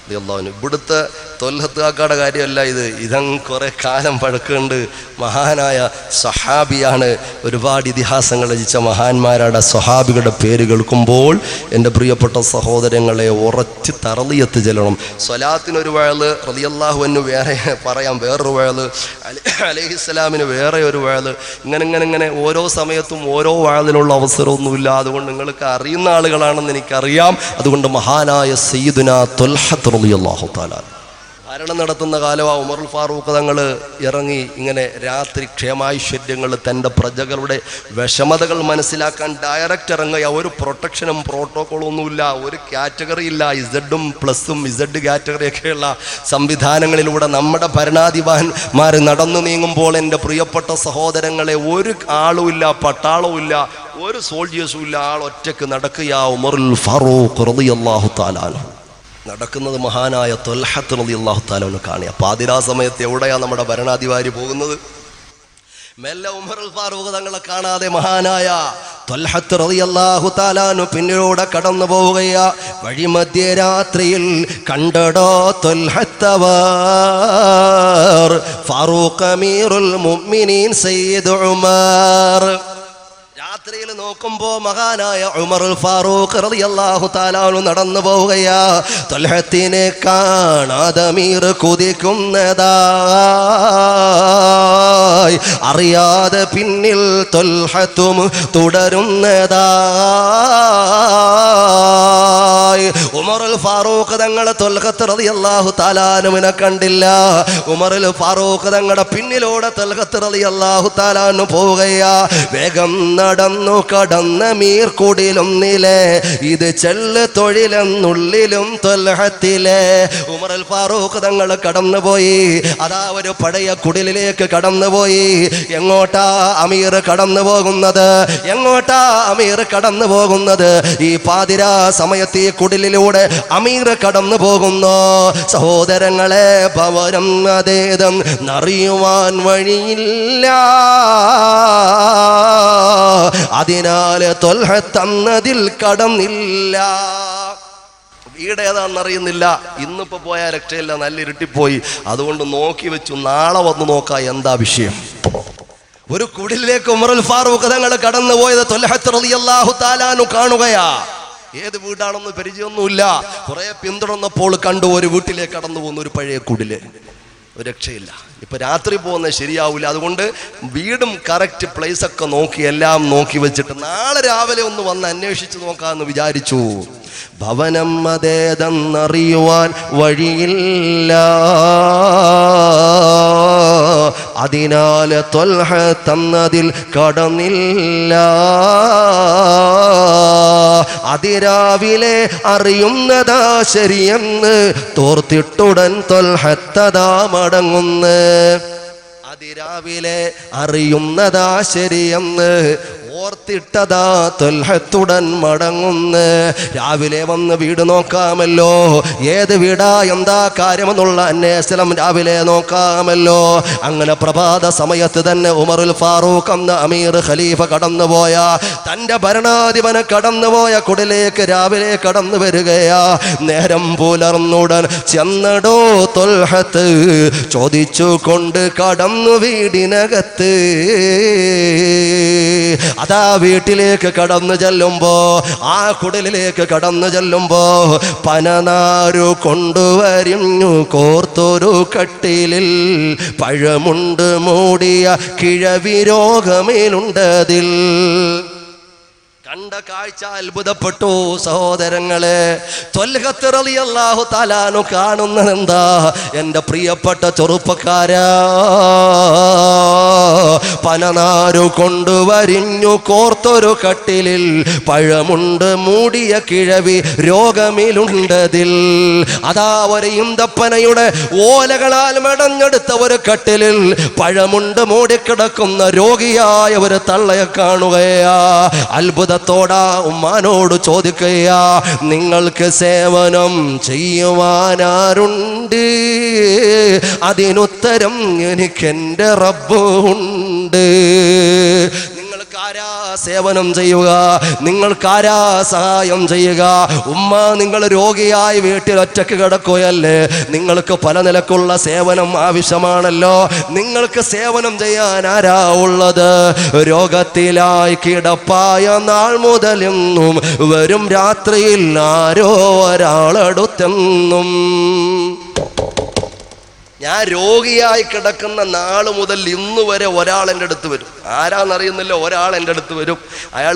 ഇവിടുത്തെ തൊൽഹത്ത് കാക്കയുടെ കാര്യമല്ല ഇതങ്ങ് കുറെ കാലം പഴക്കമുണ്ട്. മഹാനായ സഹാബിയാണ്. ഒരുപാട് ഇതിഹാസങ്ങൾ രചിച്ച മഹാന്മാരുടെ സ്വഹാബികളുടെ പേര് കേൾക്കുമ്പോൾ എൻ്റെ പ്രിയപ്പെട്ട സഹോദരങ്ങളെ ഉറച്ച് തറളിയത്ത് ചെല്ലണം. സ്വലാത്തിനൊരു വഴല് റളിയല്ലാഹു അൻഹു വേറെ പറയാം, വേറൊരു വഴല് അലൈഹിസ്സലാമിന് വേറെ ഒരു വഴല്, ഇങ്ങനെ ഓരോ സമയത്തും ഓരോ വഴലിനുള്ള അവസരമൊന്നുമില്ല. അതുകൊണ്ട് നിങ്ങൾക്ക് അറിയുന്ന ആളുകളാണെന്ന് എനിക്കറിയാം. അതുകൊണ്ട് മഹാനായ സയ്യിദുനാ ത്വൽഹത്ത് റളിയല്ലാഹു തആല ഭരണം നടത്തുന്ന കാലമാണ് ഉമറുൽ ഫാറൂഖ് തങ്ങൾ ഇറങ്ങി ഇങ്ങനെ രാത്രി ക്ഷേമൈശ്വര്യങ്ങൾ തൻ്റെ പ്രജകളുടെ വിഷമതകൾ മനസ്സിലാക്കാൻ ഡയറക്റ്റ് ഇറങ്ങുക. ഒരു പ്രൊട്ടക്ഷനും പ്രോട്ടോക്കോളും ഒന്നുമില്ല, ഒരു കാറ്റഗറി ഇല്ല. ഇസഡും പ്ലസും ഇസഡ് കാറ്റഗറിയൊക്കെയുള്ള സംവിധാനങ്ങളിലൂടെ നമ്മുടെ ഭരണാധിപന്മാർ നടന്നു നീങ്ങുമ്പോൾ എൻ്റെ പ്രിയപ്പെട്ട സഹോദരങ്ങളെ ഒരു ആളുമില്ല, പട്ടാളവും ഇല്ല, ഒരു സോൾജിയേഴ്സും ഇല്ല. ആൾ ഒറ്റയ്ക്ക് നടക്കുക. ഉമറുൽ ഫാറൂഖ് റളിയല്ലാഹു തആല അൻഹു നടക്കുന്നത് മഹാനായ ത്വൽഹത്ത് റളിയല്ലാഹു തആല അൻഹു കാണുക. പാതിരാ സമയത്ത് എവിടെയാണ് നമ്മുടെ ഭരണാധികാരി പോകുന്നത്? മെല്ലെ ഉമറുൽ ഫാറൂഖ് തങ്ങളെ കാണാതെ മഹാനായ ത്വൽഹത്ത് റളിയല്ലാഹു തആല അൻഹു പിന്നിലൂടെ കടന്നു പോവുകയാ. വഴിമധ്യരാത്രിയിൽ കണ്ടടോ ത്വൽഹത്തവർ ഫാറൂഖ് അമീറുൽ മുഅ്മിനീൻ സയ്യിദ് ഉമർ. രാത്രിയിൽ നോക്കുമ്പോ മഹാനായ ഉമറുൽ ഫാറൂഖ് റളിയല്ലാഹു തആല അൻഹു നടന്നു പോവുകയാ. ത്വൽഹത്തിനെ കാണാതെ അമീർ കുതിക്കുന്നതായി, അറിയാതെ പിന്നിൽ ത്വൽഹത്തും തുടരുന്നതായി. ഉമറുൽ ഫാറൂഖ് തങ്ങളെ ത്വൽഹത്ത് റളിയല്ലാഹു തആല അൻഹുവിനെ കണ്ടില്ല. ഉമറുൽ ഫാറൂഖ് തങ്ങളുടെ പിന്നിലൂടെ ത്വൽഹത്ത് റളിയല്ലാഹു തആല അൻഹു പോവുകയാ. വേഗം നടന്നു കടന്ന മീർ കുടിലൊന്നിലെ ഇത് ചെല്ല് തൊഴിലെന്നുള്ളിലും ത്വൽഹത്തിലെ. ഉമറുൽ ഫാറൂഖ് തങ്ങൾ കടന്നുപോയി. അതാ ഒരു പഴയ കുടിലേക്ക് കടന്നുപോയി. എങ്ങോട്ടാ അമീർ കടന്നു പോകുന്നത്? എങ്ങോട്ടാ അമീർ കടന്നു പോകുന്നത്? ഈ പാതിരാ സമയത്ത് ഈ കുടിലിലൂടെ അമീർ കടന്നു പോകുന്നു. സഹോദരങ്ങളെ, ഭവനം അതേതം അറിയുവാൻ വഴിയില്ല. അതിനാൽ ത്വൽഹത്തന്നതിൽ കടന്നില്ല. വീട് ഏതാണെന്നറിയുന്നില്ല. ഇന്നിപ്പോ പോയാൽ രക്ഷയില്ല, നല്ല ഇരുട്ടിപ്പോയി. അതുകൊണ്ട് നോക്കി വെച്ചു, നാളെ വന്ന് നോക്കാം എന്താ വിഷയം. ഒരു കുടിലേക്ക് ഉമറുൽ ഫാറൂഖ് തങ്ങൾ കടന്നു പോയത് ത്വൽഹത്ത് റളിയല്ലാഹു തആല അൻഹു കാണുകയാ. ഏത് വീടാണെന്ന് പരിചയമൊന്നുമില്ല. കുറെ പിന്തുടർന്നപ്പോൾ കണ്ടു ഒരു വീട്ടിലേക്ക് കടന്നു പോകുന്ന ഒരു പഴയ കുടില്. ഒരു രക്ഷയില്ല. ഇപ്പൊ രാത്രി പോകുന്നത് ശരിയാവില്ല. അതുകൊണ്ട് വീടും കറക്റ്റ് പ്ലേസ് ഒക്കെ നോക്കി എല്ലാം നോക്കി വെച്ചിട്ട് നാളെ രാവിലെ ഒന്ന് വന്ന് അന്വേഷിച്ച് നോക്കാമെന്ന് വിചാരിച്ചു. ഭവനം അതേതെന്നറിയുവാൻ വഴിയില്ല. അതിനാൽ ത്വൽഹത്തന്നതിൽ കടന്നില്ല. അതിരാവിലെ അറിയുന്നതാ ശരിയെന്ന് തോർത്തിട്ടുടൻ ത്വൽഹത്തതാ മടങ്ങുന്നു. അതിരാവിലെ അറിയുന്നതാ ശരിയെന്ന് ഓർത്തിട്ടതാ ത്വൽഹത്തുടൻ മടങ്ങുന്നു. രാവിലെ വന്ന് വീട് നോക്കാമല്ലോ, ഏത് വീടാ എന്താ കാര്യമെന്നുള്ള അന്വേഷണം രാവിലെ നോക്കാമല്ലോ. അങ്ങനെ പ്രഭാത സമയത്ത് തന്നെ ഉമറുൽ ഫാറൂഖ് എന്ന അമീർ ഖലീഫ കടന്നുപോയ തൻ്റെ ഭരണാധിപന് കടന്നുപോയ കുടിലേക്ക് രാവിലെ കടന്നു വരികയാ. നേരം പുലർന്നുടൻ ചെന്നടോ ത്വൽഹത്ത് ചോദിച്ചു കൊണ്ട് കടന്നു വീടിനകത്ത്. അതാ വീട്ടിലേക്ക് കടന്നു ചെല്ലുമ്പോ, ആ കുടിലേക്ക് കടന്നു ചെല്ലുമ്പോ പനനാരു കൊണ്ടുവരിഞ്ഞു കോർത്തൊരു കട്ടിലിൽ പഴമുണ്ട് മൂടിയ കിഴവി രോഗമേലുണ്ടതിൽ. കണ്ട കാഴ്ച അത്ഭുതപ്പെട്ടു സഹോദരങ്ങളെ. ത്വൽഹത്ത് റളിയല്ലാഹു തആല അൻഹു കാണുന്നതെന്താ? എൻ്റെ പ്രിയപ്പെട്ട ചെറുപ്പക്കാരാ, പനനാരു കൊണ്ടുവരിഞ്ഞു കോർത്തൊരു കട്ടിലിൽ പഴമുണ്ട് മൂടിയ കിഴവി രോഗമിലുണ്ടതിൽ. അതാ ഒരു ഈന്തപ്പനയുടെ ഓലകളാൽ മെടഞ്ഞെടുത്ത ഒരു കട്ടിലിൽ പഴമുണ്ട് മൂടിക്കിടക്കുന്ന രോഗിയായ ഒരു തള്ളയെ കാണുകയാ. അത്ഭുതത്തോടാ ഉമ്മാനോട് ചോദിക്കുകയാ, നിങ്ങൾക്ക് സേവനം ചെയ്യുവാനാരുണ്ട്? അതിനുത്തരം എനിക്കെൻ്റെ റബ്ബ് ഉണ്ട്. നിങ്ങൾക്ക് നിങ്ങൾക്കാരാ സേവനം ചെയ്യുക? നിങ്ങൾക്കാരാ സഹായം ചെയ്യുക? ഉമ്മ, നിങ്ങൾ രോഗിയായി വീട്ടിൽ ഒറ്റയ്ക്ക് കിടക്കുകയല്ലേ? നിങ്ങൾക്ക് പല നിലക്കുള്ള സേവനം ആവശ്യമാണല്ലോ. നിങ്ങൾക്ക് സേവനം ചെയ്യാൻ ആരാ ഉള്ളത്? രോഗത്തിലായി കിടപ്പായ നാൾ മുതൽ എന്നും വരും രാത്രിയിൽ ആരോ ഒരാളടുത്തെന്നും. ഞാൻ രോഗിയായി കിടക്കുന്ന നാൾ മുതൽ ഇന്ന് വരെ ഒരാൾ എൻ്റെ അടുത്ത് വരും. ആരാന്നറിയുന്നില്ല, ഒരാൾ എൻ്റെ അടുത്ത് വരും. അയാൾ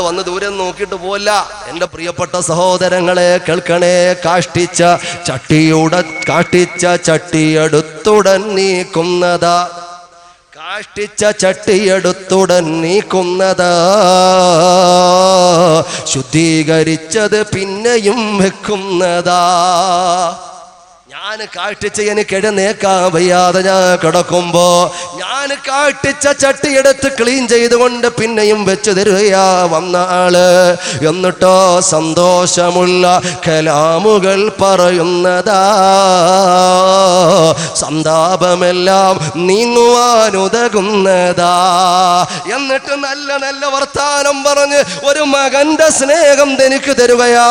വന്ന് ദൂരെ നോക്കിയിട്ട് പോല്ല. എൻ്റെ പ്രിയപ്പെട്ട സഹോദരങ്ങളെ കേൾക്കണേ, കാഷ്ടിച്ച ചട്ടിയെടുത്തുടൻ നീക്കുന്നതാ, കാഷ്ടിച്ച ചട്ടിയെടുത്തുടൻ നീക്കുന്നതാ, ശുദ്ധീകരിച്ചത് പിന്നെയും വെക്കുന്നതാ. ഞാൻ കാഷ്ടിച്ച് എനിക്ക് എഴുന്നേക്കാൻ വയ്യാതെ ഞാൻ കിടക്കുമ്പോ ഞാൻ കാഷ്ടിച്ച ചട്ടിയെടുത്ത് ക്ലീൻ ചെയ്തുകൊണ്ട് പിന്നെയും വെച്ച് തരുകയാ വന്ന ആള്. എന്നിട്ടോ സന്തോഷമുള്ള കലാമുകൾ പറയുന്നതാ, സന്താപമെല്ലാം നീങ്ങുവാനുതകുന്നതാ. എന്നിട്ട് നല്ല നല്ല വർത്താനം പറഞ്ഞ് ഒരു മകന്റെ സ്നേഹം എനിക്ക് തരുകയാ.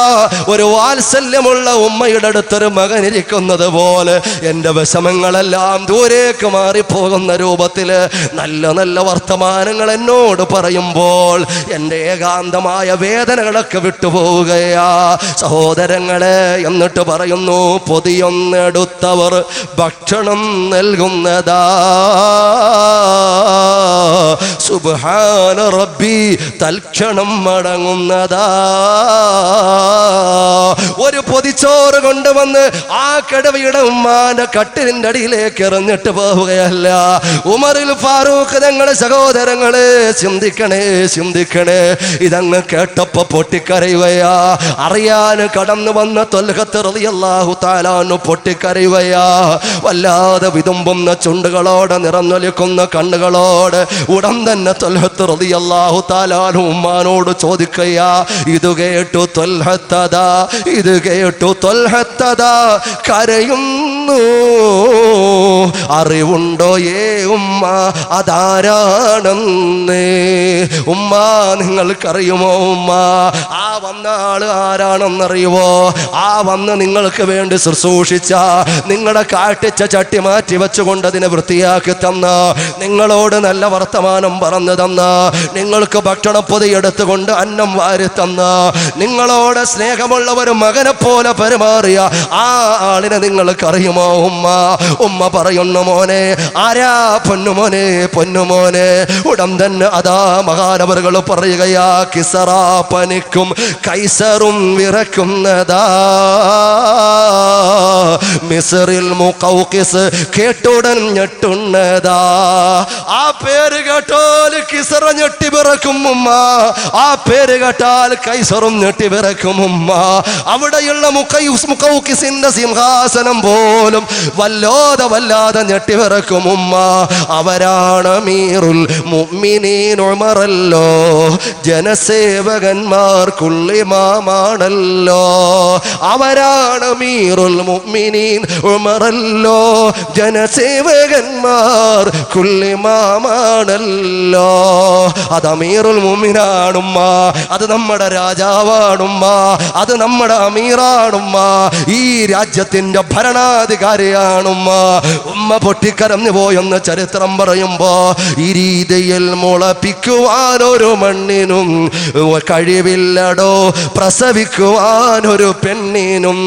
ഒരു വാത്സല്യമുള്ള ഉമ്മയുടെ അടുത്തൊരു മകൻ ഇരിക്കുന്നത് പോലെ എൻ്റെ വിഷമങ്ങളെല്ലാം ദൂരേക്ക് മാറിപ്പോകുന്ന രൂപത്തില് നല്ല നല്ല വർത്തമാനങ്ങൾ എന്നോട് പറയുമ്പോൾ എൻ്റെ ഏകാന്തമായ വേദനകളൊക്കെ വിട്ടുപോവുകയാ സഹോദരങ്ങളെ. എന്നിട്ട് പറയുന്നു, പൊതിയൊന്നെടുത്തവർ ഭക്ഷണം നൽകുന്നതാ, സുബ്ഹാന റബ്ബി തൽക്ഷണം മടങ്ങുന്നതാ. ഒരു പൊതിച്ചോറ് കൊണ്ടുവന്ന് ആ കടവയുടെ ഉമ്മാന്റെ കട്ടിലിന്റെ അടിയിലേക്ക് എറിഞ്ഞിട്ട് പോവുകയല്ല. ഉമറുൽ ഫാറൂഖ് തങ്ങളെ സഹോദരങ്ങളെ ചിന്തിക്കണേ. ഇതങ്ങ് കേട്ടപ്പോ പൊട്ടിക്കരയുകയാ. അറിയാൻ കടന്നു വന്ന ത്വൽഹത്ത് റളിയല്ലാഹു തആല അൻഹു പൊട്ടിക്കരയുകയാ. വല്ലാതെ വിതുമ്പുന്ന ചുണ്ടുകളോട് നിറഞ്ഞൊലിക്കുന്ന കണ്ണുകളോട് ഉടൻ തന്നെ ത്വൽഹത്ത് റളിയല്ലാഹു തആല അൻഹു ഉമ്മാനോട് ചോദിക്കുകയാ. ഇത് കേട്ടു ത്വൽഹത്തദാ കരയുന്നു. അറിവുണ്ടോ ഉമ്മ അതാരാണെന്ന്? ഉമ്മ, നിങ്ങൾക്കറിയുമോ ഉമ്മ ആ വന്ന ആള് ആരാണെന്നറിയുമോ? ആ വന്ന് നിങ്ങൾക്ക് വേണ്ടി ശുശ്രൂഷിച്ച, നിങ്ങളെ കാട്ടിച്ച ചട്ടി മാറ്റി വെച്ചുകൊണ്ട് അതിനെ വൃത്തിയാക്കി തന്ന, നിങ്ങളോട് നല്ല വർത്തമാനം പറഞ്ഞു തന്ന, നിങ്ങൾക്ക് ഭക്ഷണപ്പൊതി എടുത്തുകൊണ്ട് അന്നം വാരി തന്ന, നിങ്ങളോട് സ്നേഹമുള്ള ഒരു മകനെ പോലെ പെരുമാറിയ ആ ആളിനെ നിങ്ങൾക്കറിയുമോ ഉമ്മ? ഉമ്മ പറയുന്നു, മോനെ ആരാ? പൊന്നുമോനെ. ഉടൻ തന്നെ അതാ മഹാനവറുകൾ പറയുകയാ, കിസറ പനിക്കും കൈസറും വിറക്കുന്നതാ, മിസ്റിൽ മുഖൗഖിസ് കേട്ടുടൻ ഞെട്ടുന്നതാ. ആ പേര് കേട്ടാൽ കിസറ ഞെട്ടി വിറക്കും ഉമ്മ, ആ പേര് കേട്ടാൽ കൈസറും ഞെട്ടി വിറക്കും ഉമ്മ. അവിടെയുള്ള മുഖൗഖിസിന്റെ സിംഹാസനം പോലും വല്ലാതെ ഞെട്ടിവിറക്കും ഉമ്മ. അവരാണ് അമീറുൽ മുഅ്മിനീൻ ഉമറല്ലോ, ജനസേവകന്മാർക്കുള്ളിമാമാണല്ലോ. അവരാണ് അമീറുൽ മുഅ്മിനീൻ ഉമറല്ലോ, ജനസേവകന്മാർക്കുള്ളിമാമാണല്ലോ. അത് അമീറുൽ മുഅ്മിനാണുമ്മ, അത് നമ്മുടെ രാജാവാണുമ്മ, അത് നമ്മുടെ അമീറാണുമ്മ, ഈ രാജ്യത്തിന്റെ ഭരണാധികാരിയാണുമ്മ. ഉമ്മ പൊട്ടിക്കരഞ്ഞു പോയെന്ന് ചരിത്രം പറയുമ്പോ, ഈ രീതിയിൽ മുളപ്പിക്കുവാനൊരു മണ്ണിനും കഴിവില്ലടോ പ്രസവിക്കുവാനൊരു പെണ്ണിനും.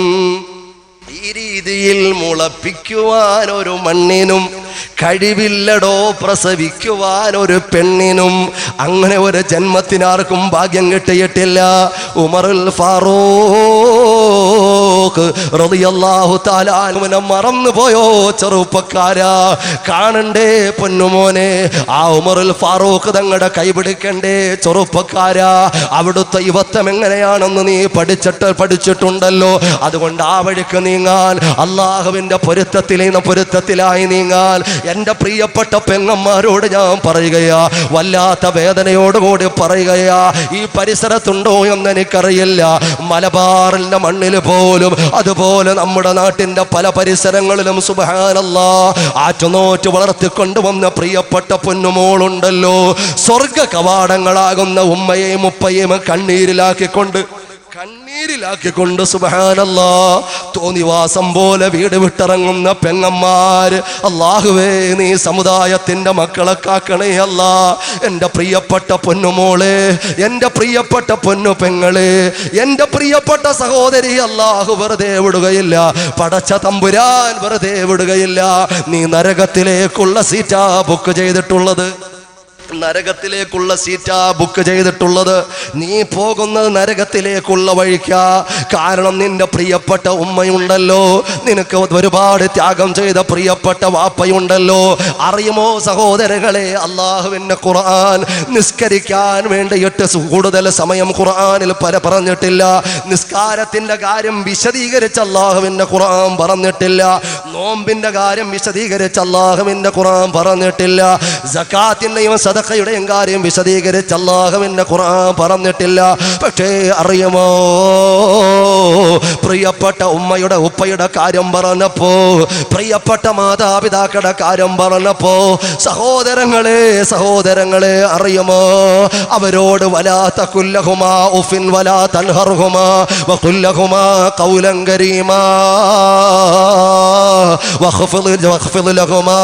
ഈ രീതിയിൽ മുളപ്പിക്കുവാനൊരു മണ്ണിനും കഴിവില്ലടോ പ്രസവിക്കുവാനൊരു പെണ്ണിനും. അങ്ങനെ ഒരു ജന്മത്തിനാർക്കും ഭാഗ്യം കിട്ടിയിട്ടില്ല. ഉമറുൽ ഫാറൂഖ് റളിയല്ലാഹു തആല അൻഹുവിനെ മറന്നുപോയോ ചെറുപ്പക്കാരാ? കാണണ്ടേ പൊന്നുമോനെ? ആ ഉമറുൽ ഫാറൂഖ് തങ്ങളുടെ കൈപിടിക്കണ്ടേ ചെറുപ്പക്കാരാ? അവിടുത്തെ യുവത്വം എങ്ങനെയാണെന്ന് നീ പഠിച്ചിട്ടുണ്ടല്ലോ. അതുകൊണ്ട് ആ വഴിക്ക് നീങ്ങാൻ, അള്ളാഹുവിന്റെ പൊരുത്തത്തിലായി നീങ്ങാൻ എൻ്റെ പ്രിയപ്പെട്ട പെങ്ങന്മാരോട് ഞാൻ പറയുകയാ, വല്ലാത്ത വേദനയോടുകൂടി പറയുകയാ. ഈ പരിസരത്തുണ്ടോ എന്ന് എനിക്കറിയില്ല. മലബാറിന്റെ മണ്ണിൽ പോലും അതുപോലെ നമ്മുടെ നാട്ടിന്റെ പല പരിസരങ്ങളിലും സുബ്ഹാനല്ലാഹ് ആറ്റുനോറ്റ് വളർത്തിക്കൊണ്ടുവന്ന പ്രിയപ്പെട്ട പൊന്നുമോളുണ്ടല്ലോ, സ്വർഗ കവാടങ്ങളാകുന്ന ഉമ്മയെയും ഉപ്പയെയും കണ്ണീരിലാക്കിക്കൊണ്ട് സുബ്ഹാനല്ലാഹ് തോന്നിവാസം പോലെ വീട് വിട്ടിറങ്ങുന്ന പെങ്ങന്മാര്. അല്ലാഹുവേ, നീ സമുദായത്തിന്റെ മക്കളെ കാക്കണേ അല്ലാ. എൻ്റെ പ്രിയപ്പെട്ട പൊന്നുമോളെ, എൻ്റെ പ്രിയപ്പെട്ട പൊന്നു പെങ്ങളെ, എൻ്റെ പ്രിയപ്പെട്ട സഹോദരി, അല്ലാഹു വെറുതെ വിടുകയില്ല. പടച്ച തമ്പുരാൻ വെറുതെ വിടുകയില്ല. നീ നരകത്തിലേക്കുള്ള സീറ്റാ ബുക്ക് ചെയ്തിട്ടുള്ളത്. നരകത്തിലേക്കുള്ള സീറ്റാ ബുക്ക് ചെയ്തിട്ടുള്ളത്. നീ പോകുന്നത് നരകത്തിലേക്കുള്ള വഴിക്കാ. കാരണം നിന്റെ പ്രിയപ്പെട്ട ഉമ്മയുണ്ടല്ലോ, നിനക്ക് ഒരുപാട് ത്യാഗം ചെയ്ത പ്രിയപ്പെട്ട വാപ്പയുണ്ടല്ലോ. അറിയുമോ സഹോദരങ്ങളെ, അള്ളാഹുവിന്റെ ഖുർആൻ നിസ്കരിക്കാൻ വേണ്ടിയിട്ട് കൂടുതൽ സമയം ഖുർആനിൽ പറഞ്ഞിട്ടില്ല. നിസ്കാരത്തിന്റെ കാര്യം വിശദീകരിച്ച് അള്ളാഹുവിന്റെ ഖുർആൻ പറഞ്ഞിട്ടില്ല. നോമ്പിന്റെ കാര്യം വിശദീകരിച്ച് അള്ളാഹുവിന്റെ ഖുർആൻ പറഞ്ഞിട്ടില്ല. സകാത്തിന്റെയും സദഖയുടെയും കാര്യം വിശദീകരിച്ച് അല്ലാഹുവിന്റെ ഖുർആൻ പറഞ്ഞിട്ടില്ല. പക്ഷേ അറിയുമോ, പ്രിയപ്പെട്ട ഉമ്മയുടെ ഉപ്പയുടെ കാര്യം പറഞ്ഞപ്പോ, പ്രിയപ്പെട്ട മാതാപിതാക്കളുടെ കാര്യം പറഞ്ഞപ്പോ, സഹോദരങ്ങളെ അറിയുമോ, അവരോട് വലാ തഖുല്ലഹുമാ ഉഫിൻ വലാ തൻഹർഹുമാ വഖുല്ലഹുമാ ഖൗലൻ കരീമാ വഖ്ഫിദ് ലഹുമാ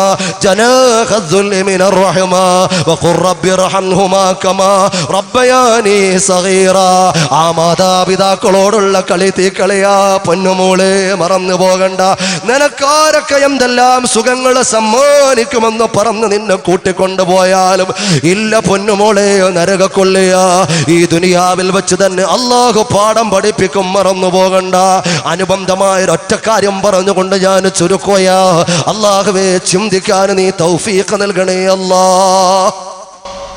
ജനാഹ الذل من الرحمة وقل رب ارحمهما كما ربياني صغيرا. ആ മാതാപിതാക്കളോടുള്ള കളി തീക്കളിയാ പൊന്നുമോളെ, മറന്നു പോകണ്ട. നിനക്കാരൊക്കെ എന്തെല്ലാം സുഖങ്ങൾ സമ്മാനിക്കുമെന്ന് പറഞ്ഞ് നിന്നെ കൂട്ടിക്കൊണ്ടുപോയാലും ഇല്ല പൊന്നുമോളെ, നരകക്കൊള്ളിയാ. ഈ ദുനിയാവിൽ വെച്ച് തന്നെ അല്ലാഹു പാഠം പഠിപ്പിക്കും, മറന്നു പോകണ്ട. അനുബന്ധമായ ഒറ്റ കാര്യം പറഞ്ഞുകൊണ്ട് ഞാൻ ചുരുക്കുകയാ. അല്ലാഹുവേ, ചിന്തിക്കാൻ നീ തൗഫീഖ് നൽകണേ അല്ലാ.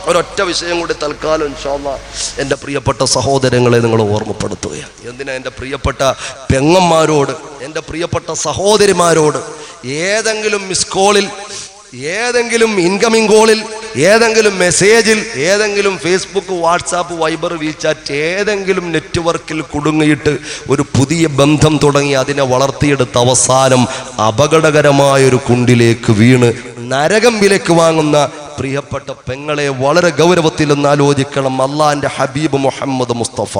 ഒരൊറ്റ വിഷയം കൂടി തൽക്കാലം ഇൻഷാ അല്ലാഹ് എൻ്റെ പ്രിയപ്പെട്ട സഹോദരങ്ങളെ നിങ്ങൾ ഓർമ്മപ്പെടുത്തുകയാണ്. എന്തിനാ എൻ്റെ പ്രിയപ്പെട്ട പെങ്ങന്മാരോട്, എൻ്റെ പ്രിയപ്പെട്ട സഹോദരിമാരോട് ഏതെങ്കിലും മിസ് കോളിൽ, ഏതെങ്കിലും ഇൻകമിംഗ് കോളിൽ, ഏതെങ്കിലും മെസ്സേജിൽ, ഏതെങ്കിലും ഫേസ്ബുക്ക്, വാട്സാപ്പ്, വൈബർ, വീചാറ്റ്, ഏതെങ്കിലും നെറ്റ്വർക്കിൽ കുടുങ്ങിയിട്ട് ഒരു പുതിയ ബന്ധം തുടങ്ങി അതിനെ വളർത്തിയെടുത്ത് അവസാനം അപകടകരമായൊരു കുണ്ടിലേക്ക് വീണ് നരകം വിലക്ക് വാങ്ങുന്ന പ്രിയപ്പെട്ട പെങ്ങളെ വളരെ ഗൗരവത്തിൽ ഒന്ന് ആലോചിക്കണം. അള്ളാന്റെ ഹബീബ് മുഹമ്മദ് മുസ്തഫ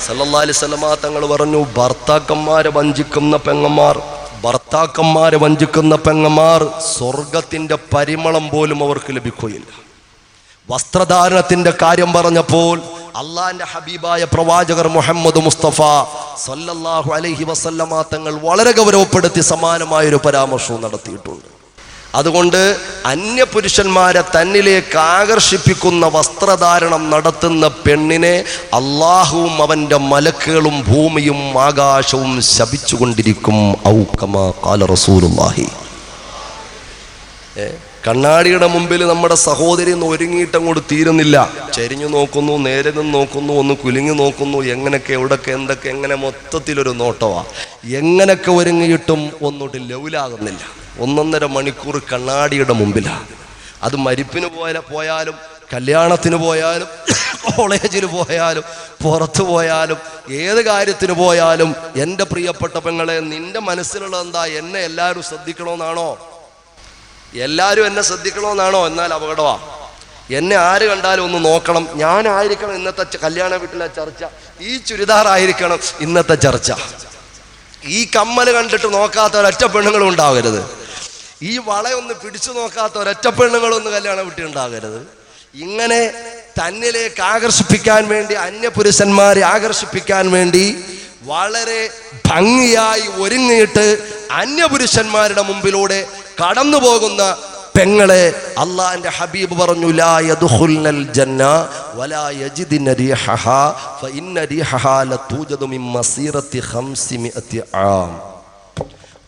സല്ലല്ലാഹു അലൈഹി വസല്ലം തങ്ങൾ പറഞ്ഞു, ഭർത്താക്കന്മാരെ വഞ്ചിക്കുന്ന പെങ്ങന്മാർ സ്വർഗത്തിന്റെ പരിമളം പോലും അവർക്ക് ലഭിക്കുകയില്ല. വസ്ത്രധാരണത്തിന്റെ കാര്യം പറഞ്ഞപ്പോൾ അള്ളാന്റെ ഹബീബായ പ്രവാചകർ മുഹമ്മദ് മുസ്തഫ സല്ലല്ലാഹു അലൈഹി വസല്ലം തങ്ങൾ വളരെ ഗൗരവപ്പെടുത്തി സമാനമായൊരു പരാമർശവും നടത്തിയിട്ടുണ്ട്. അതുകൊണ്ട് അന്യപുരുഷന്മാരെ തന്നിലേക്ക് ആകർഷിപ്പിക്കുന്ന വസ്ത്രധാരണം നടത്തുന്ന പെണ്ണിനെ അള്ളാഹുവും അവൻ്റെ മലക്കുകളും ഭൂമിയും ആകാശവും ശപിച്ചുകൊണ്ടിരിക്കും. ഔ കമാ ഖാല റസൂലുള്ളാഹി. കണ്ണാടിയുടെ മുമ്പിൽ നമ്മുടെ സഹോദരി ഒന്ന് ഒരുങ്ങിയിട്ടങ്ങോട്ട് തീരുന്നില്ല. ചരിഞ്ഞു നോക്കുന്നു, നേരെ നിന്ന് നോക്കുന്നു, ഒന്ന് കുലുങ്ങി നോക്കുന്നു, എങ്ങനെയൊക്കെ എവിടൊക്കെ എന്തൊക്കെ എങ്ങനെ മൊത്തത്തിലൊരു നോട്ടമാണ്. എങ്ങനെയൊക്കെ ഒരുങ്ങിയിട്ടും ഒന്നോട്ട് ലെവലാകുന്നില്ല. 1.5 മണിക്കൂർ കണ്ണാടിയുടെ മുമ്പിലാണ്. അത് മരിപ്പിന് പോയാലും, കല്യാണത്തിന് പോയാലും, കോളേജിൽ പോയാലും, പുറത്തു പോയാലും, ഏത് കാര്യത്തിന് പോയാലും, എൻ്റെ പ്രിയപ്പെട്ട പെങ്ങളെ, നിന്റെ മനസ്സിലുള്ള എന്താ? എന്നെ എല്ലാവരും ശ്രദ്ധിക്കണമെന്നാണോ? എല്ലാവരും എന്നെ ശ്രദ്ധിക്കണമെന്നാണോ? എന്നാൽ അപകടമാണ്. എന്നെ ആര് കണ്ടാലും ഒന്ന് നോക്കണം. ഞാനായിരിക്കണം ഇന്നത്തെ കല്യാണ വീട്ടിലെ ചർച്ച. ഈ ചുരിദാറായിരിക്കണം ഇന്നത്തെ ചർച്ച. ഈ കമ്മൽ കണ്ടിട്ട് നോക്കാത്ത ഒരൊറ്റ പെണ്ണുങ്ങളും ഉണ്ടാകരുത്. ഈ വളയൊന്ന് പിടിച്ചു നോക്കാത്ത ഒരൊറ്റ പെണ്ണുങ്ങളൊന്നും കല്യാണ വീട്ടിൽ ഉണ്ടാകരുത്. ഇങ്ങനെ തന്നിലേക്ക് ആകർഷിപ്പിക്കാൻ വേണ്ടി, അന്യപുരുഷന്മാരെ ആകർഷിപ്പിക്കാൻ വേണ്ടി വളരെ ഭംഗിയായി ഒരുങ്ങിയിട്ട് അന്യപുരുഷന്മാരുടെ മുമ്പിലൂടെ കടന്നു പോകുന്ന പെങ്ങളെ അള്ളാന്റെ ഹബീബ് പറഞ്ഞു, ലാ യദ്ഖുൽനൽ ജന്ന വലാ യജിദ്ന റീഹഹാ ഫഇന്ന റീഹഹാ ലതൂജദു മിൻ മസീറത്തി 500 ആം.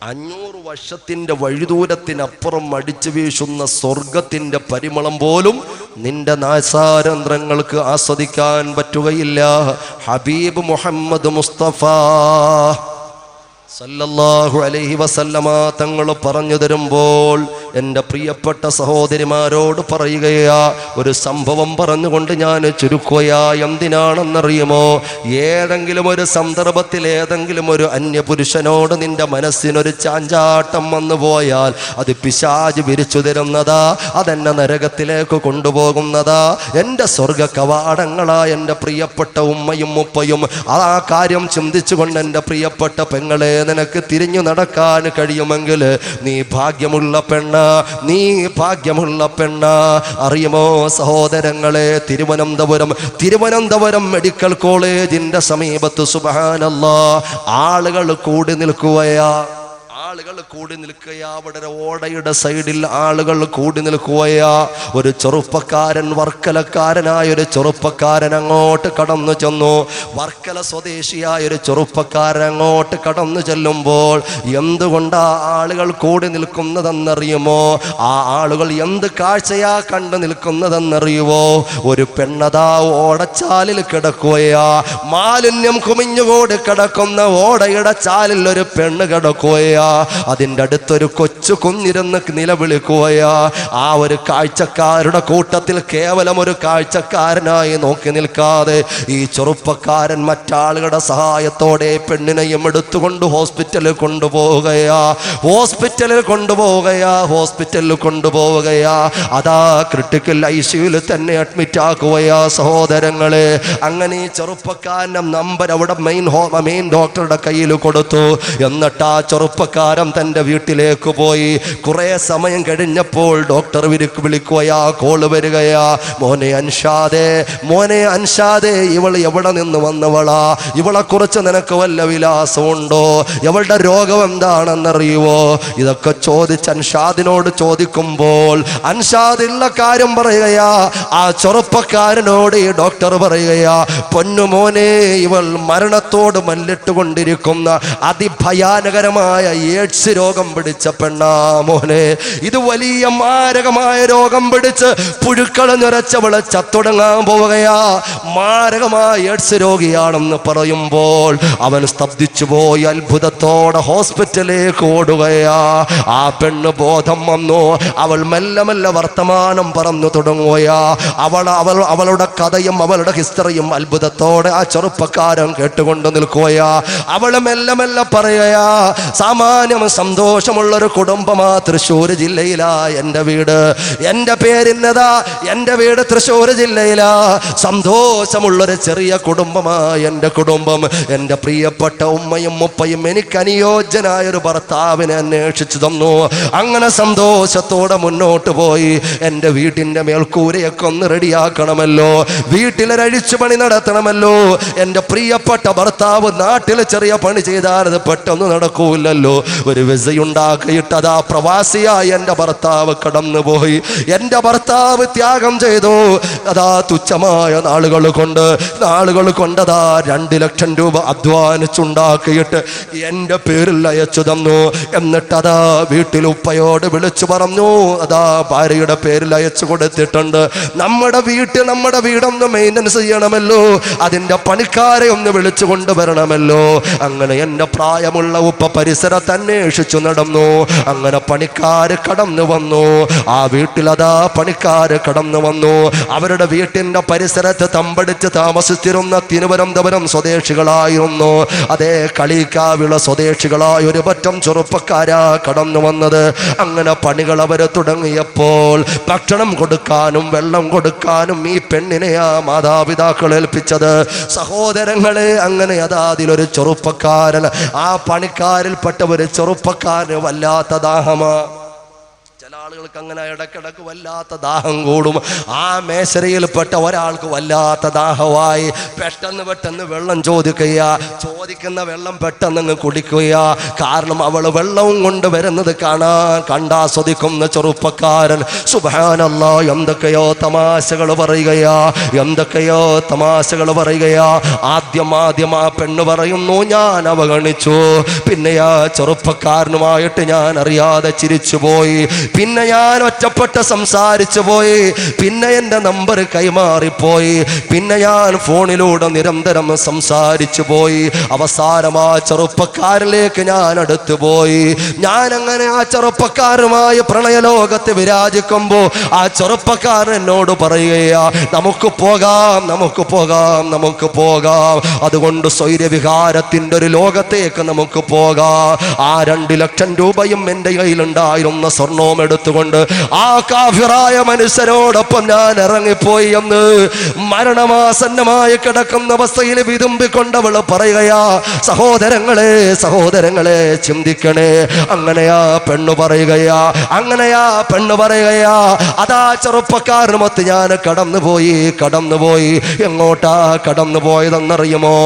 500 വർഷത്തിന്റെ വഴിദൂരത്തിനപ്പുറം അടിച്ചു വീശുന്ന സ്വർഗത്തിന്റെ പരിമളം പോലും നിന്റെ നാസാരന്ധ്രങ്ങൾക്ക് ആസ്വദിക്കാൻ പറ്റുകയില്ല. ഹബീബ് മുഹമ്മദ് മുസ്തഫ സല്ലല്ലാഹു അലൈഹി വസല്ലമ തങ്ങൾ പറഞ്ഞു തരുമ്പോൾ എൻ്റെ പ്രിയപ്പെട്ട സഹോദരിമാരോട് പറയുകയാ, ഒരു സംഭവം പറഞ്ഞുകൊണ്ട് ഞാൻ ചുരുക്കുകയാ. എന്തിനാണെന്നറിയുമോ? ഏതെങ്കിലും ഒരു സന്ദർഭത്തിൽ ഏതെങ്കിലും ഒരു അന്യപുരുഷനോട് നിന്റെ മനസ്സിനൊരു ചാഞ്ചാട്ടം വന്നു പോയാൽ അത് പിശാച് വിരിച്ചു തരുന്നതാ, അതെന്നെ നരകത്തിലേക്ക് കൊണ്ടുപോകുന്നതാ. എൻ്റെ സ്വർഗ കവാടങ്ങളാ എൻ്റെ പ്രിയപ്പെട്ട ഉമ്മയും ഉപ്പയും. ആ കാര്യം ചിന്തിച്ചുകൊണ്ട് എൻ്റെ പ്രിയപ്പെട്ട പെങ്ങളെ, നിനക്ക് തിരിഞ്ഞു നടക്കാൻ കഴിയുമെങ്കിൽ നീ ഭാഗ്യമുള്ള പെണ്ണ, നീ ഭാഗ്യമുള്ള പെണ്ണ. അറിയുമോ സഹോദരങ്ങളെ, തിരുവനന്തപുരം മെഡിക്കൽ കോളേജിന്റെ സമീപത്ത് സുബ്ഹാനല്ലാഹ് ആളുകൾ കൂടി നിൽക്കുകയാ. അവിടെ ഓടയുടെ സൈഡിൽ ആളുകൾ കൂടി നിൽക്കുകയാ. ഒരു ചെറുപ്പക്കാരൻ, വർക്കലക്കാരനായ ഒരു ചെറുപ്പക്കാരൻ അങ്ങോട്ട് കടന്നു ചെന്നു. വർക്കല സ്വദേശിയായ ഒരു ചെറുപ്പക്കാരൻ അങ്ങോട്ട് കടന്നു ചെല്ലുമ്പോൾ എന്തുകൊണ്ടാ ആളുകൾ കൂടി നിൽക്കുന്നതെന്നറിയുമോ? ആ ആളുകൾ എന്ത് കാഴ്ചയാ കണ്ടു നിൽക്കുന്നതെന്നറിയുമോ? ഒരു പെണ്ണതാ ഓടച്ചാലിൽ കിടക്കുകയാ. മാലിന്യം കുമിഞ്ഞുകൂടി കിടക്കുന്ന ഓടയുടെ ചാലിൽ ഒരു പെണ്ണ് കിടക്കുകയാ. അതിൻ്റെ അടുത്തൊരു കൊച്ചു കുഞ്ഞിരുന്ന് നിലവിളിക്കുകയാ. ആ ഒരു കാഴ്ചക്കാരുടെ കൂട്ടത്തിൽ കേവലം ഒരു കാഴ്ചക്കാരനായി നോക്കി നിൽക്കാതെ ഈ ചെറുപ്പക്കാരൻ മറ്റാളുകളുടെ സഹായത്തോടെ പെണ്ണിനെയും എടുത്തുകൊണ്ട് ഹോസ്പിറ്റലിൽ കൊണ്ടുപോവുകയാ. അതാ ക്രിട്ടിക്കൽ ICUവിൽ തന്നെ അഡ്മിറ്റ് ആക്കുകയാ സഹോദരങ്ങളെ. അങ്ങനെ ഈ ചെറുപ്പക്കാരൻ്റെ നമ്പർ അവിടെ മെയിൻ ഡോക്ടറുടെ കയ്യിൽ കൊടുത്തു. എന്നിട്ട് ആ ചെറുപ്പക്കാരൻ തൻ്റെ വീട്ടിലേക്ക് പോയി. കുറെ സമയം കഴിഞ്ഞപ്പോൾ ഡോക്ടർ വിളിക്കുകയാ, കോള് വരികയാ. മോനെ അൻഷാദേ, ഇവൾ എവിടെ നിന്ന് വന്നവളാ? ഇവളെ കുറിച്ച് നിനക്ക് വല്ല വിലാസമുണ്ടോ? ഇവളുടെ രോഗം എന്താണെന്നറിയുവോ? ഇതൊക്കെ ചോദിച്ച് അൻഷാദിനോട് ചോദിക്കുമ്പോൾ അൻഷാദുള്ള കാര്യം പറയുകയാ. ആ ചെറുപ്പക്കാരനോട് ഈ ഡോക്ടർ പറയുകയാ, പൊന്നുമോനെ, ഇവൾ മരണത്തോട് മല്ലിട്ടുകൊണ്ടിരിക്കുന്ന അതിഭയാനകരമായ എയ്ഡ്സ് രോഗം പിടിച്ച പെണ്ണാ മോനെ. ഇത് വലിയ മാരകമായ രോഗം പിടിച്ച് പുഴുക്കൾ നിറച്ചവള് ചത്തുടങ്ങാൻ പോവുകയാ. മാരകമായ എയ്ഡ്സ് രോഗിയാണെന്ന് പറയുമ്പോൾ അവൻ സ്തബ്ധിച്ചു പോയി. അത്ഭുതത്തോടെ ഹോസ്പിറ്റലിലേക്ക് ഓടുകയാ. ആ പെണ്ണ് ബോധം വന്നു. അവൾ മെല്ലെ മെല്ലെ വർത്തമാനം പറഞ്ഞു തുടങ്ങുകയാ. അവളുടെ കഥയും അവളുടെ ഹിസ്റ്ററിയും അത്ഭുതത്തോടെ ആ ചെറുപ്പക്കാരൻ കേട്ടുകൊണ്ട് നിൽക്കുകയാ. അവള് മെല്ലെ മെല്ലെ പറയുകയാ, സാമാന്യം സന്തോഷമുള്ളൊരു കുടുംബമാ, തൃശ്ശൂർ ജില്ലയിലാ എൻ്റെ വീട്, എൻ്റെ പേരിന്നതാ, എൻ്റെ വീട് തൃശ്ശൂർ ജില്ലയിലാ. സന്തോഷമുള്ളൊരു ചെറിയ കുടുംബമാ എൻ്റെ കുടുംബം. എൻ്റെ പ്രിയപ്പെട്ട ഉമ്മയും ഉപ്പയും എനിക്ക് അനുയോജ്യനായൊരു ഭർത്താവിനെ അന്വേഷിച്ചു തന്നു. അങ്ങനെ സന്തോഷത്തോടെ മുന്നോട്ട് പോയി. എൻ്റെ വീട്ടിൻ്റെ മേൽക്കൂരയൊക്കെ ഒന്ന് റെഡിയാക്കണമല്ലോ, വീട്ടിലൊരഴിച്ചു പണി നടത്തണമല്ലോ. എൻ്റെ പ്രിയപ്പെട്ട ഭർത്താവ് നാട്ടിൽ ചെറിയ പണി ചെയ്താൽ അത് പെട്ടെന്ന് നടക്കൂലല്ലോ. ഒരു വിസയുണ്ടാക്കിയിട്ട് അതാ പ്രവാസിയായി എൻ്റെ ഭർത്താവ് കടന്നുപോയി. എൻ്റെ ഭർത്താവ് ത്യാഗം ചെയ്തു. അതാ തുച്ഛമായ നാളുകൾ കൊണ്ടതാ 2 ലക്ഷം രൂപ അധ്വാനിച്ചുണ്ടാക്കിയിട്ട് എൻ്റെ പേരിൽ അയച്ചു തന്നു. എന്നിട്ടതാ വീട്ടിൽ ഉപ്പയോട് വിളിച്ചു പറഞ്ഞു, അതാ ഭാര്യയുടെ പേരിൽ അയച്ചു കൊടുത്തിട്ടുണ്ട്. നമ്മുടെ വീടൊന്ന് മെയിൻ്റനൻസ് ചെയ്യണമല്ലോ, അതിൻ്റെ പണിക്കാരെ ഒന്ന് വിളിച്ചു കൊണ്ടുവരണമല്ലോ. അങ്ങനെ എൻ്റെ പ്രായമുള്ള ഉപ്പ പരിസരത്ത് അന്വേഷിച്ചു നടന്നു. അങ്ങനെ പണിക്കാര് കടന്നു വന്നു. ആ വീട്ടിലതാ പണിക്കാര് കടന്നു വന്നു. അവരുടെ വീട്ടിൻ്റെ പരിസരത്ത് തമ്പടിച്ച് താമസിച്ചിരുന്ന തിരുവനന്തപുരം സ്വദേശികളായിരുന്നു. അതേ കളിക്കാവിള സ്വദേശികളായ ഒരു പറ്റം ചെറുപ്പക്കാരാ കടന്നു വന്നത്. അങ്ങനെ പണികൾ അവർ തുടങ്ങിയപ്പോൾ ഭക്ഷണം കൊടുക്കാനും വെള്ളം കൊടുക്കാനും ഈ പെണ്ണിനെയാ മാതാപിതാക്കൾ ഏൽപ്പിച്ചത്. സഹോദരങ്ങളെ, അങ്ങനെ അതാ അതിലൊരു ചെറുപ്പക്കാരൻ, ആ പണിക്കാരിൽപ്പെട്ട ഒരു ചെറുപ്പക്കാരന് വല്ലാത്ത ദാഹമാ. ചില ആളുകൾക്ക് അങ്ങനെ ഇടക്കിടക്ക് വല്ലാത്ത ദാഹം കൂടും. ആ മേശരയിൽപ്പെട്ട ഒരാൾക്ക് വല്ലാത്ത ദാഹമായി. പെട്ടെന്ന് വെള്ളം ചോദിക്കുന്ന വെള്ളം പെട്ടെന്ന് കുടിക്കുക. കാരണം അവൾ വെള്ളവും കൊണ്ട് വരുന്നത് കണ്ടാസ്വദിക്കുന്ന ചെറുപ്പക്കാരൻ സുബ്ഹാനല്ലാഹ് എന്തൊക്കെയോ തമാശകൾ പറയുകയാ. ആദ്യം ആ പെണ്ണ് പറയുന്നു, ഞാൻ അവഗണിച്ചു. പിന്നെ ആ ചെറുപ്പക്കാരനുമായിട്ട് ഞാൻ അറിയാതെ ചിരിച്ചുപോയി. പിന്നെ പിന്നെ ഞാൻ ഒറ്റപ്പെട്ട് സംസാരിച്ചു പോയി. പിന്നെ എൻ്റെ നമ്പർ കൈമാറിപ്പോയി. പിന്നെ ഞാൻ ഫോണിലൂടെ നിരന്തരം സംസാരിച്ചു പോയി. അവസാനം ആ ചെറുപ്പക്കാരിലേക്ക് ഞാൻ അടുത്തു പോയി. ഞാൻ അങ്ങനെ ആ ചെറുപ്പക്കാരുമായി പ്രണയലോകത്ത് വിരാജിക്കുമ്പോ ആ ചെറുപ്പക്കാരൻ എന്നോട് പറയുകയാ, നമുക്ക് പോകാം, നമുക്ക് പോകാം, നമുക്ക് പോകാം. അതുകൊണ്ട് സ്വൈര്യവിഹാരത്തിൻ്റെ ഒരു ലോകത്തേക്ക് നമുക്ക് പോകാം. ആ 2 ലക്ഷം രൂപയും എൻ്റെ കയ്യിലുണ്ടായിരുന്ന സ്വർണവും എടുത്തുകൊണ്ട് ആ കാഫിറായ മനുഷ്യരോടൊപ്പം ഞാൻ ഇറങ്ങിപ്പോയി എന്ന് മരണമാസന്നമായി കിടക്കുന്ന അവസ്ഥയിൽ വിതുമ്പിക്കൊണ്ടവൾ പറയുകയാ, സഹോദരങ്ങളെ, സഹോദരങ്ങളെ ചിന്തിക്കണേ. അങ്ങനെയാ പെണ്ണു പറയുകയാ, അങ്ങനെയാ പെണ്ണു പറയുകയാ. അതാ ചെറുപ്പക്കാരനുമൊത്ത് ഞാൻ കടന്നുപോയി. എങ്ങോട്ടാ കടന്നു പോയതെന്നറിയുമോ?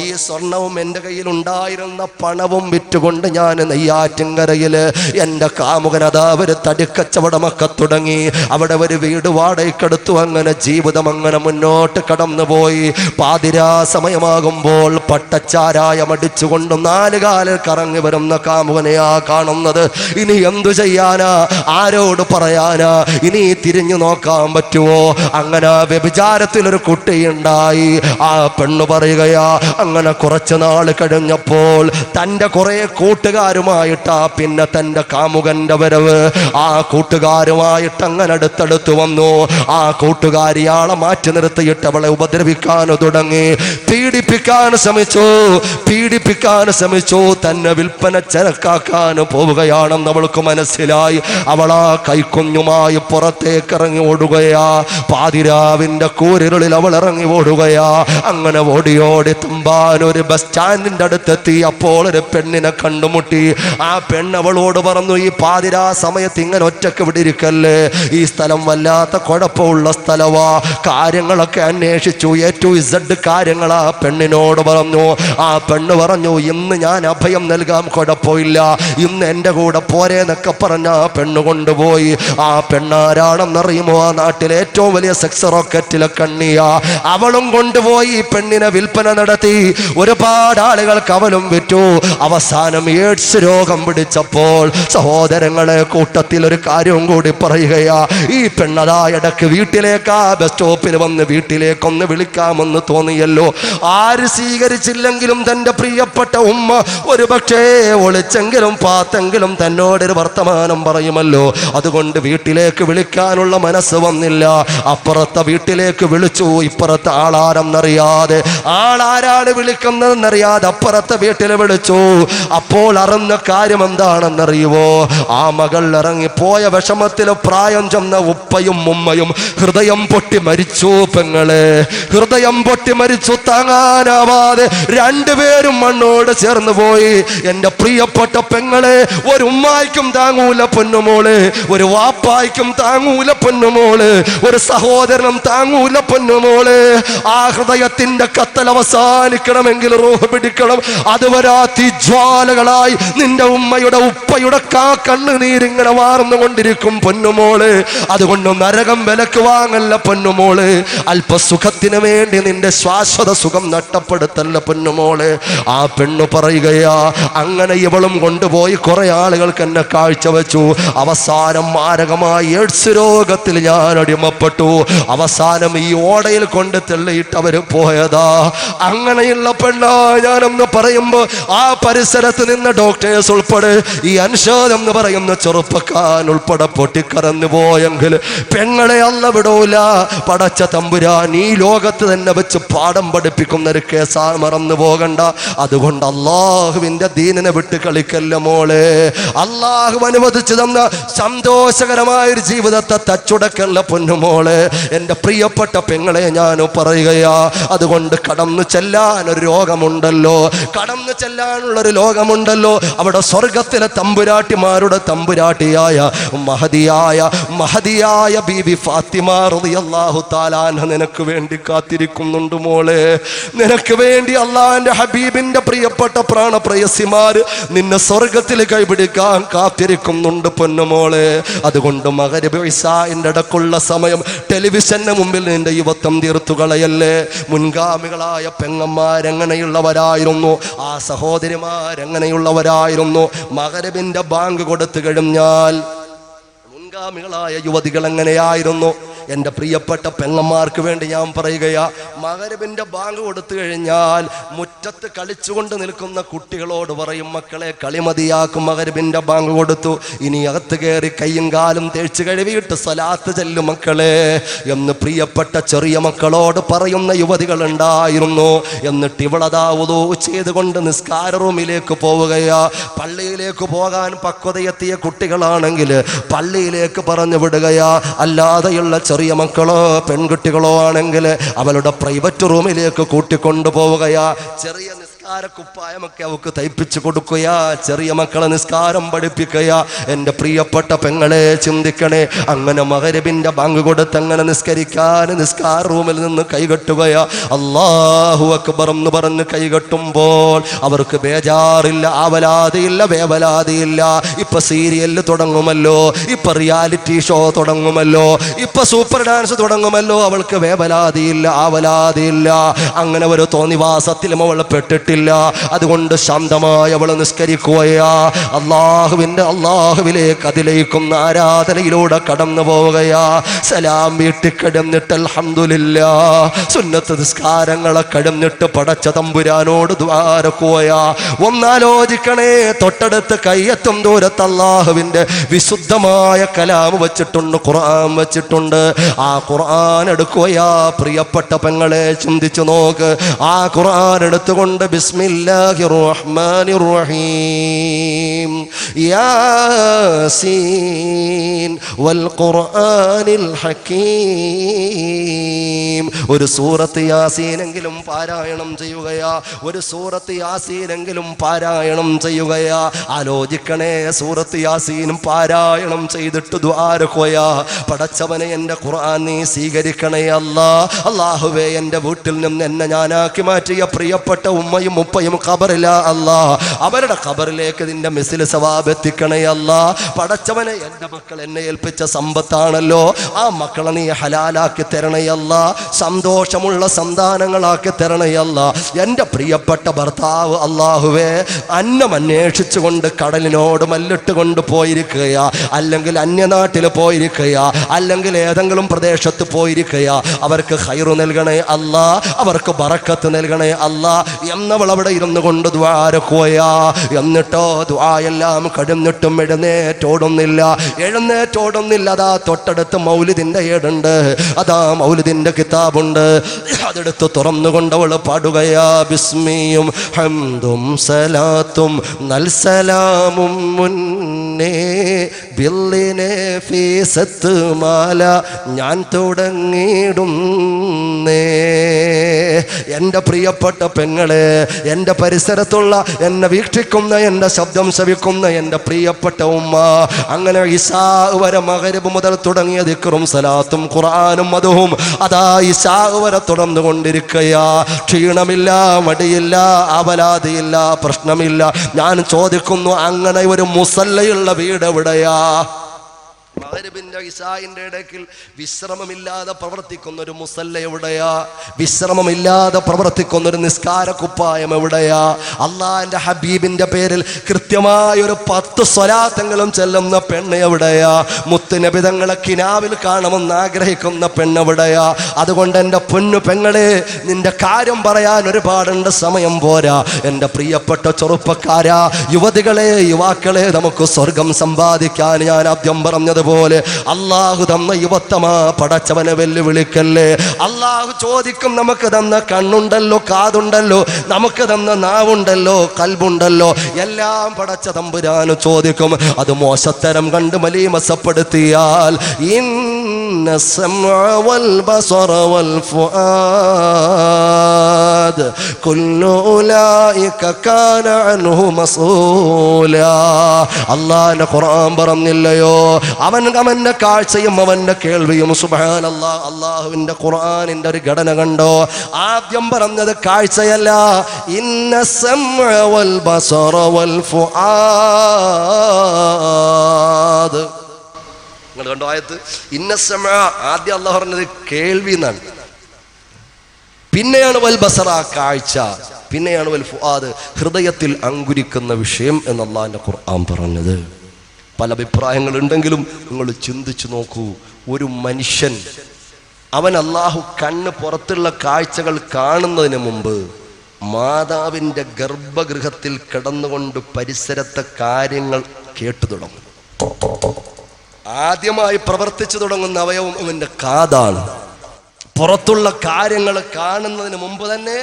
ഈ സ്വർണവും എൻ്റെ കയ്യിൽ ഉണ്ടായിരുന്ന പണവും വിറ്റുകൊണ്ട് ഞാൻ നെയ്യാറ്റിൻകരയില് എൻ്റെ കാമുകനതാ ഒരു തടിക്കച്ചവടമൊക്കെ തുടങ്ങി. അവിടെ ഒരു വീട് വാടകയ്ക്കെടുത്തു. അങ്ങനെ ജീവിതം അങ്ങനെ മുന്നോട്ട് കടന്നുപോയി. പാതിരാ സമയമാകുമ്പോൾ പട്ടച്ചാരായം അടിച്ചുകൊണ്ട് 4 കാലിൽ കറങ്ങി വരുന്ന കാമുകനെയാ കാണുന്നത്. ഇനി എന്തു ചെയ്യാനാ? ആരോട് പറയാനാ? ഇനി തിരിഞ്ഞു നോക്കാൻ പറ്റുമോ? അങ്ങനെ വ്യഭിചാരത്തിലൊരു കുട്ടിയുണ്ടായി. ആ പെണ്ണു പറയുകയാ, അങ്ങനെ കുറച്ചു നാൾ കഴിഞ്ഞപ്പോൾ തൻ്റെ കുറെ കൂട്ടുകാരുമായിട്ടാ പിന്നെ തൻ്റെ കാമുകന്റെ വരവ്. ആ കൂട്ടുകാരുമായിട്ട് അങ്ങനെ അടുത്തടുത്ത് വന്നു. ആ കൂട്ടുകാരിയാളെ മാറ്റി നിർത്തിയിട്ട് അവളെ ഉപദ്രവിക്കാൻ തുടങ്ങി. പീഡിപ്പിക്കാൻ ശ്രമിച്ചു. തന്നെ വിൽപ്പന ചരക്കാക്കാൻ പോവുകയാണെന്ന് അവൾക്ക് മനസ്സിലായി. അവളാ കൈക്കുഞ്ഞുമായി പുറത്തേക്ക് ഇറങ്ങി ഓടുകയാ. പാതിരാവിന്റെ കൂരിരുളിൽ അവൾ ഇറങ്ങി ഓടുകയാ. അങ്ങനെ ഓടി തുമ്പാൻ ഒരു ബസ് സ്റ്റാൻഡിന്റെ അടുത്തെത്തി. അപ്പോൾ ഒരു പെണ്ണിനെ കണ്ടുമുട്ടി. ആ പെണ്ണ് അവളോട് പറഞ്ഞു, ഈ പാതിരാ സമയത്ത് ഇങ്ങനെ ഒറ്റക്ക് ഇവിടെ ഇരിക്കല്ലേ, ഈ സ്ഥലം വല്ലാത്ത കുഴപ്പമുള്ള സ്ഥലവാ. കാര്യങ്ങളൊക്കെ അന്വേഷിച്ചു. A to Z കാര്യങ്ങളാ പെണ്ണിനോട് പറഞ്ഞു. ആ പെണ്ണ് പറഞ്ഞു, ഇന്ന് ഞാൻ അഭയം നൽകാം, കുഴപ്പമില്ല, ഇന്ന് എൻ്റെ കൂടെ പോരേന്നൊക്കെ പറഞ്ഞ ആ പെണ്ണ് കൊണ്ടുപോയി. ആ പെണ്ണാരാണെന്നറിയുമോ? ആ നാട്ടിലെ ഏറ്റവും വലിയ സെക്സ് റോക്കറ്റിലെ കണ്ണിയ. അവളും കൊണ്ടുപോയി പെണ്ണിനെ വിൽപ്പന നടത്തി. ഒരുപാട് ആളുകൾക്ക് അവളും വിറ്റു. അവസാനം AIDS രോഗം പിടിച്ചപ്പോൾ സഹോദരങ്ങളെ കൂട്ടത്തിൽ ഒരു കാര്യവും കൂടി പറയുകയാ. ഈ പെണ്ണതാ ഇടയ്ക്ക് വീട്ടിലേക്കാ ബസ് സ്റ്റോപ്പിൽ വന്ന് വീട്ടിലേക്കൊന്ന് വിളിക്കാമെന്ന് തോന്നിയല്ലോ. ആര് സ്വീകരിച്ചില്ലെങ്കിലും തൻ്റെ പ്രിയപ്പെട്ട ഉമ്മ ഒരു പക്ഷേ ഒളിച്ചെങ്കിലും പാത്തെങ്കിലും തന്നോടൊരു വർത്തമാനം പറയുമല്ലോ. അതുകൊണ്ട് വീട്ടിലേക്ക് വിളിക്കാനുള്ള മനസ്സ് വന്നില്ല. അപ്പുറത്തെ വീട്ടിലേക്ക് വിളിച്ചു. ഇപ്പുറത്തെ ആളാരെന്നറിയാതെ, ആളാരാണ് വിളിക്കുന്നതെന്നറിയാതെ അപ്പുറത്തെ വീട്ടിൽ വിളിച്ചു. അപ്പോൾ അറിഞ്ഞ കാര്യം എന്താണെന്നറിയുവോ? ആ മകൾ ഇറങ്ങിപ്പോയ വിഷമത്തിൽ പ്രായം ചെന്ന ഉപ്പയും ഉമ്മയും ഹൃദയം പൊട്ടി മരിച്ചു. പെങ്ങളെ, ഹൃദയം പൊട്ടി മരിച്ചു. താങ്ങാനാവാതെ 2 പേരും മണ്ണോട് ചേർന്ന് പോയി. എൻ്റെ പ്രിയപ്പെട്ട പെങ്ങളെ, ഒരു ഉമ്മായിക്കും താങ്ങൂല പൊന്നുമോള്, ഒരു വാപ്പായിക്കും താങ്ങൂല പൊന്നുമോള്, ഒരു സഹോദരനും താങ്ങൂല പൊന്നുമോള്. ആ ഹൃദയത്തിന്റെ കത്തൽ അവസാനിക്കണമെങ്കിൽ റൂഹ് പിടിക്കണം. അതുവരെ തീജ്വാലകളായി നിന്റെ ഉമ്മയുടെ ഉപ്പയുടെ കണ്ണുനീരിങ്ങനെ വാർന്നുകൊണ്ടിരിക്കും പൊന്നുമോള്. അതുകൊണ്ട് നരകം വിലക്ക് വാങ്ങല്ല പൊന്നുമോള്. അല്പസുഖത്തിന് വേണ്ടി നിന്റെ ശാശ്വത സുഖം നഷ്ടപ്പെടുത്തല്ല പൊന്നുമോള്. ആ പെണ്ണു പറയുകയാ, അങ്ങനെ ഇവളും കൊണ്ടുപോയി കുറെ ആളുകൾക്ക് എന്നെ കാഴ്ചവെച്ചു. അവസാനം മാരകമായ AIDS രോഗത്തിൽ ഞാൻ അടിമപ്പെട്ടു. അവസാനം ഈ ഓടയിൽ കൊണ്ട് തെള്ളിയിട്ട് അവര് പോയതാ. അങ്ങനെയുള്ള പെണ്ണാ ഞാനെന്ന് പറയുമ്പോ ആ പരിസരത്ത് നിന്ന് ഡോക്ടേഴ്സ് ഉൾപ്പെടെ ഈ അൻഷാദ് എന്ന് പറയുന്ന ചെറുപ്പക്കാരൻ ഉൾപ്പെടെ പൊട്ടിക്കറന്നു പോയെങ്കിൽ പെങ്ങളെ അല്ല വിടൂല. പടച്ച തമ്പുരാൻ ഈ ലോകത്ത് തന്നെ വെച്ച് പാഠം പഠിപ്പിക്കുന്ന ഒരു കേസാ, മറന്നു പോകണ്ട. അതുകൊണ്ട് അള്ളാഹുവിന്റെ ദീനിനെ വിട്ട് കളിക്കല്ല മോളെ. അള്ളാഹു അനുവദിച്ചു തന്ന സന്തോഷകരമായൊരു ജീവിതത്തെ തച്ചുടക്കല്ല പൊന്നുമോളെ. എൻ്റെ പ്രിയപ്പെട്ട പെങ്ങളെ ഞാൻ പറയുകയാ. അതുകൊണ്ട് കടന്നു ചെല്ലാനൊരു രോഗമുണ്ടല്ലോ, കടന്നു ചെല്ലാനുള്ളൊരു ലോകമുണ്ടല്ലോ. അവിടെ സ്വർഗത്തിലെ തമ്പുരാട്ടിമാരുടെ തമ്പുരാട്ടിയായ മഹദിയായ ബീബി ഫാത്തിമ റളിയല്ലാഹു തആല അൻഹ നിനക്ക് വേണ്ടി കാത്തിരിക്കുന്നുണ്ട് മോളെ. നിനക്ക് വേണ്ടി അള്ളാഹുവിന്റെ ഹബീബിന്റെ പ്രിയപ്പെട്ട പ്രാണപ്രയസിമാര് നിന്നെ സ്വർഗത്തിൽ കൈപിടിക്കാൻ കാത്തിരിക്കുന്നുണ്ട് പൊന്നുമോളെ. അതുകൊണ്ട് മഗ്‌രിബ് ഇശാഇന്റെ ഇടക്കുള്ള സമയം ടെലിവിഷന് മുമ്പിൽ നിന്റെ യുവത്വം തീർത്തു കളയല്ലേ. മുൻഗാമികളായ പെങ്ങന്മാരെങ്ങനെയുള്ളവരായിരുന്നു, ആ സഹോദരിമാരെങ്ങനെയുള്ളവരായിരുന്നു. മഗ്‌രിബിന്റെ ബാങ്ക് കൊടുത്തു കഴിഞ്ഞാൽ മുൻഗാമികളായ യുവതികൾ എങ്ങനെയായിരുന്നു? എൻ്റെ പ്രിയപ്പെട്ട പെങ്ങന്മാർക്ക് വേണ്ടി ഞാൻ പറയുകയാ, മഗ്‌രിബിന്റെ ബാങ്ക് കൊടുത്തു കഴിഞ്ഞാൽ മുറ്റത്ത് കളിച്ചുകൊണ്ട് നിൽക്കുന്ന കുട്ടികളോട് പറയും, മക്കളെ കളി മതിയാക്കും, മഗ്‌രിബിന്റെ ബാങ്ക് കൊടുത്തു, ഇനി അകത്ത് കയറി കയ്യും കാലും തേച്ച് കഴുകിയിട്ട് സ്വലാത്ത് ചെല്ലും മക്കളെ എന്ന് പ്രിയപ്പെട്ട ചെറിയ മക്കളോട് പറയുന്ന യുവതികൾ ഉണ്ടായിരുന്നു. എന്നിട്ട് ഇവളതാ വുളൂ ചെയ്തുകൊണ്ട് നിസ്കാര റൂമിലേക്ക് പോവുകയാ. പള്ളിയിലേക്ക് പോകാൻ പക്വതയെത്തിയ കുട്ടികളാണെങ്കിൽ പള്ളിയിലേക്ക് പറഞ്ഞു വിടുകയാ. അല്ലാതെയുള്ള ചെറിയ മക്കളോ പെൺകുട്ടികളോ ആണെങ്കിൽ അവളുടെ പ്രൈവറ്റ് റൂമിലേക്ക് കൂട്ടിക്കൊണ്ടു പോവുകയാ. ചെറിയ കുപ്പായമൊക്കെ അവൾക്ക് തയ്പ്പിച്ചു കൊടുക്കുക, ചെറിയ മക്കളെ നിസ്കാരം പഠിപ്പിക്കുക. എൻ്റെ പ്രിയപ്പെട്ട പെങ്ങളെ ചിന്തിക്കണേ, അങ്ങനെ മഗ്‌രിബിന്റെ ബാങ്ക് കൊടുത്ത് അങ്ങനെ നിസ്കരിക്കാൻ നിസ്കാര റൂമിൽ നിന്ന് കൈകെട്ടുകയാ. അല്ലാഹു അക്ബർ എന്ന് പറഞ്ഞ് കൈകെട്ടുമ്പോൾ അവർക്ക് ബേജാറില്ല, ആവലാതിയില്ല, വേവലാതിയില്ല. ഇപ്പൊ സീരിയല് തുടങ്ങുമല്ലോ, ഇപ്പൊ റിയാലിറ്റി ഷോ തുടങ്ങുമല്ലോ, ഇപ്പൊ സൂപ്പർ ഡാൻസ് തുടങ്ങുമല്ലോ. അവൾക്ക് വേവലാതിയില്ല, ആവലാതിയില്ല. അങ്ങനെ ഒരു തോന്നിവാസത്തിലും അവൾ പെട്ടിട്ടില്ല. അതുകൊണ്ട് ശാന്തമായി അവൾ നിസ്കരിക്കുകയാ. അള്ളാഹുവിലേക്ക് അതിലേക്കുന്ന ആരാധനയിലൂടെ കടന്നു പോവുകയാ. സലാം വീട്ടിൽ കിടന്നിട്ട് അൽഹംദുലില്ലാ സുന്നത്ത് നിസ്കാരങ്ങളെ കിടന്നിട്ട് പടച്ച തമ്പുരാനോട് ദ്വാരക്കുകയാ. ഒന്നാലോചിക്കണേ, തൊട്ടടുത്ത് കയ്യെത്തും ദൂരത്ത് അള്ളാഹുവിന്റെ വിശുദ്ധമായ കലാം വെച്ചിട്ടുണ്ട്, ഖുർആൻ വെച്ചിട്ടുണ്ട്. ആ ഖുർആൻ എടുക്കുകയാ. പ്രിയപ്പെട്ട പെങ്ങളെ ചിന്തിച്ചു നോക്ക്, ആ ഖുർആൻ എടുത്തുകൊണ്ട് ബിസ്മില്ലാഹിർ റഹ്മാനിർ റഹീം യാസീൻ വൽ ഖുർആനിൽ ഹകീം. ഒരു സൂറത്ത് യാസീനെങ്കിലും പാരായണം ചെയ്യുകയാ, ഒരു സൂറത്ത് യാസീനെങ്കിലും പാരായണം ചെയ്യുകയാ. ആലോചിക്കണേ, സൂറത്ത് യാസീനും പാരായണം ചെയ്തിട്ട് ദുആരക്കുകയാ. പടച്ചവനെ എൻ്റെ ഖുർആൻ നീ സ്വീകരിക്കണേ അല്ലാ. അല്ലാഹുവേ, എൻ്റെ വീട്ടിൽ നിന്ന് എന്നെ ഞാനാക്കി മാറ്റിയ പ്രിയപ്പെട്ട ഉമ്മയും ഉപ്പയും ഖബറിലാ അല്ലാ, അവരുടെ ഖബറിലേക്ക് നിന്റെ മിസ്ൽ സവാബ് എത്തിക്കണേ അല്ലാ. പടച്ചവനെ, എൻ്റെ മക്കൾ എന്നെ ഏൽപ്പിച്ച സമ്പത്താണല്ലോ, ആ മക്കളെ നീ ഹലാലാക്കി തരണേ അല്ലാ, സന്തോഷമുള്ള സന്താനങ്ങളാക്കി തരണേ അല്ലാ. എൻ്റെ പ്രിയപ്പെട്ട ഭർത്താവ് അല്ലാഹുവേ അന്നം അന്വേഷിച്ചുകൊണ്ട് കടലിനോട് മല്ലിട്ട് കൊണ്ട് പോയിരിക്കുകയാ, അല്ലെങ്കിൽ അന്യനാട്ടിൽ പോയിരിക്കുകയാ, അല്ലെങ്കിൽ ഏതെങ്കിലും പ്രദേശത്ത് പോയിരിക്കുകയാ. അവർക്ക് ഖൈറു നൽകണേ അല്ലാ, അവർക്ക് ബറക്കത്ത് നൽകണേ അല്ലാ എന്നവൾ അവിടെ ഇരുന്നു കൊണ്ട് ദ്വാരക്കുകയാ. എന്നിട്ടോ ദ്വായെല്ലാം കഴിഞ്ഞിട്ടും എഴുന്നേറ്റോടുന്നില്ല. അതാ തൊട്ടടുത്ത് മൗലിദിന്റെ ഏടുണ്ട്, അതാ മൗലിദിന്റെ കിതാബുണ്ട്. അതെടുത്ത് തുറന്നുകൊണ്ട് അവൾ പാടുകയാ. ബിസ്മിയും ഹംദും സലാത്തും നൽസലാമും മുന്നേ ബില്ലിനെ ഫീസത്ത് മാല ഞാൻ തുടങ്ങിയിടുന്നേ. എൻ്റെ പ്രിയപ്പെട്ട പെങ്ങളെ, എൻ്റെ പരിസരത്തുള്ള എന്നെ വീക്ഷിക്കുന്ന, എൻ്റെ ശബ്ദം ശ്രവിക്കുന്ന എൻ്റെ പ്രിയപ്പെട്ട ഉമ്മ, അങ്ങനെ ഇശാ വരെ മഗ്‌രിബ് മുതൽ തുടങ്ങിയ ദിക്റും സലാത്തും ഖുർആനും മദുഹും അതാ ഇശാ വരെ തുടർന്നുകൊണ്ടിരിക്കുകയാ. ക്ഷീണമില്ല, മടിയില്ല, അപലാതിയില്ല, പ്രശ്നമില്ല. ഞാൻ ചോദിക്കുന്നു, അങ്ങനെ ഒരു മുസല്ലയുള്ള വീട് എവിടെയാ? മഗ്‌രിബിന്റെ ഇശാഇന്റെ ഇടയ്ക്ക് വിശ്രമമില്ലാതെ പ്രവർത്തിക്കുന്ന ഒരു മുസല്ല എവിടെയാ? വിശ്രമമില്ലാതെ പ്രവർത്തിക്കുന്ന ഒരു നിസ്കാര കുപ്പായം എവിടെയാ? അള്ളാന്റെ ഹബീബിന്റെ പേരിൽ കൃത്യമായ ഒരു 10 സ്വലാത്തെങ്കിലും ചെല്ലുന്ന പെണ്ണ് എവിടെയാ? മുത്തുനബി തങ്ങളെ കിനാവിൽ കാണുമെന്ന് ആഗ്രഹിക്കുന്ന പെണ്ണ് എവിടെയാ? അതുകൊണ്ട് എൻ്റെ പൊന്നു പെങ്ങളെ, നിന്റെ കാര്യം പറയാൻ ഒരുപാടുണ്ട്, സമയം പോരാ. എൻ്റെ പ്രിയപ്പെട്ട ചെറുപ്പക്കാരാ, യുവതികളെ, യുവാക്കളെ, നമുക്ക് സ്വർഗം സമ്പാദിക്കാൻ ഞാൻ ആദ്യം പറഞ്ഞത് പോലെ അള്ളാഹു തന്ന യുവത്തമാ പടച്ചവനെ വെല്ലുവിളിക്കല്ലേ. അള്ളാഹു ചോദിക്കും, നമുക്ക് തന്ന കണ്ണുണ്ടല്ലോ, കാതുണ്ടല്ലോ, നമുക്ക് തന്ന നാവുണ്ടല്ലോ, കൽബുണ്ടല്ലോ, എല്ലാം പടച്ച തമ്പുരാന് ചോദിക്കും. അത് മോശത്തരം കണ്ട് മലീമസപ്പെടുത്തിയാൽ ഇന്ന സമഅ വൽ ബസറ വൽ ഫുആദ് കുല്ലു ഉലൈക കാന അൻഹു മസ്ഊലാ. അല്ലാഹുവിന്റെ ഖുർആൻ പറഞ്ഞില്ലയോ, അവന്റെ കാഴ്ചയും അവന്റെ കേൾവിയും. സുബ്ഹാനല്ലാഹ്, അല്ലാഹുവിന്റെ ഖുർആനിന്റെ ഒരു ഘടന കണ്ടോ? ആദ്യം പറഞ്ഞത് കാഴ്ചയല്ല, ഇന്ന സമഅ വൽ ബസറ വൽ ഫുആദ്. നിങ്ങൾ കണ്ടോ ആയത്ത്? ഇന്ന സമഅ ആദ്യം അല്ലാഹു പറഞ്ഞത് കേൾവി എന്നാണ്, പിന്നെയാണ് വൽ ബസറ കാഴ്ച, പിന്നെയാണ് വൽ ഫുആദ് ഹൃദയത്തിൽ അങ്കുരിക്കുന്ന വിഷയം എന്ന് അല്ലാഹുവിന്റെ ഖുർആൻ പറഞ്ഞത്. പല അഭിപ്രായങ്ങളുണ്ടെങ്കിലും നിങ്ങൾ ചിന്തിച്ചു നോക്കൂ. ഒരു മനുഷ്യൻ അവൻ അള്ളാഹു കണ്ണ് പുറത്തുള്ള കാഴ്ചകൾ കാണുന്നതിന് മുമ്പ് മാതാവിൻ്റെ ഗർഭഗൃഹത്തിൽ കിടന്നുകൊണ്ട് പരിസരത്തെ കാര്യങ്ങൾ കേട്ടു തുടങ്ങും. ആദ്യമായി പ്രവർത്തിച്ചു തുടങ്ങുന്ന അവയവം അവൻ്റെ കാതാണ്. പുറത്തുള്ള കാര്യങ്ങൾ കാണുന്നതിന് മുമ്പ് തന്നെ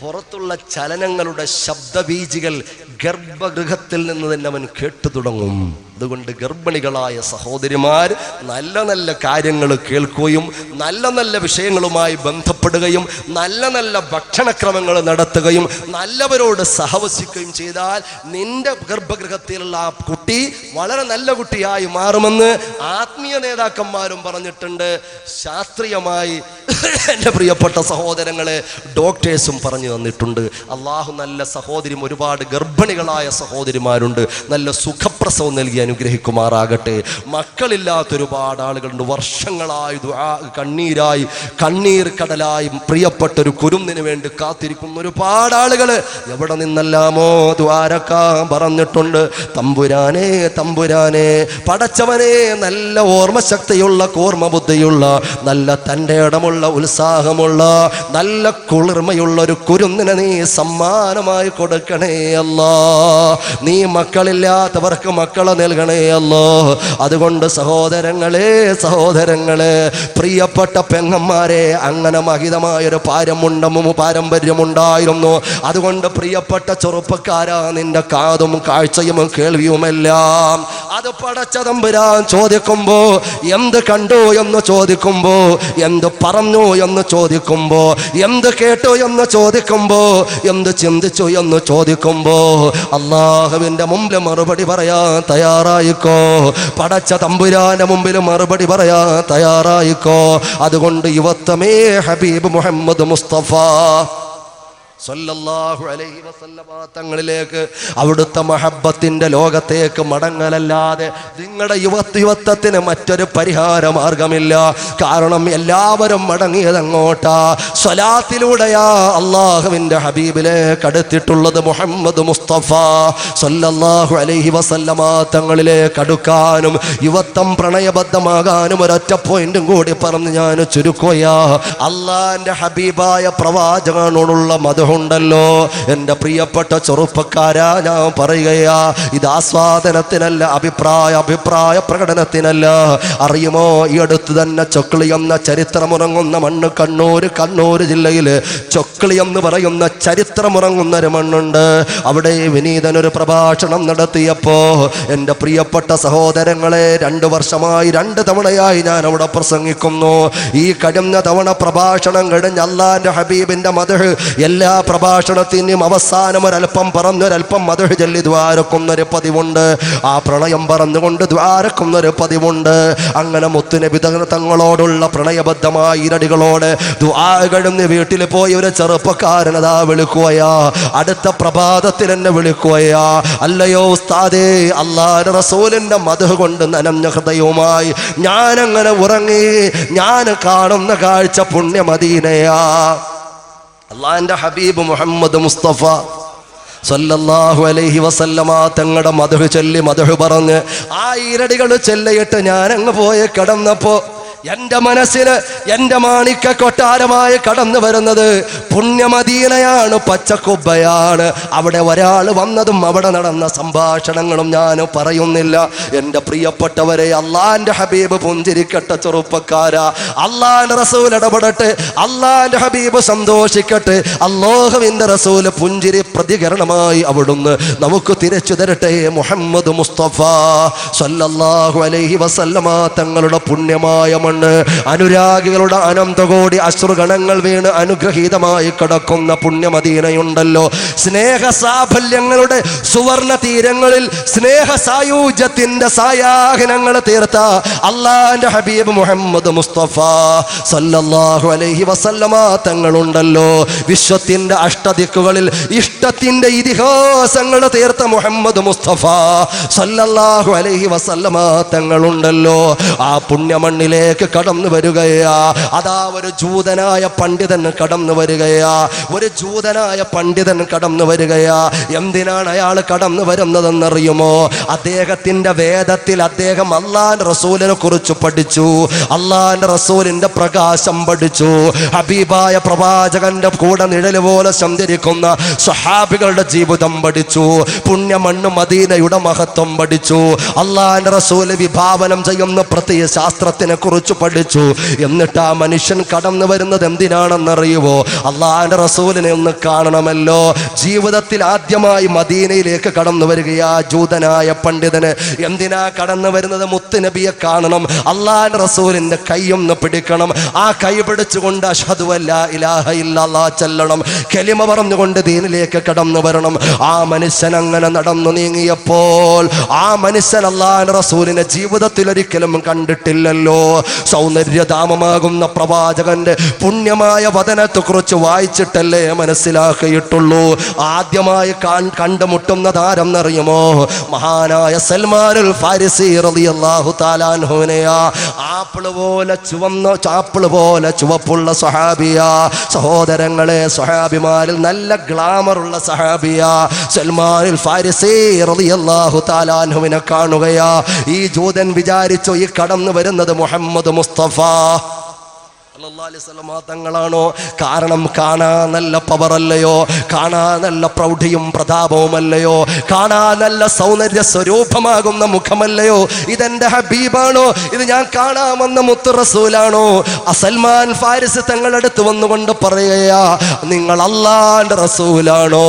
പുറത്തുള്ള ചലനങ്ങളുടെ ശബ്ദബീജികൾ ഗർഭഗൃഹത്തിൽ നിന്ന് തന്നെ അവൻ കേട്ടു തുടങ്ങും. അതുകൊണ്ട് ഗർഭിണികളായ സഹോദരിമാർ നല്ല നല്ല കാര്യങ്ങൾ കേൾക്കുകയും നല്ല നല്ല വിഷയങ്ങളുമായി ബന്ധപ്പെടുകയും നല്ല നല്ല ഭക്ഷണക്രമങ്ങൾ നടത്തുകയും നല്ലവരോട് സഹവസിക്കുകയും ചെയ്താൽ നിന്റെ ഗർഭഗൃഹത്തിലുള്ള ആ കുട്ടി വളരെ നല്ല കുട്ടിയായി മാറുമെന്ന് ആത്മീയ നേതാക്കന്മാരും പറഞ്ഞിട്ടുണ്ട്. ശാസ്ത്രീയമായി എൻ്റെ പ്രിയപ്പെട്ട സഹോദരങ്ങളെ ഡോക്ടേഴ്സും പറഞ്ഞു തന്നിട്ടുണ്ട്. അള്ളാഹു നല്ല സഹോദരിയും ഒരുപാട് ഗർഭിണികളായ സഹോദരിമാരുണ്ട്. നല്ല സുഖപ്രസവം നൽകി അനുഗ്രഹിക്കുമാറാകട്ടെ. മക്കളില്ലാത്ത ഒരുപാട് ആളുകളുണ്ട്. വർഷങ്ങളായി കണ്ണീരായി കണ്ണീർ കടലായി പ്രിയപ്പെട്ടൊരു കുരുന്നിന് വേണ്ടി കാത്തിരിക്കുന്ന ഒരുപാട് ആളുകൾ എവിടെ നിന്നെല്ലാമോ ദ്വാരക്കാൻ പറഞ്ഞിട്ടുണ്ട്. തമ്പുരാനെ തമ്പുരാനെ പടച്ചവനെ, നല്ല ഓർമ്മശക്തിയുള്ള ഓർമ്മബുദ്ധിയുള്ള നല്ല തൻ്റെ ഇടമുള്ള ഉത്സാഹമുള്ള നല്ല കുളിർമയുള്ള ഒരു കുരുന്നിനെ നീ സമ്മാനമായി കൊടുക്കണേ അല്ലാ. നീ മക്കളില്ലാത്തവർക്ക് മക്കളെ നൽകണേ അല്ലാ. അതുകൊണ്ട് സഹോദരങ്ങളെ പ്രിയപ്പെട്ട പെങ്ങന്മാരെ, അങ്ങനെ മഹിതമായൊരു പാരമ്പര്യമുണ്ടായിരുന്നു. അതുകൊണ്ട് പ്രിയപ്പെട്ട ചെറുപ്പക്കാരാ, നിന്റെ കാതും കാഴ്ചയും കേൾവിയുമെല്ലാം അത് പടച്ച തമ്പുരാൻ ചോദിക്കുമ്പോ, എന്ത് കണ്ടു എന്ന് ചോദിക്കുമ്പോ, എന്ത് പറഞ്ഞു എന്ന് ചോദിക്കുമ്പോ, എന്ത് കേട്ടു എന്ന് ചോദിക്കുമ്പോ, എന്ത് ചിന്തിച്ചു എന്ന് ചോദിക്കുമ്പോ അള്ളാഹുവിന്റെ മുമ്പിൽ മറുപടി പറയാൻ തയ്യാറായിക്കോ. പടച്ച തമ്പുരാന്റെ മുമ്പിൽ മറുപടി പറയാൻ തയ്യാറായിക്കോ. അതുകൊണ്ട് യുവത്വമേ ഹബീബ് മുഹമ്മദ് മുസ്തഫ സല്ലല്ലാഹു അലൈഹി വസല്ലമ തങ്ങളിലേക്ക്, അവിടുത്തെ മഹബ്ബത്തിന്റെ ലോകത്തേക്ക് മടങ്ങലല്ലാതെ നിങ്ങളുടെ യുവത്വത്തിന് മറ്റൊരു പരിഹാര മാർഗമില്ല. കാരണം എല്ലാവരും മടങ്ങിയത് അങ്ങോട്ടാ, സ്വലാത്തിലൂടെയാ അള്ളാഹുവിന്റെ ഹബീബിലേക്ക് അടുത്തിട്ടുള്ളത്. മുഹമ്മദ് മുസ്തഫ സല്ലല്ലാഹു അലൈഹി വസല്ലമ തങ്ങളിലേക്ക് അടുക്കാനും യുവത്വം പ്രണയബദ്ധമാകാനും ഒരൊറ്റ പോയിന്റും കൂടി പറഞ്ഞ് ഞാൻ ചുരുക്കുകയാ. അള്ളാന്റെ ഹബീബായ പ്രവാചകനോടുള്ള മധു ഉണ്ടല്ലോ. എൻ്റെ പ്രിയപ്പെട്ട ചെറുപ്പക്കാരാ, ഞാൻ പറയുകയാ, ഇത് ആസ്വാദനത്തിനല്ല, അഭിപ്രായ പ്രകടനത്തിനല്ല. അറിയുമോ, ഈ അടുത്ത് തന്നെ ചൊക്ലി എന്ന ചരിത്രമുറങ്ങുന്ന മണ്ണ് കണ്ണൂർ ജില്ലയിൽ ചൊക്ലി എന്ന് പറയുന്ന ചരിത്രമുറങ്ങുന്ന ഒരു മണ്ണുണ്ട്. അവിടെ വിനീതനൊരു പ്രഭാഷണം നടത്തിയപ്പോ എൻ്റെ പ്രിയപ്പെട്ട സഹോദരങ്ങളെ, 2 വർഷമായി 2 തവണയായി ഞാൻ അവിടെ പ്രസംഗിക്കുന്നു. ഈ കഴിഞ്ഞ തവണ പ്രഭാഷണം കഴിഞ്ഞ് അല്ലാഹുവിന്റെ ഹബീബിന്റെ മദ്ഹ് എല്ലാ പ്രഭാഷണത്തിനും അവസാനം ഒരൽപ്പം പറഞ്ഞൊരൽപ്പം മദ്ഹ് ചൊല്ലി ദ്വാരക്കുന്നൊരു പതിവുണ്ട്. ആ പ്രളയം പറഞ്ഞുകൊണ്ട് ദ്വാരക്കുന്നൊരു പതിവുണ്ട്. അങ്ങനെ മുത്തുനബി തങ്ങളോടുള്ള പ്രണയബദ്ധമായ ഇരടികളോട് ദുആ കഴിഞ്ഞ് വീട്ടിൽ പോയി ഒരു ചെറുപ്പക്കാരനതാ വിളിക്കുകയാ. അടുത്ത പ്രഭാതത്തിൽ എന്നെ വിളിക്കുകയാ, അല്ലയോ ഉസ്താദേ, അല്ലാഹുവിന്റെ റസൂലിന്റെ മദ്ഹ് കൊണ്ട് നനഞ്ഞ ഹൃദയവുമായി ഞാനങ്ങനെ ഉറങ്ങി. ഞാൻ കാണുന്ന കാഴ്ച പുണ്യ മദീനയാ. അള്ളാഹുവിന്റെ ഹബീബ് മുഹമ്മദ് മുസ്തഫ സല്ലല്ലാഹു അലൈഹി വസല്ലമ തങ്ങളുടെ മദ്ഹ് ചൊല്ലി മദ്ഹ് പറഞ്ഞ് ആ ഈരടികൾ ചൊല്ലിയിട്ട് ഞാനങ്ങ് പോയി കിടന്നപ്പോ എൻ്റെ മനസ്സിന് എൻ്റെ മാണിക്ക കൊട്ടാരമായി കടന്നു വരുന്നത് പുണ്യമദീനയാണ്, പച്ചക്കുബ്ബയാണ്. അവിടെ ഒരാൾ വന്നതും അവിടെ നടന്ന സംഭാഷണങ്ങളും ഞാൻ പറയുന്നില്ല. എൻ്റെ പ്രിയപ്പെട്ടവരെ, അള്ളാന്റെ ഹബീബ് പുഞ്ചിരിക്കട്ടെ ചെറുപ്പക്കാരാ. അള്ളാന്റെ റസൂൽ ഇടപെടട്ടെ, അള്ളാന്റെ ഹബീബ് സന്തോഷിക്കട്ടെ. അല്ലാഹുവിന്റെ റസൂൽ പുഞ്ചിരി പ്രതികരണമായി അവിടുന്ന് നമുക്ക് തിരിച്ചു തരട്ടെ. മുഹമ്മദ് മുസ്തഫ സല്ലല്ലാഹു അലൈഹി വസല്ലമ തങ്ങളുടെ പുണ്യമായ അനുരാഗികളുടെ അനന്തകോടി അശ്രുഗണങ്ങൾ വീണ് അനുഗ്രഹീതമായി കിടക്കുന്ന പുണ്യമദീനയുണ്ടല്ലോ. സ്നേഹ സാഫല്യങ്ങളുടെ സുവർണ തീരങ്ങളിൽ സ്നേഹ സായൂജ്യത്തിന്റെ സായാഹനങ്ങൾ തീർത്ത അള്ളാന്റെ ഹബീബ് മുഹമ്മദ് മുസ്തഫ സല്ലല്ലാഹു അലൈഹി വസല്ലമ തങ്ങളുണ്ടല്ലോ. വിശ്വത്തിന്റെ അഷ്ടദിക്കുകളിൽ ഇഷ്ടത്തിന്റെ ഇതിഹാസങ്ങൾ തീർത്ത മുഹമ്മദ് മുസ്തഫ സല്ലല്ലാഹു അലൈഹി വസല്ലമ തങ്ങളുണ്ടല്ലോ. ആ പുണ്യമണ്ണിലേക്ക് മദീനയിലേക്ക് കടന്നു വരികയാ. അതാ ഒരു ജൂതനായ പണ്ഡിതൻ കടന്നു വരികയാ. ഒരു ജൂതനായ പണ്ഡിതൻ കടന്നു വരികയാ. എന്തിനാണ് അയാൾ കടന്നു വരുന്നതെന്നറിയുമോ? അദ്ദേഹത്തിന്റെ വേദത്തിൽ അദ്ദേഹം അള്ളാന്റെ റസൂലിനെ കുറിച്ച് പഠിച്ചു. അള്ളാന്റെ റസൂലിന്റെ പ്രകാശം പഠിച്ചു. ഹബീബായ പ്രവാചകന്റെ കൂടെ നിഴല് പോലെ സഞ്ചരിക്കുന്ന സ്വഹാബികളുടെ ജീവിതം പഠിച്ചു. പുണ്യമണ്ണ് മദീനയുടെ മഹത്വം പഠിച്ചു. അള്ളാന്റെ റസൂല് വിഭാവനം ചെയ്യുന്ന പ്രത്യേക ശാസ്ത്രത്തിനെ കുറിച്ച് പഠിച്ചു. എന്നിട്ട് ആ മനുഷ്യൻ കടന്നു വരുന്നത് എന്തിനാണെന്നറിയുവോ? അള്ളാന്റെ റസൂലിനെ ഒന്ന് കാണണമല്ലോ. ജീവിതത്തിൽ ആദ്യമായി മദീനയിലേക്ക് കടന്നു വരികയാ ജൂതനായ പണ്ഡിതന്. എന്തിനാ കടന്നു വരുന്നത്? മുത്തുനബിയെ കാണണം, അള്ളാന്റെ റസൂലിന്റെ കൈയൊന്ന് പിടിക്കണം. ആ കൈ പിടിച്ചുകൊണ്ട് അഷ്ഹദു അല്ലാ ഇലാഹ ഇല്ലല്ലാഹ് ചൊല്ലണം, കലിമ പറഞ്ഞുകൊണ്ട് ദീനിലേക്ക് കടന്നു വരണം. ആ മനുഷ്യൻ അങ്ങനെ നടന്നു നീങ്ങിയപ്പോൾ ആ മനുഷ്യൻ അല്ലാഹുവിന്റെ റസൂലിനെ ജീവിതത്തിൽ ഒരിക്കലും കണ്ടിട്ടില്ലല്ലോ. സൗന്ദര്യധാമമാകുന്ന പ്രവാചകന്റെ പുണ്യമായ വദനത്തെ കുറിച്ച് വായിച്ചിട്ടല്ലേ മനസ്സിലാക്കിയിട്ടുള്ളൂ. ആദ്യമായി കണ്ടുമുട്ടുന്നത് ആരെന്നറിയുമോ? മഹാനായ സൽമാനുൽ ഫാരിസി റളിയല്ലാഹു തആല അൻഹുവിനെയാ. ആപ്പിള് പോലെ ചുവപ്പുള്ള സഹാബിയാ. സഹോദരങ്ങളെ, സഹാബിമാരിൽ നല്ല ഗ്ലാമറുള്ള സഹാബിയാ സൽമാനുൽ ഫാരിസി റളിയല്ലാഹു തആല അൻഹുവിനെ കാണുകയാ. ഈ ജൂതൻ വിചാരിച്ചു ഈ കടന്നു വരുന്നത് മുഹമ്മദ് മുസ്തഫ തങ്ങളാണോ? കാരണം കാണാൻ നല്ല പവറല്ലയോ, കാണാൻ നല്ല പ്രൗഢിയും പ്രതാപവുമല്ലയോ, കാണാൻ നല്ല സൗന്ദര്യ സ്വരൂപമാകുന്ന മുഖമല്ലയോ? ഇതെന്റെ ഹബീബാണോ? ഇത് ഞാൻ കാണാമെന്ന മുത്ത് റസൂലാണോ? സൽമാൻ ഫാരിസ് തങ്ങളടുത്ത് വന്നുകൊണ്ട് പറയുകയാ, നിങ്ങൾ അല്ലാഹുവിന്റെ റസൂലാണോ?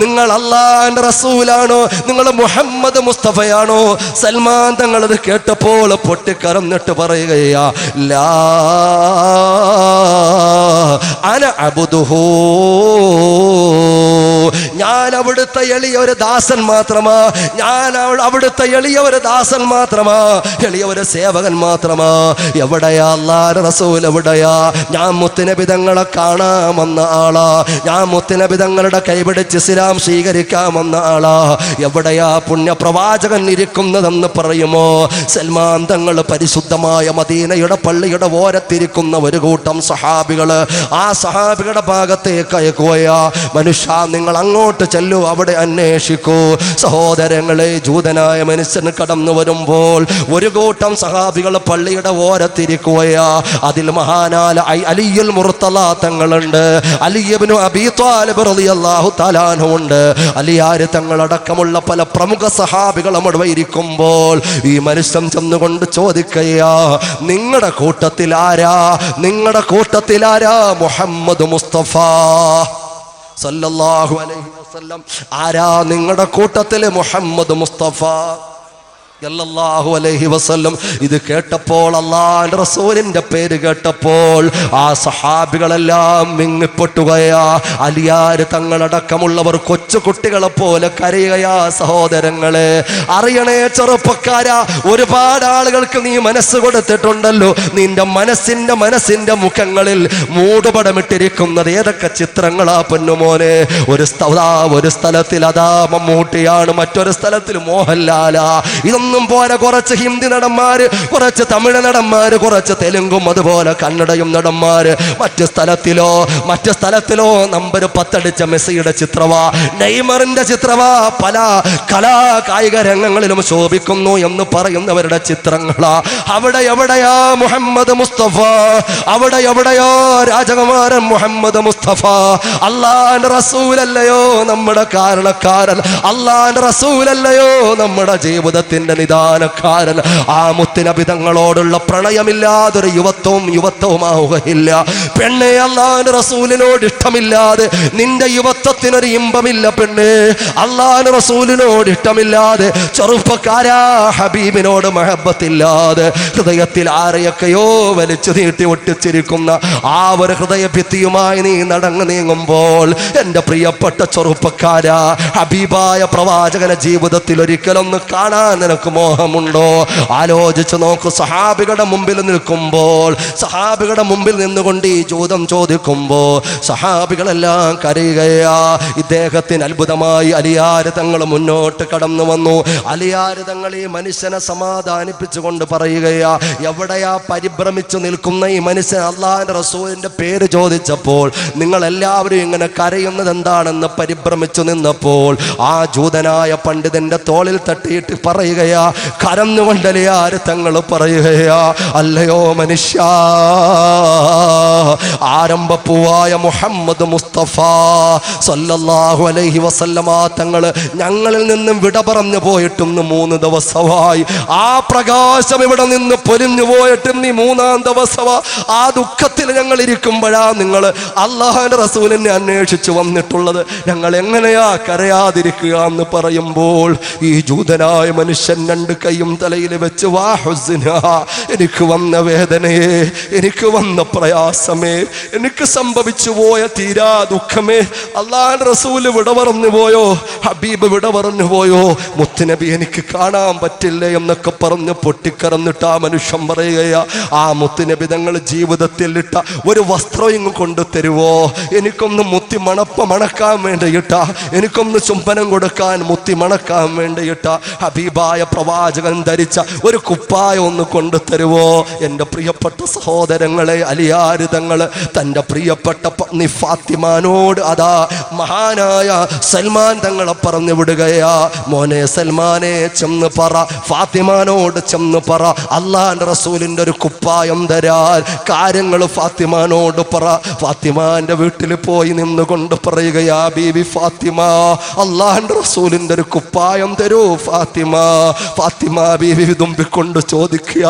നിങ്ങൾ അല്ലാഹുവിന്റെ റസൂലാണോ? നിങ്ങൾ മുഹമ്മദ് മുസ്തഫയാണോ? സൽമാൻ തങ്ങളത് കേട്ടപ്പോൾ പൊട്ടിക്കരന്നിട്ട് പറയുകയാ, ലാ അന അബ്ദുഹു, ഞാൻ അവിടുത്തെ എളിയൊരു ദാസൻ മാത്രമാ, ഞാൻ അവിടുത്തെ എളിയൊരു ദാസൻ മാത്രമാ, എളിയൊരു സേവകൻ മാത്രമാ. എവിടെയാ അല്ലാഹുവിന്റെ റസൂൽ? എവിടെയാ? ഞാൻ മുത്തുനബി തങ്ങളെ കാണാമെന്ന ആളാ, ഞാൻ മുത്തുനബി തങ്ങളുടെ കൈപിടിച്ച് ഇസ്ലാം സ്വീകരിക്കാമെന്ന ആളാ. എവിടെയാ പുണ്യപ്രവാചകൻ ഇരിക്കുന്നതെന്ന് പറയുമോ? സൽമാൻ തങ്ങൾ പരിശുദ്ധമായ മദീനയുടെ പള്ളിയുടെ ഓരത്തിരിക്കുന്ന ഒരു കൂട്ടം സഹാബികള് ആ സഹാബികളുടെ ഭാഗത്തേക്ക് അയക്കുകയാ. മനുഷ്യ, നിങ്ങൾ അങ്ങോട്ട് ചെല്ലൂ, അവിടെ അന്വേഷിക്കൂ. സഹോദരങ്ങളെ, ജൂതനായ മനുഷ്യന് കടന്നു വരുമ്പോൾ ഒരു കൂട്ടം സഹാബികൾ പള്ളിയുടെ ഓരത്തിരിക്കുകയാ. അതിൽ മഹാനായ അലിയുൽ മുർത്തല തങ്ങളുണ്ട്, അലി ഇബ്നു അബീ ത്വാലിബ് റളിയല്ലാഹു തആല അൻഹു ഉണ്ട്, അലിയാർ തങ്ങളടക്കമുള്ള പല പ്രമുഖ സഹാബികളും അവിടെ ഇരിക്കുമ്പോൾ ഈ മനുഷ്യൻ ചെന്നുകൊണ്ട് ചോദിക്കയാ, നിങ്ങളുടെ കൂട്ടത്തിൽ ആരാ? നിങ്ങളുടെ കൂട്ടത്തിൽ ആരാ? മുഹമ്മദ് മുസ്തഫ സല്ലല്ലാഹു അലൈഹി വസല്ലം. ആരാ നിങ്ങളുടെ കൂട്ടത്തിൽ? മുഹമ്മദ് മുസ്തഫ സല്ലല്ലാഹു അലൈഹി വസല്ലം. ഇത് കേട്ടപ്പോൾ, അല്ലാഹുവിന്റെ റസൂലിന്റെ പേര് കേട്ടപ്പോൾ ആ സഹാബികളെല്ലാം മിങ്ങിപ്പൊട്ടുകയാ. അലിയാർ തങ്ങളടക്കമുള്ളവർ കൊച്ചു കുട്ടികളെ പോലെ കരയുകയാ. സഹോദരങ്ങളെ, അറിയണേ ചെറുപ്പക്കാരാ, ഒരുപാട് ആളുകൾക്ക് നീ മനസ്സ് കൊടുത്തിട്ടുണ്ടല്ലോ. നിന്റെ മനസ്സിന്റെ മുഖങ്ങളിൽ മൂടുപടമിട്ടിരിക്കുന്നത് ഏതൊക്കെ ചിത്രങ്ങളാ പൊന്നുമോനെ? ഒരു സ്ഥലത്തിൽ അതാ മമ്മൂട്ടിയാണ്, മറ്റൊരു സ്ഥലത്തിൽ മോഹൻലാലാ. ഇതൊന്നും പോലെ കുറച്ച് ഹിന്ദി നടന്മാര്, കുറച്ച് തമിഴ് നടന്മാര്, കുറച്ച് തെലുങ്കും അതുപോലെ കന്നഡയും നടന്മാര്. മറ്റു സ്ഥലത്തിലോ നമ്പർ 10 അടിച്ച മെസ്സിയുടെ ചിത്രവാ, നെയ്മറിന്റെ ചിത്രവാ, പല കായിക രംഗങ്ങളിലും ശോഭിക്കുന്നു എന്ന് പറയുന്നവരുടെ ചിത്രങ്ങളാ. അവിടെ എവിടെയാ മുഹമ്മദ് മുസ്തഫ? അവിടെ എവിടെയോ രാജകുമാരൻ മുഹമ്മദ് മുസ്തഫ? അല്ലാഹുവിന്റെ റസൂലല്ലയോ നമ്മുടെ കാരണക്കാരൻ? അല്ലാഹുവിന്റെ റസൂലല്ലയോ നമ്മുടെ ജീവിതത്തിന്റെ നിദാനക്കാരൻ? ആ മുത്തുനബി തങ്ങളോടുള്ള പ്രണയമില്ലാതൊരു യുവത്വമാവുകയില്ല. പെണ്ണെ, അല്ലാഹുവിന്റെ റസൂലിനോട് ഇഷ്ടമില്ലാതെ നിന്റെ യുവത്വത്തിനൊരു ഇമ്പമില്ല പെണ്ണെ. അല്ലാഹുവിന്റെ റസൂലിനോട് ഇഷ്ടമില്ലാതെ ചെറുപ്പക്കാരാ, ഹബീബിനോട് മഹബത്തില്ലാതെ ഹൃദയത്തിൽ ആരെയൊക്കെയോ വലിച്ചു നീട്ടി ഒട്ടിച്ചിരിക്കുന്ന ആ ഒരു ഹൃദയഭിത്തിയുമായി നീ നടന്നു നീങ്ങുമ്പോൾ, എൻ്റെ പ്രിയപ്പെട്ട ചെറുപ്പക്കാരാ, ഹബീബായ പ്രവാചകനെ ജീവിതത്തിൽ ഒരിക്കലൊന്ന് കാണാൻ നിനക്ക് നിനക്ക് മോഹമുണ്ടോ? ആലോചിച്ച് നോക്കൂ. സഹാബികളുടെ മുമ്പിൽ നിൽക്കുമ്പോൾ, സഹാബികളുടെ മുമ്പിൽ നിന്നുകൊണ്ട് ഈ ജൂതം ചോദിക്കുമ്പോൾ സഹാബികളെല്ലാം കരയുകയാ. ഇദ്ദേഹത്തിന് അത്ഭുതമായി അലിയാർ തങ്ങൾ മുന്നോട്ട് കടന്നു വന്നു. അലിയാർ തങ്ങൾ ഈ മനുഷ്യനെ സമാധാനിപ്പിച്ചുകൊണ്ട് പറയുകയാ, എവിടെയാ പരിഭ്രമിച്ചു നിൽക്കുന്ന ഈ മനുഷ്യൻ? അള്ളാഹുവിന്റെ റസൂലിന്റെ പേര് ചോദിച്ചപ്പോൾ നിങ്ങൾ എല്ലാവരും ഇങ്ങനെ കരയുന്നത് എന്താണെന്ന് പരിഭ്രമിച്ചു നിന്നപ്പോൾ ആ ജൂതനായ പണ്ഡിതന്റെ തോളിൽ തട്ടിയിട്ട് പറയുകയാ, കരന്നുകൊണ്ട് അലിയാർ തങ്ങൾ പറയുകയാ, അല്ലയോ മനുഷ്യ, ആരംഭപ്പൂവായ മുഹമ്മദ് മുസ്തഫ സല്ലല്ലാഹു അലൈഹി വസല്ലമ തങ്ങൾ ഞങ്ങളിൽ നിന്നും വിട പറഞ്ഞു പോയിട്ടും 3 ദിവസമായി. ആ പ്രകാശം ഇവിടെ നിന്ന് പൊലിഞ്ഞു പോയിട്ടും നീ 3-ാം ദിവസമാ. ആ ദുഃഖത്തിൽ ഞങ്ങൾ ഇരിക്കുമ്പോഴാ നിങ്ങൾ അള്ളാഹുവിന്റെ റസൂലിനെ അന്വേഷിച്ചു വന്നിട്ടുള്ളത്. ഞങ്ങൾ എങ്ങനെയാ കരയാതിരിക്കുക എന്ന് പറയുമ്പോൾ ഈ ജൂതനായ മനുഷ്യൻ 2 കൈയും തലയിൽ വെച്ച്, വാ ഹുസ്ന, എനിക്ക് വന്ന വേദനയെ, എനിക്ക് വന്ന പ്രയാസമേ, എനിക്ക് സംഭവിച്ചു പോയ തീരാ ദുഃഖമേ, അള്ളാഹുവിന്റെ റസൂല് വിട പറഞ്ഞു പോയോ, ഹബീബ് വിട പറഞ്ഞു പോയോ, മുത്തുനബി എനിക്ക് കാണാൻ പറ്റില്ല എന്നൊക്കെ പറഞ്ഞ് പൊട്ടിക്കറന്നിട്ട് ആ മനുഷ്യൻ പറയുകയാ, ആ മുത്തുനബി തങ്ങൾ ജീവിതത്തിൽ ഇട്ട ഒരു വസ്ത്രം ഇങ്ങ് കൊണ്ടു തരുവോ? എനിക്കൊന്ന് മുത്തി മണക്കാൻ വേണ്ടിയിട്ട, എനിക്കൊന്ന് ചുംബനം കൊടുക്കാൻ, മുത്തി മണക്കാൻ വേണ്ടിയിട്ട ഹബീബായ പ്രവാചകൻ ധരിച്ച ഒരു കുപ്പായം ഒന്ന് കൊണ്ടു തരുവോ? എൻ്റെ പ്രിയപ്പെട്ട സഹോദരങ്ങളെ, അലിയാർ തങ്ങൾ തൻ്റെ പ്രിയപ്പെട്ട പത്നി ഫാത്തിമാനോട് അതാ മഹാനായ സൽമാൻ തങ്ങളെ പറഞ്ഞു വിടുകയാ, മോനെ സൽമാനെ ചെന്ന് പറ, ഫാത്തിമാനോട് ചെന്ന് പറ, അള്ളാന്റെ റസൂലിന്റെ ഒരു കുപ്പായം തരാൻ കാര്യങ്ങൾ ഫാത്തിമാനോട് പറ. ഫാത്തിമാന്റെ വീട്ടിൽ പോയി നിന്നുകൊണ്ട് പറയുകയാ, ബീവി ഫാത്തിമ, അള്ളാന്റെ റസൂലിന്റെ ഒരു കുപ്പായം തരൂ ഫാത്തിമ. ഫാത്തിമ ബീവി വിതുമ്പിക്കൊണ്ട് ചോദിക്കുക,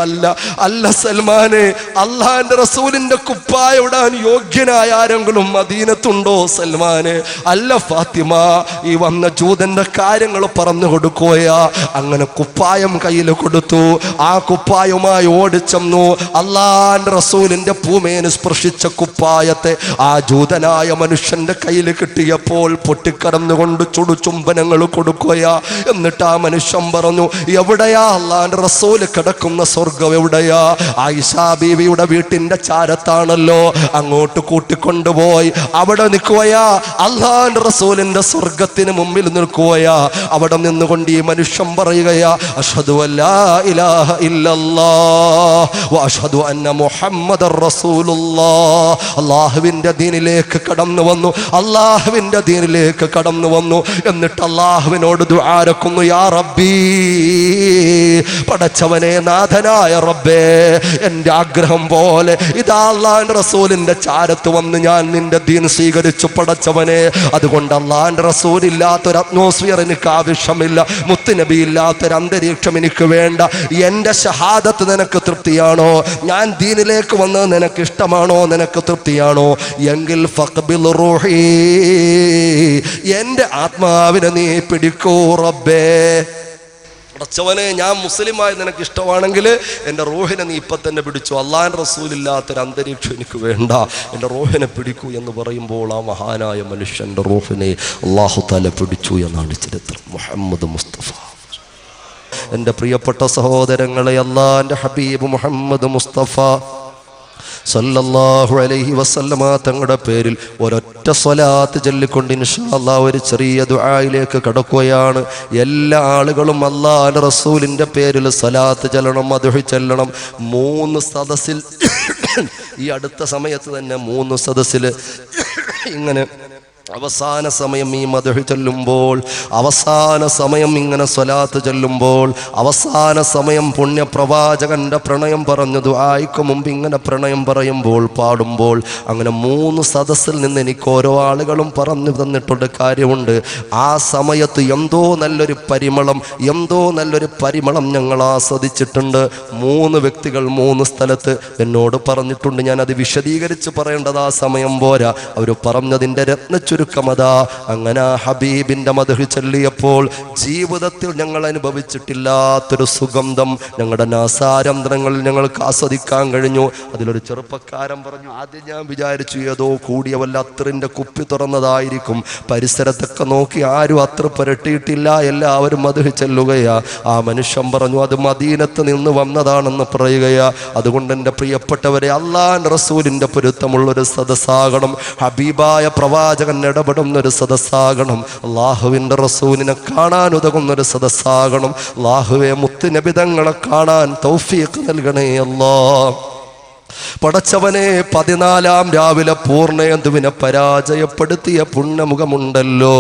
അല്ല സൽമാനെ, അള്ളാന്റെ റസൂലിന്റെ കുപ്പായം ഇടാൻ യോഗ്യനായ ആരെങ്കിലും മദീനത്തുണ്ടോ സൽമാനെ? അല്ല ഫാത്തിമ, ഈ വന്ന ജൂതന്റെ കാര്യങ്ങൾ പറഞ്ഞു കൊടുക്കുകയാ. അങ്ങനെ കുപ്പായം കയ്യിൽ കൊടുത്തു. ആ കുപ്പായവുമായി ഓടിച്ചെന്നു. അള്ളാന്റെ റസൂലിന്റെ പൂമേന് സ്പർശിച്ച കുപ്പായത്തെ ആ ജൂതനായ മനുഷ്യന്റെ കയ്യിൽ കിട്ടിയപ്പോൾ പൊട്ടിക്കടന്നുകൊണ്ട് ചുംബനങ്ങൾ കൊടുക്കുകയാ. എന്നിട്ട് ആ മനുഷ്യൻ പറഞ്ഞു, എവിടെയാ അള്ളാന്റെ റസൂല് കിടക്കുന്ന സ്വർഗം എവിടെയാ? ആയിഷാ ബീവിയുടെ വീട്ടിന്റെ ചാരത്താണല്ലോ. അങ്ങോട്ട് കൂട്ടിക്കൊണ്ടുപോയി അവിടെ നിൽക്കുകയാ. അള്ളാന്റെ റസൂലിന്റെ സ്വർഗത്തിന് മുമ്പിൽ നിൽക്കുകയാ. അവിടെ നിന്നുകൊണ്ട് ഈ മനുഷ്യൻ പറയുകയാ, അഷ്ഹദു അല്ലാ ഇലാഹ ഇല്ലല്ലാഹ് വ അഷ്ഹദു അന്ന മുഹമ്മദർ റസൂലുള്ളാഹ്. അല്ലാഹുവിന്റെ ദീനിലേക്ക് കടന്നു വന്നു, അല്ലാഹുവിന്റെ ദീനിലേക്ക് കടന്നു വന്നു. എന്നിട്ട് അല്ലാഹുവിനോട് ദുആ രക്കുന്നു, യാ റബ്ബി, പടച്ചവനെ, നാഥനായ റബ്ബേ, എൻ്റെ ആഗ്രഹം പോലെ ഇതാ അല്ലാഹുവിന്റെ റസൂലിന്റെ ചാരത്ത് വന്ന് ഞാൻ നിന്റെ ദീൻ സ്വീകരിച്ചു പടച്ചവനെ. അതുകൊണ്ട് അല്ലാഹുവിന്റെ റസൂൽ ഇല്ലാത്തൊരു അറ്റ്മോസ്ഫിയർ എനിക്ക് ആവശ്യമില്ല, മുത്തുനബി ഇല്ലാത്തൊരു അന്തരീക്ഷം എനിക്ക് വേണ്ട. എൻ്റെ ഷഹാദത്ത് നിനക്ക് തൃപ്തിയാണോ? ഞാൻ ദീനിലേക്ക് വന്നത് നിനക്ക് ഇഷ്ടമാണോ? നിനക്ക് തൃപ്തിയാണോ? എങ്കിൽ ഫഖ്ബിൽ റൂഹി, എൻ്റെ ആത്മാവിനെ നീ പിടിക്കൂ റബ്ബേ. പടച്ചവനെ, ഞാൻ മുസ്ലിമായി നിനക്ക് ഇഷ്ടമാണെങ്കിൽ എൻ്റെ റൂഹിനെ നീ ഇപ്പം തന്നെ പിടിച്ചു. അള്ളാഹുവിൻ്റെ റസൂലില്ലാത്തൊരു അന്തരീക്ഷം എനിക്ക് വേണ്ട, എൻ്റെ റൂഹിനെ പിടിക്കൂ എന്ന് പറയുമ്പോൾ ആ മഹാനായ മനുഷ്യൻ്റെ റൂഹിനെ അള്ളാഹു തആല പിടിച്ചു എന്നാണ് ചരിത്രം. മുഹമ്മദ് മുസ്തഫ. എൻ്റെ പ്രിയപ്പെട്ട സഹോദരങ്ങളെ, അള്ളാഹിൻ്റെ ഹബീബ് മുഹമ്മദ് മുസ്തഫ സല്ലല്ലാഹു അലൈഹി വസല്ലമ തങ്ങളുടെ പേരിൽ ഒരൊറ്റ സ്വലാത്ത് ചൊല്ലിക്കൊണ്ട് ഇൻഷാ അല്ലാഹ് ഒരു ചെറിയ ദുആയിലേക്ക് കടക്കുകയാണ്. എല്ലാ ആളുകളും അല്ലാഹുവിന്റെ റസൂലിന്റെ പേരിൽ സ്വലാത്ത് ചൊല്ലണം, മദ്ഹ് ചൊല്ലണം. 3 സദസ്സിൽ ഈ അടുത്ത സമയത്ത് തന്നെ 3 സദസ്സിൽ ഇങ്ങനെ അവസാന സമയം ഈ മദ്ഹ് ചൊല്ലുമ്പോൾ, അവസാന സമയം ഇങ്ങനെ സ്വലാത്ത് ചൊല്ലുമ്പോൾ, അവസാന സമയം പുണ്യപ്രവാചകന്റെ പ്രണയം പറഞ്ഞു ദുആയ്ക്ക് മുമ്പ് ഇങ്ങനെ പ്രണയം പറയുമ്പോൾ, പാടുമ്പോൾ, അങ്ങനെ 3 സദസ്സിൽ നിന്ന് എനിക്ക് ഓരോ ആളുകളും പറഞ്ഞു തന്നിട്ടുണ്ട് കാര്യമുണ്ട്. ആ സമയത്ത് എന്തോ നല്ലൊരു പരിമളം ഞങ്ങൾ ആസ്വദിച്ചിട്ടുണ്ട്. 3 വ്യക്തികൾ 3 സ്ഥലത്ത് എന്നോട് പറഞ്ഞിട്ടുണ്ട്. ഞാനത് വിശദീകരിച്ച് പറയേണ്ടത് ആ സമയം പോരാ. അവർ പറഞ്ഞതിൻ്റെ രത്നച്ചുരുക്കം ചുരുക്കമതാ അങ്ങനെ ഹബീബിന്റെ മദ്ഹ് ചൊല്ലിയപ്പോൾ ജീവിതത്തിൽ ഞങ്ങൾ അനുഭവിച്ചിട്ടില്ലാത്തൊരു സുഗന്ധം ഞങ്ങളുടെ നാസാരന്ധ്രങ്ങളിൽ ഞങ്ങൾക്ക് ആസ്വദിക്കാൻ കഴിഞ്ഞു. അതിലൊരു ചെറുപ്പക്കാരൻ പറഞ്ഞു, ആദ്യം ഞാൻ വിചാരിച്ചു ഏതോ കൂടിയ വല്ല അത്തറിന്റെ കുപ്പി തുറന്നതായിരിക്കും. പരിസരത്തൊക്കെ നോക്കി ആരും അത്ര പുരട്ടിയിട്ടില്ല, എല്ലാവരും മദ്ഹ് ചൊല്ലുകയാ. ആ മനുഷ്യൻ പറഞ്ഞു, അത് മദീനത്ത് നിന്ന് വന്നതാണെന്ന് പറയുകയാ. അതുകൊണ്ട് എൻ്റെ പ്രിയപ്പെട്ടവരെ, അള്ളാഹുവിൻ്റെ റസൂലിൻ്റെ പൊരുത്തമുള്ളൊരു സദസ്സാകണം, ഹബീബായ പ്രവാചകൻ ഇടപെടുന്നൊരു സദസ്സാകണം, അള്ളാഹുവിൻ്റെ റസൂലിനെ കാണാൻ ഉതകുന്നൊരു സദസ്സാകണം. അള്ളാഹുവെ, മുത്തുനബിതങ്ങളെ കാണാൻ തൗഫീഖ് നൽകണേ അല്ലാഹ്. പടച്ചവനെ, 14 രാവിലെ പൂർണ്ണേന്ദുവിനെ പരാജയപ്പെടുത്തിയ പുണ്യമുഖമുണ്ടല്ലോ,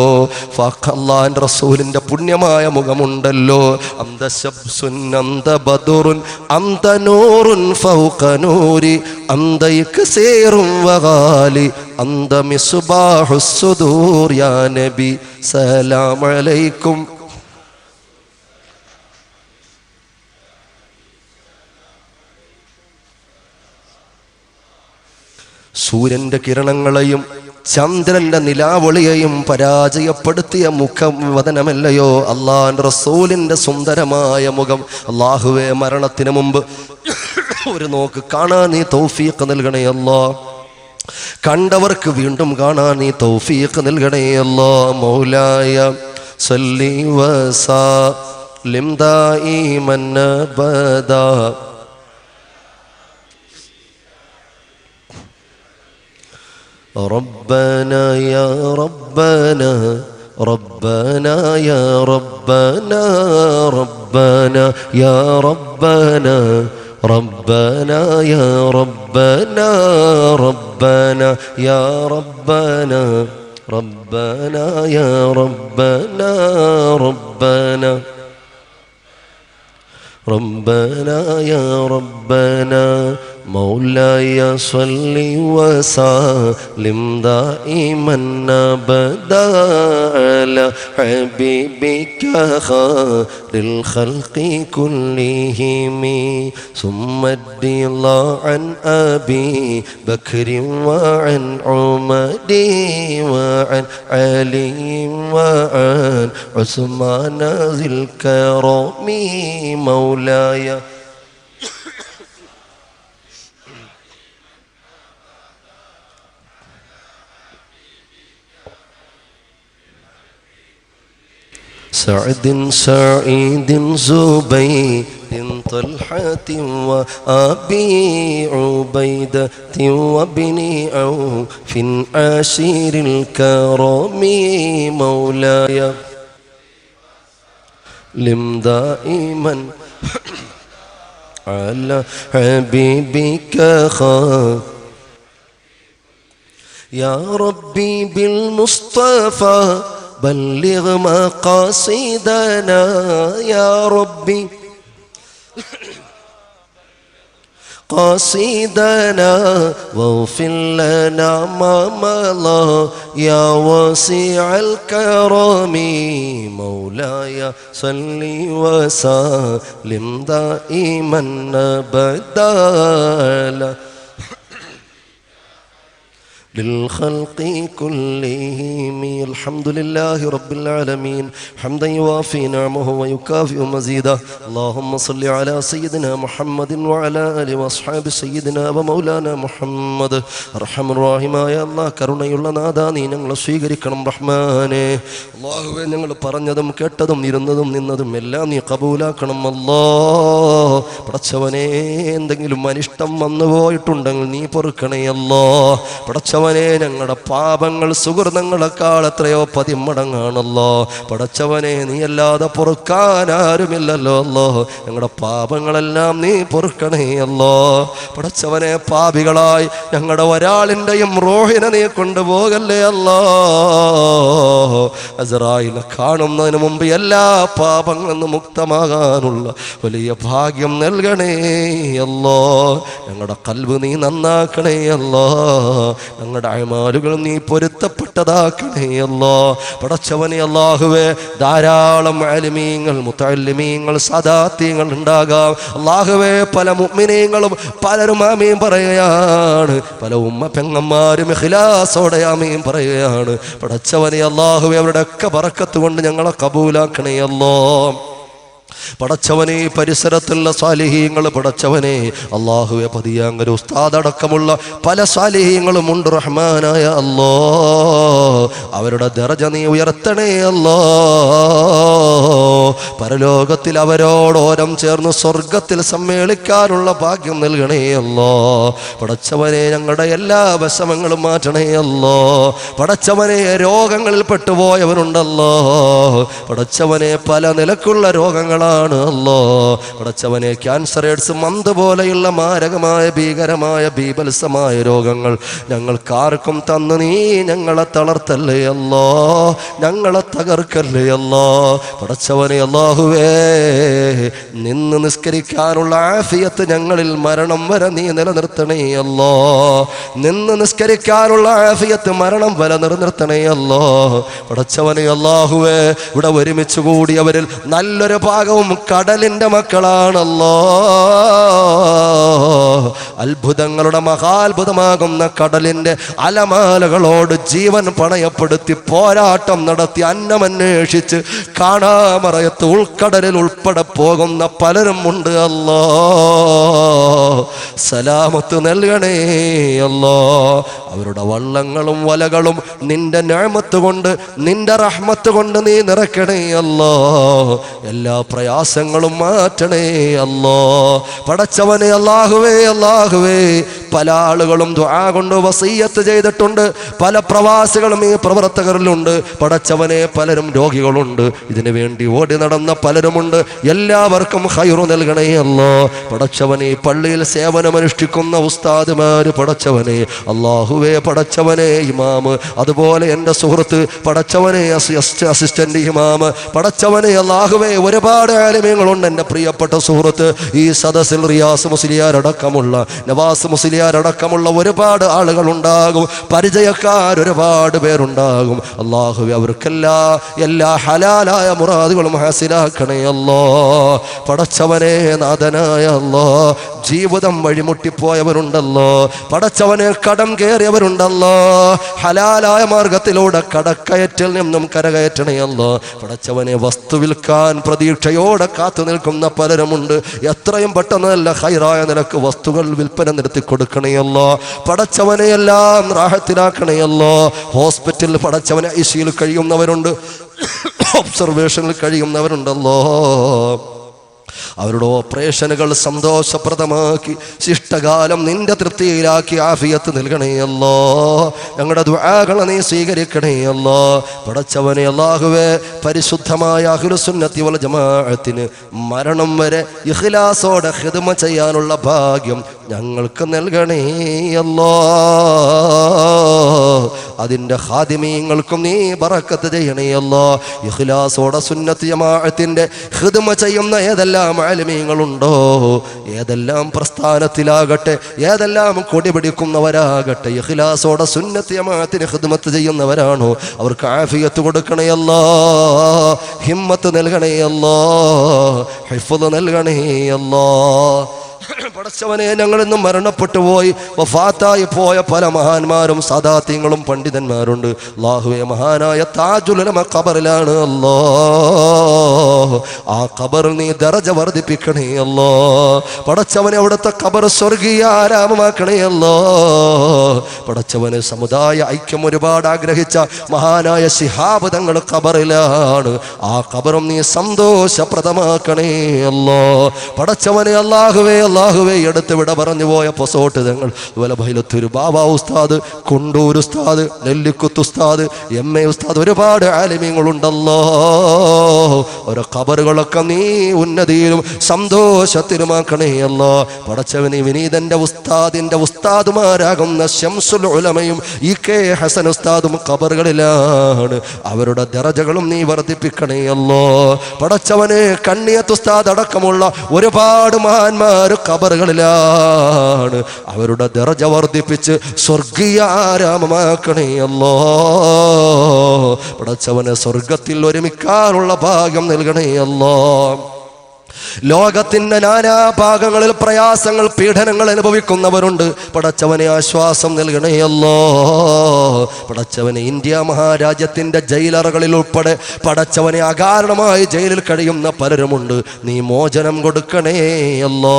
അല്ലാഹുവിന്റെ റസൂലിന്റെ പുണ്യമായ മുഖമുണ്ടല്ലോ. അന്ത ശബ്സുൻ അന്ത ബദറുൻ അന്ത നൂറുൻ ഫൗക നൂരി അന്ത ഇക്സീറുൻ വഗാലി അന്ത മിസ്ബാഹുസ് സുദൂർ യാ നബി സലാം അലൈക്കും. സൂര്യന്റെ കിരണങ്ങളെയും ചന്ദ്രന്റെ നിലാവൊളിയെയും പരാജയപ്പെടുത്തിയ മുഖവദനമല്ലയോ അള്ളാഹുവിന്റെ റസൂലിന്റെ സുന്ദരമായ മുഖം. അള്ളാഹുവേ, മരണത്തിന് മുമ്പ് ഒരു നോക്ക് കാണാൻ നീ തൗഫീഖ് നൽകണേ അല്ലാഹ്. കണ്ടവർക്ക് വീണ്ടും കാണാൻ നീ തൗഫീഖ് നൽകണേ അല്ലാഹ്. മൗലായ സല്ലി വസല്ലിം ദായിമൻ അബദാ ربنا يا ربنا ربنا يا ربنا ربنا يا ربنا ربنا يا ربنا ربنا يا ربنا ربنا يا ربنا ربنا ربنا يا ربنا مولاي صل وسلم دائما ابدا على حبيبك خير الخلق كلهم ثم الرضا عن ابي بكر وعن عمر وعن علي وعن عثمان ذي الكرم مولاي سعد سعيد زبيد طلحة وأبي عبيدة وابن عوف عاشر الكرم مولاي لم دائما على حبيبك يا ربي بالمصطفى بلغ مقاصدنا يا ربي قاصدنا واغفر لنا ما مضى يا واسع الكرم مولاي صل وسلم دائما ابدا للخلق كلهم الحمد لله رب العالمين حمدا يوافي نعمه ويكافئ مزيده اللهم صل على سيدنا محمد وعلى آله وأصحاب سيدنا ومولانا محمد أرحم الراحمين يا الله കരുണയുള്ള നാഥാ നീ ഞങ്ങളെ സ്വീകരിക്കണം റഹ്മാനേ. അല്ലാഹുവേ, ഞങ്ങൾ പറഞ്ഞതും കേട്ടതും ഇരുന്നതും നിന്നതും എല്ലാം നീ കബൂലാക്കണം അല്ലാഹ്. പടച്ചവനെ, എന്തെങ്കിലും അനിഷ്ടം വന്നു പോയിട്ടുണ്ടെങ്കിൽ നീ പൊറുക്കണേ അല്ലാഹ്. പടച്ചവനെ, ഞങ്ങളുടെ പാപങ്ങൾ സുഹൃതങ്ങളെക്കാൾ എത്രയോ 10 മടങ്ങാണല്ലോ. പടച്ചവനെ, നീ അല്ലാതെ പൊറുക്കാൻ ആരുമില്ലല്ലോ അല്ലോ. ഞങ്ങളുടെ പാപങ്ങളെല്ലാം നീ പൊറുക്കണേ അല്ലോ. പടച്ചവനെ, പാപികളായി ഞങ്ങളുടെ ഒരാളിൻ്റെയും റൂഹിനെ നീ കൊണ്ടുപോകല്ലേ അല്ലോ. അസ്റായീലിനെ കാണുന്നതിന് മുമ്പ് എല്ലാ പാപങ്ങളിൽ നിന്ന് മുക്തമാകാനുള്ള വലിയ ഭാഗ്യം നൽകണേ അല്ലോ. ഞങ്ങളുടെ ഖൽബ് നീ നന്നാക്കണേ അല്ലോ. ഞങ്ങളുടെ അമാലുകൾ നീ പൊരുത്തപ്പെട്ടതാക്കണേ അല്ലാ. പടച്ചവനെ അല്ലാഹുവേ, ധാരാളം ആലിമീങ്ങൾ, മുത്തഅല്ലിമീങ്ങൾ, സദാത്യങ്ങൾ ഉണ്ടാകാം അല്ലാഹുവേ. പല മുഅ്മിനീങ്ങളും പലരും ആമീൻ പറയുകയാണ്, പല ഉമ്മ പെങ്ങന്മാരും ഇഖ്ലാസോടെ ആമീൻ പറയുകയാണ്. പടച്ചവനെ അല്ലാഹുവേ, അവരുടെ ഒക്കെ ബറക്കത്ത് കൊണ്ട് ഞങ്ങളെ കബൂലാക്കണേ അല്ലാ. പടച്ചവനെ പരിസരത്തുള്ള സ്വാലിഹീങ്ങൾ പടച്ചവനെ അല്ലാഹുവേ, പതിയാങ്കര ഉസ്താദ് അടക്കമുള്ള പല സ്വാലിഹീങ്ങളും ഉണ്ട് റഹ്മാനായ അല്ലാ. അവരുടെ ദർജ നീ ഉയർത്തണേ അല്ലാ. പരലോകത്തിൽ അവരോടോരം ചേർന്ന് സ്വർഗത്തിൽ സമ്മേളിക്കാനുള്ള ഭാഗ്യം നൽകണേ അല്ലാ. പടച്ചവനെ ഞങ്ങളുടെ എല്ലാ വിഷമങ്ങളും മാറ്റണേ അല്ലാ. പടച്ചവനെ രോഗങ്ങളിൽ പെട്ടുപോയവരുണ്ടല്ലോ പടച്ചവനെ, പല നിലക്കുള്ള രോഗങ്ങളാണ് അല്ലോ പടച്ചവനെ. ക്യാൻസർ, എയ്ഡ്സ്, മന്ത് പോലെയുള്ള മാരകമായ ഭീകരമായ ബീഭത്സമായ രോഗങ്ങൾ ഞങ്ങൾക്കാർക്കും തന്ന് നീ ഞങ്ങളെ തളർത്തല്ലേ അല്ലോ, ഞങ്ങളെ തകർക്കല്ലേ അല്ലോ. പടച്ചവനെ അല്ലാഹുവേ, നിന്ന് നിസ്കരിക്കാനുള്ള ആഫിയത്ത് ഞങ്ങളിൽ മരണം വരെ നീ നിലനിർത്തണേ അല്ലോ. നിന്ന് നിസ്കരിക്കാനുള്ള ആഫിയത്ത് മരണം വരെ നിലനിർത്തണേ അല്ലോ. പടച്ചവനെ അല്ലാഹുവേ, ഇവിടെ ഒരുമിച്ച് കൂടിയവരിൽ നല്ലൊരു ഭാഗവും കടലിന്റെ മക്കളാണല്ലോ. അത്ഭുതങ്ങളുടെ മഹാത്ഭുതമാകുന്ന കടലിന്റെ അലമാലകളോട് ജീവൻ പണയപ്പെടുത്തി പോരാട്ടം നടത്തി അന്നമന്വേഷിച്ച് കാണാമറയത്ത് ഉൾക്കടലിൽ ഉൾപ്പെടെ പോകുന്ന പലരും ഉണ്ട് അല്ലോ. സലാമത്ത് നൽകണേ അല്ലോ. അവരുടെ വള്ളങ്ങളും വലകളും നിന്റെ നിഅമത്ത് കൊണ്ട്, നിന്റെ റഹ്മത്ത് കൊണ്ട് നീ നിറക്കണേ അല്ലോ. എല്ലാ പ്രയാസങ്ങളും മാറ്റണേ അല്ലോ. പടച്ചവനെ അല്ലാഹുവേ, അല്ലാഹുവേ, പല ആളുകളും ദുആ കൊണ്ട് വസിയ്യത്ത് ചെയ്തിട്ടുണ്ട്. പല പ്രവാസികളും ഈ പ്രവർത്തകരിലുണ്ട്. പടച്ചവനെ, പലരും രോഗികളുണ്ട്. ഇതിനു വേണ്ടി ഓടി നടന്ന പലരുമുണ്ട്. എല്ലാവർക്കും ഖൈറു നൽകണേ അല്ലോ. പടച്ചവനെ, പള്ളിയിൽ സേവനമനുഷ്ഠിക്കുന്ന ഉസ്താദുമാര് പടച്ചവനെ അല്ലാഹുവേ, പടച്ചവനെ ഇമാമ്, അതുപോലെ എൻ്റെ സുഹൃത്ത് പടച്ചവനെ അസിസ്റ്റന്റ് ഇമാമ് പടച്ചവനെ അല്ലാഹുവേ, ഒരുപാട് ആലിമീങ്ങളുണ്ട്. എൻ്റെ പ്രിയപ്പെട്ട സുഹൃത്ത് ഈ സദസ്സിൽ റിയാസ് മുസ്ലിയാരടക്കമുള്ള, നവാസ് മുസ്ലിയാരടക്കമുള്ള ഒരുപാട് ആളുകൾ ഉണ്ടാകും. പരിചയക്കാർ ഒരുപാട് പേരുണ്ടാകും. അല്ലാഹുവേ, എല്ലാ ഹലാലായ മുറാദുകളും ഹാസിലാക്കണേ അല്ലോ. പടച്ചവനെ നാഥനായ അല്ലോ, ജീവിതം വഴിമുട്ടിപ്പോയവരുണ്ടല്ലോ പടച്ചവനെ, കടം കയറിയവരുണ്ടല്ലോ. ഹലാലായ മാർഗത്തിലൂടെ കടക്കയറ്റിൽ നിന്നും കരകയറ്റണയല്ലോ പടച്ചവനെ. വസ്തു വിൽക്കാൻ പ്രതീക്ഷയോടെ കാത്തു നിൽക്കുന്ന പലരുമുണ്ട്. എത്രയും പെട്ടെന്ന് നല്ല ഹൈറായ നിലക്ക് വസ്തുക്കൾ വിൽപ്പന നിർത്തി കൊടുക്കണയല്ലോ പടച്ചവനെ. എല്ലാം റാഹത്തിലാക്കണയല്ലോ. ഹോസ്പിറ്റലിൽ പടച്ചവനെ ഐസിയിൽ കഴിയുന്നവരുണ്ട്, ഒബ്സർവേഷനിൽ കഴിയുന്നവരുണ്ടല്ലോ. അവരുടെ ഓപ്പറേഷനുകൾ സന്തോഷപ്രദമാക്കി ശിഷ്ടകാലം നിന്റെ തൃപ്തിയിലാക്കി ആഫിയത്ത് നൽകണേയല്ലോ. ഞങ്ങളുടെ ദുആകളെ നീ സ്വീകരിക്കണേയല്ലോ പടച്ചവനെ. അല്ലാഹുവേ, പരിശുദ്ധമായ അഹ്ലുസുന്നത്തി വൽ ജമാഅത്തിന് മരണം വരെ ഇഖ്ലാസോടെ ഖിദ്മ ചെയ്യാനുള്ള ഭാഗ്യം ഞങ്ങൾക്ക് നൽകണേയല്ലോ. അതിൻ്റെ ഖാദിമീങ്ങൾക്കും നീ ബറക്കത്ത് ചെയ്യണേയല്ലോ. ഇഖ്ലാസോടെ സുന്നത്ത് ജമാഅത്തിന്റെ ഖിദ്മ ചെയ്യുന്ന ഏതെല്ലാം ആലിമീങ്ങളുണ്ടോ, ഏതെല്ലാം പ്രസ്ഥാനത്തിലാകട്ടെ, ഏതെല്ലാം കൊടി പിടിക്കുന്നവരാകട്ടെ, ഇഖ്ലാസോടെ സുന്നത്ത് ജമാഅത്തിന് ഖിദ്മത്ത് ചെയ്യുന്നവരാണോ അവർക്ക് ആഫിയത്ത് കൊടുക്കണേയല്ലോ, ഹിമ്മത്ത് നൽകണേയല്ലോ, ഹിഫ്ള് നൽകണേയല്ലോ. പടച്ചവനെ, ഞങ്ങളിന്നും മരണപ്പെട്ടു പോയി വഫാത്തായി പോയ പല മഹാന്മാരും സദാത്യങ്ങളും പണ്ഡിതന്മാരുണ്ട്. അല്ലാഹുവേ, മഹാനായ താജുൽ ഉലമ ഖബറിലാണ് അല്ലോ. ആ ഖബറിൽ നീ ദറജ വർദ്ധിപ്പിക്കണേ അല്ലോ പടച്ചവനെ. അവിടുത്തെ ഖബർ സ്വർഗീയ ആരാമമാക്കണേ അല്ലോ പടച്ചവന്. സമുദായ ഐക്യം ഒരുപാട് ആഗ്രഹിച്ച മഹാനായ ശിഹാബ് തങ്ങൾ ഖബറിലാണ്. ആ ഖബറും നീ സന്തോഷപ്രദമാക്കണേ അല്ലോ പടച്ചവനെ. അല്ലാഹുവേ, അല്ലാഹുവേ, എടുത്ത് വിട പറഞ്ഞു പോയ പൊസോട്ട് തങ്ങൾ, അതുപോലെ ബൈലത്തൂർ ബാബ ഉസ്താദ്, കുണ്ടൂർ ഉസ്താദ്, നെല്ലിക്കുത്ത് ഉസ്താദ്, എം എ ഉസ്താദ്, ഒരുപാട് ആലിമീങ്ങളുണ്ടല്ലോ. ഒരു ഖബറുകളൊക്കെ നീ ഉന്നതിയിലും സന്തോഷത്തിലുമാക്കണേ അല്ലാ. പടച്ചവനെ വിനീതന്റെ ഉസ്താദിന്റെ ഉസ്താദുമാരാകുന്ന ശംസുൽ ഉലമയും ഇ.കെ. ഹസൻ ഉസ്താദും ഖബറുകളിലാണ്. അവരുടെ ദറജകളും നീ വർദ്ധിപ്പിക്കണേ അല്ലാ. പടച്ചവനെ കണ്ണിയത്ത് ഉസ്താദ് അടക്കമുള്ള ഒരുപാട് മഹാന്മാർ ഖബറുകളിലാണ്. അവരുടെ ദറജ വർദ്ധിപ്പിച്ച് സ്വർഗീയ ആരാമമാക്കണേ അല്ലാ. പടച്ചവനെ സ്വർഗത്തിൽ ഒരുമിക്കാനുള്ള ഭാഗ്യം നൽകണേ അല്ലാ. ലോകത്തിന്റെ നാനാഭാഗങ്ങളിൽ പ്രയാസങ്ങൾ പീഡനങ്ങൾ അനുഭവിക്കുന്നവരുണ്ട്. പടച്ചവനെ ആശ്വാസം നൽകണേ അല്ലാ. പടച്ചവനെ ഇന്ത്യ മഹാരാജ്യത്തിന്റെ ജയിലറകളിൽ ഉൾപ്പെടെ പടച്ചവനെ അകാരണമായി ജയിലിൽ കഴിയുന്ന പലരുമുണ്ട്. നീ മോചനം കൊടുക്കണേ അല്ലാ.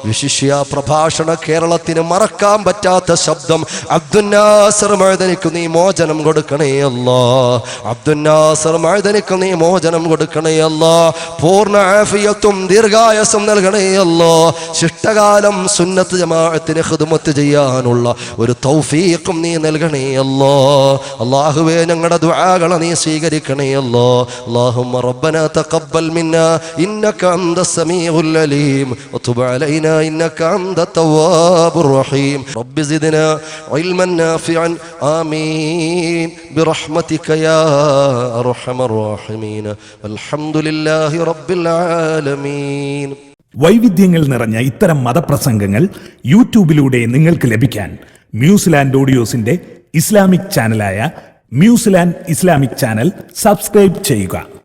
വിശിഷ്യ പ്രഭാഷണ കേരളത്തിന് മറക്കാൻ പറ്റാത്ത ശബ്ദം അബ്ദുൽ നാസർ മഅദനിക്ക് നീ മോചനം കൊടുക്കണേ അല്ലാ. അബ്ദുൽ നാസർ മഅദനിക്ക് നീ മോചനം കൊടുക്കണേ അല്ലാ. പൂർണ്ണ ആഫിയത്തും ദീർഘായസം നൽകണേ അല്ലാ. ശിഷ്ടകാലം സുന്നത്ത് ജമാഅത്തിന് ഖിദ്മത്ത് ചെയ്യാനുള്ള ഒരു തൗഫീഖും നീ നൽകണേ അല്ലാ. അല്ലാഹുവേ ഞങ്ങളുടെ ദുആകളെ നീ സ്വീകരിക്കണേ അല്ലാ. അല്ലാഹുമ്മ റബ്ബനാ തഖബ്ബൽ മിന്നാ ഇന്നക അൻതസ് സമീഉൽ അലീം വതുബ് അലൈനാ ഇന്നക അൻതത് തവ്വാബുർ റഹീം. റബ്ബി സിദ്നാ ഇൽമൻ നാഫിഅൻ ആമീൻ ബിറഹ്മതിക യാ അർഹമർ റഹീമീൻ. അൽഹംദുലില്ലാഹി റബ്ബിൽ ആലമീൻ. വൈവിധ്യങ്ങൾ നിറഞ്ഞ ഇത്തരം മതപ്രസംഗങ്ങൾ യൂട്യൂബിലൂടെ നിങ്ങൾക്ക് ലഭിക്കാൻ മ്യൂസിലാൻഡ് ഓഡിയോസിന്റെ ഇസ്ലാമിക് ചാനലായ മ്യൂസിലാൻഡ് ഇസ്ലാമിക് ചാനൽ സബ്സ്ക്രൈബ് ചെയ്യുക.